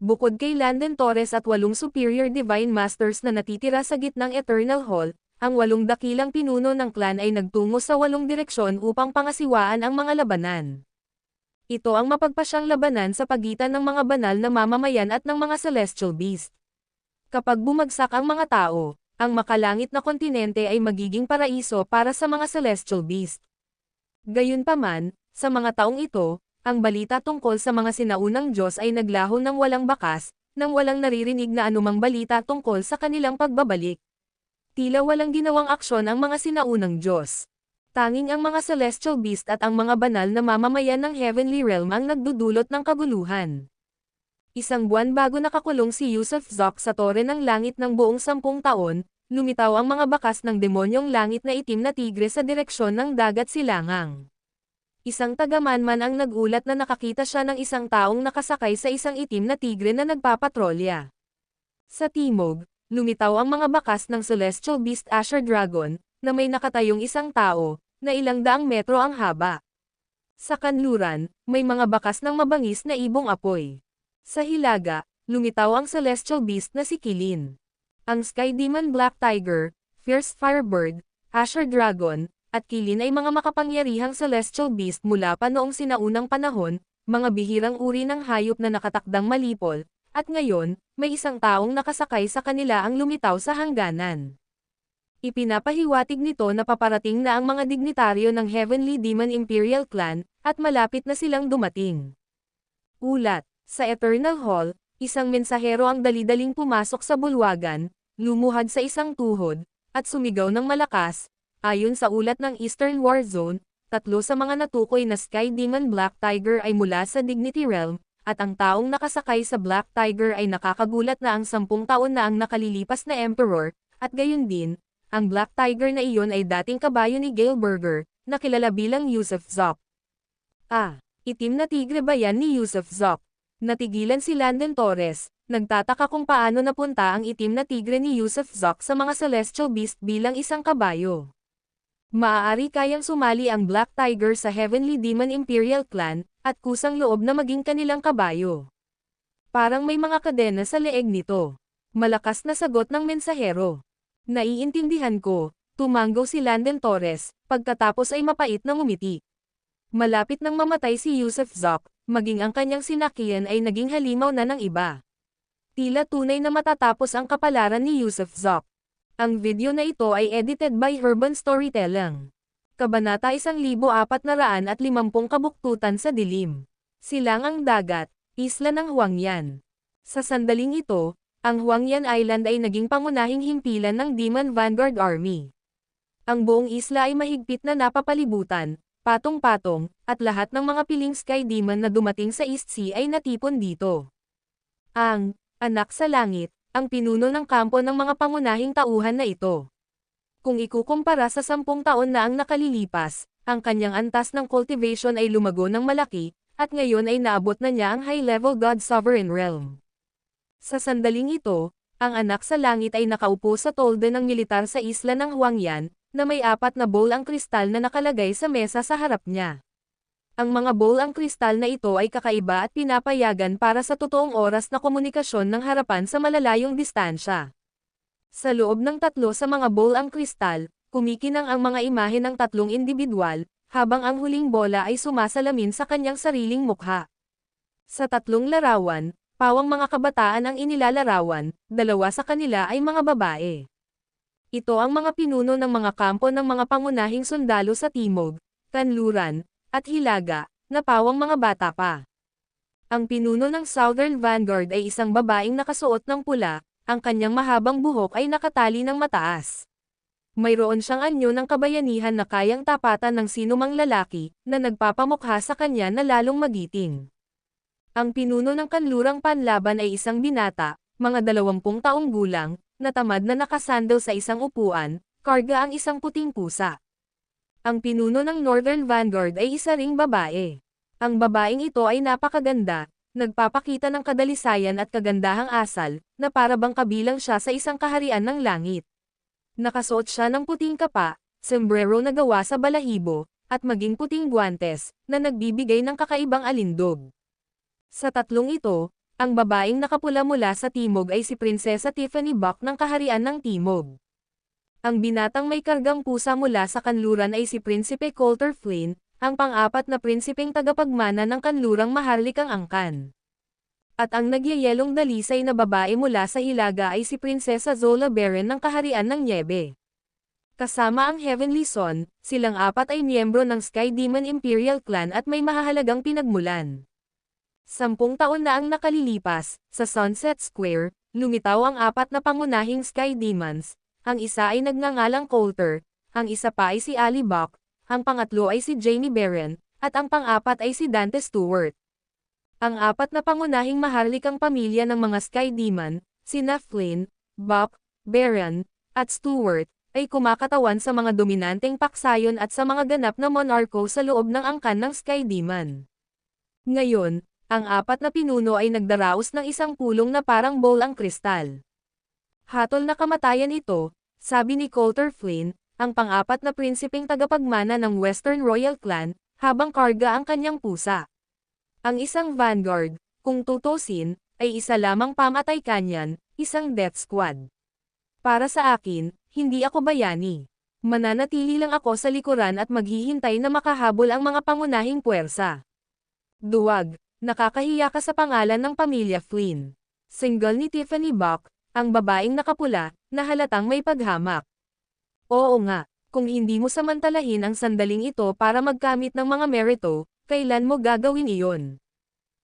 Bukod kay Landon Torres at 8 Superior Divine Masters na natitira sa gitnang Eternal Hall, ang 8 dakilang pinuno ng clan ay nagtungo sa 8 direksyon upang pangasiwaan ang mga labanan. Ito ang mapagpasyang labanan sa pagitan ng mga banal na mamamayan at ng mga celestial beast. Kapag bumagsak ang mga tao, ang makalangit na kontinente ay magiging paraiso para sa mga celestial beast. Gayunpaman, sa mga taong ito, ang balita tungkol sa mga sinaunang Diyos ay naglaho ng walang bakas, nang walang naririnig na anumang balita tungkol sa kanilang pagbabalik. Tila walang ginawang aksyon ang mga sinaunang Diyos. Tanging ang mga celestial beast at ang mga banal na mamamayan ng Heavenly Realm ang nagdudulot ng kaguluhan. Isang buwan bago nakakulong si Yusuf Zok sa tore ng langit ng buong 10 taon, lumitaw ang mga bakas ng demonyong langit na itim na tigre sa direksyon ng dagat silangang. Isang tagamanman ang nagulat na nakakita siya ng isang taong nakasakay sa isang itim na tigre na nagpapatrolya. Sa timog, lumitaw ang mga bakas ng Celestial Beast Asher Dragon, na may nakatayong isang tao, na ilang daang metro ang haba. Sa kanluran, may mga bakas ng mabangis na ibong apoy. Sa hilaga, lumitaw ang Celestial Beast na si Kilin. Ang Sky Demon Black Tiger, Fierce Firebird, Asher Dragon, at Kilin ay mga makapangyarihang Celestial Beast mula pa noong sinaunang panahon, mga bihirang uri ng hayop na nakatakdang malipol, at ngayon, may isang taong nakasakay sa kanila ang lumitaw sa hangganan. Ipinapahiwatig nito na paparating na ang mga dignitaryo ng Heavenly Demon Imperial Clan, at malapit na silang dumating. Ulat, sa Eternal Hall, isang mensahero ang dali-daling pumasok sa bulwagan, lumuhad sa isang tuhod, at sumigaw ng malakas. Ayon sa ulat ng Eastern War Zone, 3 sa mga natukoy na Sky Demon Black Tiger ay mula sa Dignity Realm, at ang taong nakasakay sa Black Tiger ay nakakagulat na ang 10 taon na ang nakalilipas na Emperor, at gayon din, ang Black Tiger na iyon ay dating kabayo ni Gale Burger, na kilala bilang Yusuf Zok. Itim na tigre ba yan ni Yusuf Zok? Natigilan si Landon Torres, nagtataka kung paano napunta ang itim na tigre ni Yusuf Zok sa mga Celestial Beast bilang isang kabayo. Maaari kayang sumali ang Black Tiger sa Heavenly Demon Imperial Clan, at kusang loob na maging kanilang kabayo. Parang may mga kadena sa leeg nito. Malakas na sagot ng mensahero. Naiintindihan ko, tumanggaw si Landon Torres, pagkatapos ay mapait na ngumiti. Malapit nang mamatay si Yusuf Zok, maging ang kanyang sinakyan ay naging halimaw na ng iba. Tila tunay na matatapos ang kapalaran ni Yusuf Zok. Ang video na ito ay edited by Urban Storytelling. Kabanata 1450 Kabuktutan sa Dilim. Silangang Dagat, Isla ng Huangyan. Sa sandaling ito, ang Huangyan Island ay naging pangunahing himpilan ng Demon Vanguard Army. Ang buong isla ay mahigpit na napapalibutan, patong-patong, at lahat ng mga piling Sky Demon na dumating sa East Sea ay natipon dito. Ang Anak sa Langit, ang pinuno ng kampo ng mga pangunahing tauhan na ito. Kung ikukumpara sa 10 taon na ang nakalilipas, ang kanyang antas ng cultivation ay lumago ng malaki, at ngayon ay naabot na niya ang high-level God Sovereign Realm. Sa sandaling ito, ang Anak sa Langit ay nakaupo sa tolde ng militar sa isla ng Huangyan, na may 4 na bowl ang kristal na nakalagay sa mesa sa harap niya. Ang mga bowl ang kristal na ito ay kakaiba at pinapayagan para sa totoong oras na komunikasyon ng harapan sa malalayong distansya. Sa loob ng 3 sa mga bowl ang kristal, kumikinang ang mga imahe ng 3 individual, habang ang huling bola ay sumasalamin sa kanyang sariling mukha. Sa 3 larawan, pawang mga kabataan ang inilalarawan, 2 sa kanila ay mga babae. Ito ang mga pinuno ng mga kampo ng mga pangunahing sundalo sa Timog, Kanluran, at Hilaga, na pawang mga bata pa. Ang pinuno ng Southern Vanguard ay isang babaeng nakasuot ng pula, ang kanyang mahabang buhok ay nakatali ng mataas. Mayroon siyang anyo ng kabayanihan na kayang tapatan ng sinumang lalaki, na nagpapamukha sa kanya na lalong magiting. Ang pinuno ng Kanlurang Panlaban ay isang binata, mga 20 taong gulang, na tamad na nakasandal sa isang upuan, karga ang isang puting pusa. Ang pinuno ng Northern Vanguard ay isa ring babae. Ang babaeng ito ay napakaganda, nagpapakita ng kadalisayan at kagandahang asal, na para bang kabilang siya sa isang kaharian ng langit. Nakasuot siya ng puting kapa, sombrero na gawa sa balahibo, at maging puting guwantes, na nagbibigay ng kakaibang alindog. Sa 3 ito, ang babaeng nakapula mula sa Timog ay si Prinsesa Tiffany Buck ng Kaharian ng Timog. Ang binatang may kargang pusa mula sa Kanluran ay si Prinsipe Coulter Flynn, ang pang-4 na prinsipeng tagapagmana ng Kanlurang Maharlikang Angkan. At ang nagyayelong dalisay na babae mula sa Hilaga ay si Prinsesa Zola Beren ng Kaharian ng Niebe. Kasama ang Heavenly Son, silang 4 ay miyembro ng Sky Demon Imperial Clan at may mahahalagang pinagmulan. 10 taon na ang nakalilipas, sa Sunset Square, lumitaw ang 4 na pangunahing Sky Demons, ang isa ay nagngangalang Coulter, ang isa pa ay si Ali Buck, ang pangatlo ay si Jamie Beren, at ang pang-4 ay si Dante Stewart. Ang 4 na pangunahing maharlikang pamilya ng mga Sky Demon, sina Flynn, Buck, Beren, at Stewart, ay kumakatawan sa mga dominanteng paksayon at sa mga ganap na monarko sa loob ng angkan ng Sky Demon. Ngayon, ang 4 na pinuno ay nagdaraos ng isang pulong na parang bowl ang kristal. Hatol na kamatayan ito, sabi ni Coulter Flynn, ang pang-4 na prinsipeng tagapagmana ng Western Royal Clan, habang karga ang kanyang pusa. Ang isang Vanguard, kung tutusin, ay isa lamang pamatay kanyan, isang death squad. Para sa akin, hindi ako bayani. Mananatili lang ako sa likuran at maghihintay na makahabol ang mga pangunahing puwersa. Duwag, nakakahiya ka sa pangalan ng pamilya Flynn. Single ni Tiffany Buck, ang babaeng nakapula, na halatang may paghamak. Oo nga, kung hindi mo samantalahin ang sandaling ito para magkamit ng mga merito, kailan mo gagawin iyon?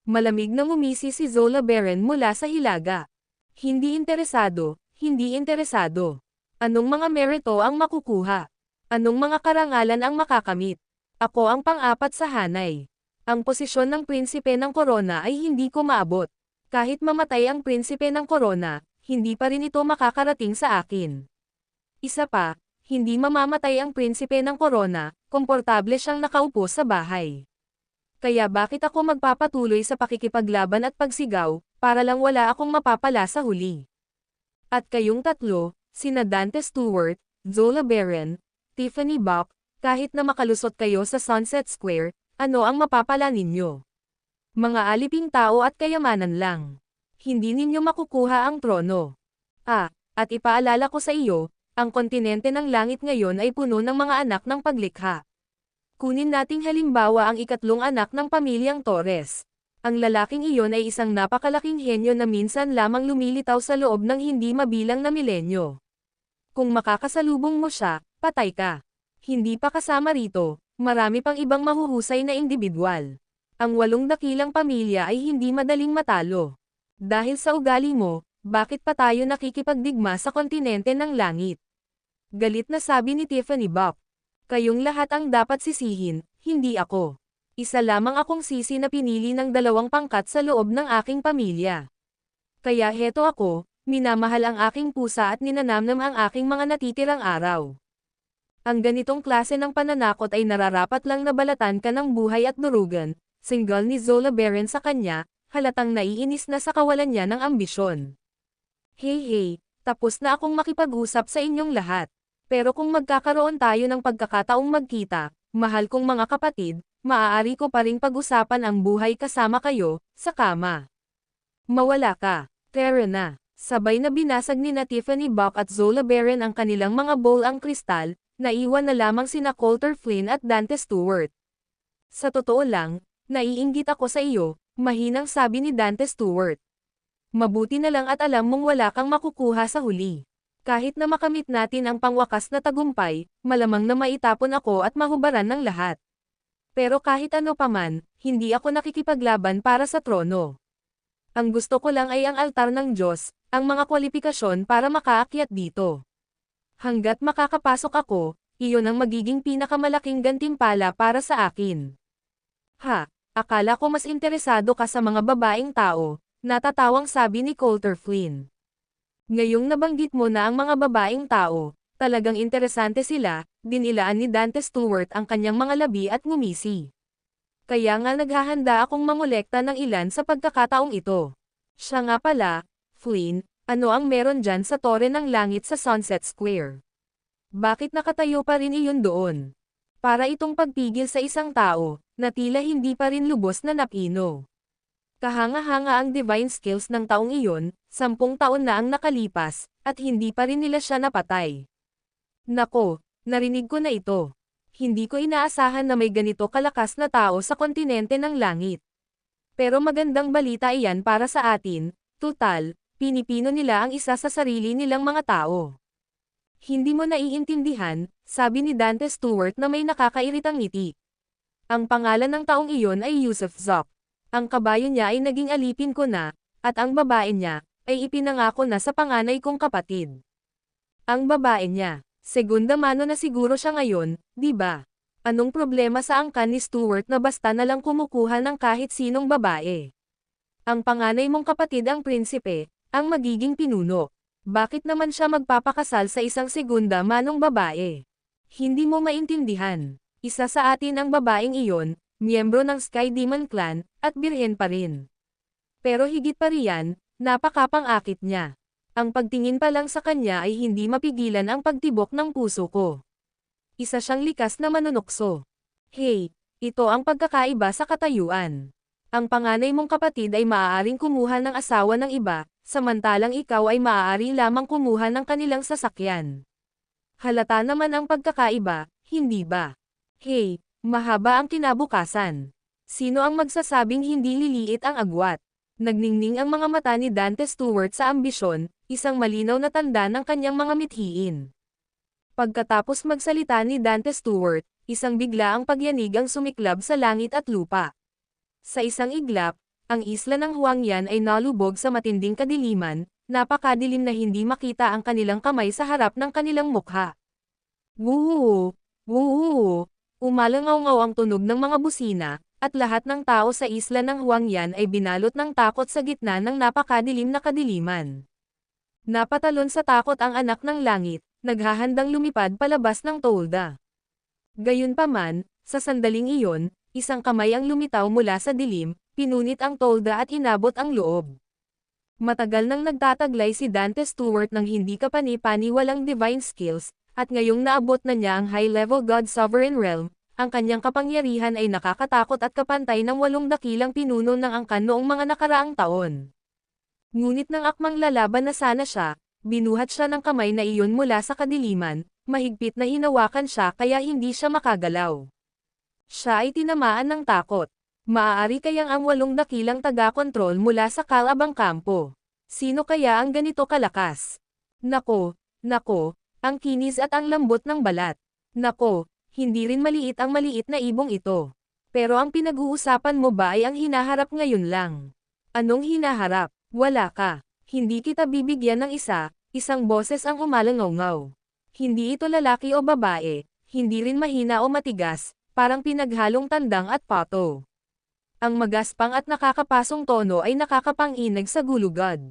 Malamig na ngumisi si Zola Baron mula sa hilaga. Hindi interesado, hindi interesado. Anong mga merito ang makukuha? Anong mga karangalan ang makakamit? Ako ang pang-apat sa hanay. Ang posisyon ng prinsipe ng korona ay hindi ko maabot. Kahit mamatay ang prinsipe ng korona, hindi pa rin ito makakarating sa akin. Isa pa, hindi mamamatay ang prinsipe ng korona, komportable siyang nakaupo sa bahay. Kaya bakit ako magpapatuloy sa pakikipaglaban at pagsigaw, para lang wala akong mapapala sa huli? At kayong tatlo, sina Dante Stewart, Zola Baron, Tiffany Buck, kahit na makalusot kayo sa Sunset Square, ano ang mapapala ninyo? Mga aliping tao at kayamanan lang. Hindi ninyo makukuha ang trono. At ipaalala ko sa iyo, ang kontinente ng langit ngayon ay puno ng mga anak ng paglikha. Kunin nating halimbawa ang ikatlong anak ng pamilyang Torres. Ang lalaking iyon ay isang napakalaking henyo na minsan lamang lumilitaw sa loob ng hindi mabilang na milenyo. Kung makakasalubong mo siya, patay ka. Hindi pa kasama rito, marami pang ibang mahuhusay na individual. Ang 8 dakilang pamilya ay hindi madaling matalo. Dahil sa ugali mo, bakit pa tayo nakikipagdigma sa kontinente ng langit? Galit na sabi ni Tiffany Buck. Kayong lahat ang dapat sisihin, hindi ako. Isa lamang akong sisi na pinili ng 2 pangkat sa loob ng aking pamilya. Kaya heto ako, minamahal ang aking pusa at ninanamnam ang aking mga natitirang araw. Ang ganitong klase ng pananakot ay nararapat lang na balatan ka ng buhay at durugan, single ni Zola Baron sa kanya, halatang naiinis na sa kawalan niya ng ambisyon. Hey, tapos na akong makipag-usap sa inyong lahat. Pero kung magkakaroon tayo ng pagkakataong magkita, mahal kong mga kapatid, maaari ko pa ring pag-usapan ang buhay kasama kayo, sa kama. Mawala ka, Tara na. Sabay na binasag ni Tiffany Buck at Zola Baron ang kanilang mga bowl ang kristal, naiwan na lamang sina Coulter Flynn at Dante Stewart. Sa totoo lang, naiinggit ako sa iyo, mahinang sabi ni Dante Stewart. Mabuti na lang at alam mong wala kang makukuha sa huli. Kahit na makamit natin ang pangwakas na tagumpay, malamang na maitapon ako at mahubaran ng lahat. Pero kahit ano paman, hindi ako nakikipaglaban para sa trono. Ang gusto ko lang ay ang altar ng Diyos, ang mga kwalifikasyon para makaakyat dito. Hanggat makakapasok ako, iyon ang magiging pinakamalaking gantimpala para sa akin. Akala ko mas interesado ka sa mga babaeng tao, natatawang sabi ni Coulter Flynn. Ngayong nabanggit mo na ang mga babaeng tao, talagang interesante sila, dinilaan ni Dante Stewart ang kanyang mga labi at ngumisi. Kaya nga naghahanda akong mangolekta ng ilan sa pagkakataong ito. Siya nga pala, Flynn, ano ang meron dyan sa Tore ng Langit sa Sunset Square? Bakit nakatayo pa rin iyon doon? Para itong pagpigil sa isang tao, na tila hindi pa rin lubos na napino. Kahanga-hanga ang divine skills ng taong iyon, 10 taon na ang nakalipas, at hindi pa rin nila siya napatay. Nako, narinig ko na ito. Hindi ko inaasahan na may ganito kalakas na tao sa kontinente ng langit. Pero magandang balita iyan para sa atin, tutal, pinipino nila ang isa sa sarili nilang mga tao. Hindi mo naiintindihan, sabi ni Dante Stewart na may nakakairitang ngiti. Ang pangalan ng taong iyon ay Yusuf Zok. Ang kabayo niya ay naging alipin ko na, at ang babae niya, ay ipinangako na sa panganay kong kapatid. Ang babae niya, segunda mano na siguro siya ngayon, di ba? Anong problema sa angkan ni Stewart na basta na lang kumukuha ng kahit sinong babae? Ang panganay mong kapatid ang prinsipe, ang magiging pinuno. Bakit naman siya magpapakasal sa isang segunda manong babae? Hindi mo maintindihan. Isa sa atin ang babaeng iyon, miyembro ng Sky Demon Clan, at birhen pa rin. Pero higit pa riyan, napakapang-akit niya. Ang pagtingin pa lang sa kanya ay hindi mapigilan ang pagtibok ng puso ko. Isa siyang likas na manunukso. Hey, ito ang pagkakaiba sa katayuan. Ang panganay mong kapatid ay maaaring kumuha ng asawa ng iba, samantalang ikaw ay maaari lamang kumuha ng kanilang sasakyan. Halata naman ang pagkakaiba, hindi ba? Hey, mahaba ang kinabukasan. Sino ang magsasabing hindi liliit ang agwat? Nagningning ang mga mata ni Dante Stewart sa ambisyon, isang malinaw na tanda ng kanyang mga mithiin. Pagkatapos magsalita ni Dante Stewart, isang biglaang pagyanig ang sumiklab sa langit at lupa. Sa isang iglap, ang isla ng Huangyan ay nalubog sa matinding kadiliman, napakadilim na hindi makita ang kanilang kamay sa harap ng kanilang mukha. Wuhu! Wuhu! Umalangaw-ngaw ang tunog ng mga busina, at lahat ng tao sa isla ng Huangyan ay binalot ng takot sa gitna ng napakadilim na kadiliman. Napatalon sa takot ang anak ng langit, naghahandang lumipad palabas ng tolda. Gayunpaman, sa sandaling iyon, isang kamay ang lumitaw mula sa dilim, pinunit ang tolda at inabot ang loob. Matagal nang nagtataglay si Dante Stewart ng hindi kapani-paniwalang divine skills, at ngayong naabot na niya ang high-level God Sovereign Realm, ang kanyang kapangyarihan ay nakakatakot at kapantay ng 8 dakilang pinuno ng angkan noong mga nakaraang taon. Ngunit nang akmang lalaban na sana siya, binuhat siya ng kamay na iyon mula sa kadiliman, mahigpit na hinawakan siya kaya hindi siya makagalaw. Siya ay tinamaan ng takot. Maaari kayang ang 8 dakilang taga-kontrol mula sa Calabang Campo. Sino kaya ang ganito kalakas? Nako, ang kinis at ang lambot ng balat. Nako, hindi rin maliit ang maliit na ibong ito. Pero ang pinag-uusapan mo ba ay ang hinaharap ngayon lang? Anong hinaharap? Wala ka. Hindi kita bibigyan ng isang boses ang umalangaw-ngaw. Hindi ito lalaki o babae, hindi rin mahina o matigas, parang pinaghalong tandang at pato. Ang magaspang at nakakapasong tono ay nakakapang-inag sa gulugad.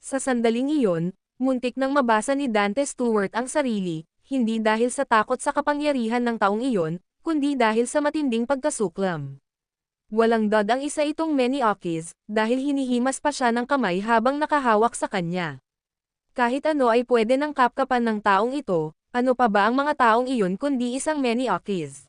Sa sandaling iyon, muntik nang mabasa ni Dante Stewart ang sarili, hindi dahil sa takot sa kapangyarihan ng taong iyon, kundi dahil sa matinding pagkasuklam. Walang dod ang isa itong Maniokis, dahil hinihimas pa siya ng kamay habang nakahawak sa kanya. Kahit ano ay pwede nang kapkapan ng taong ito, ano pa ba ang mga taong iyon kundi isang Maniokis?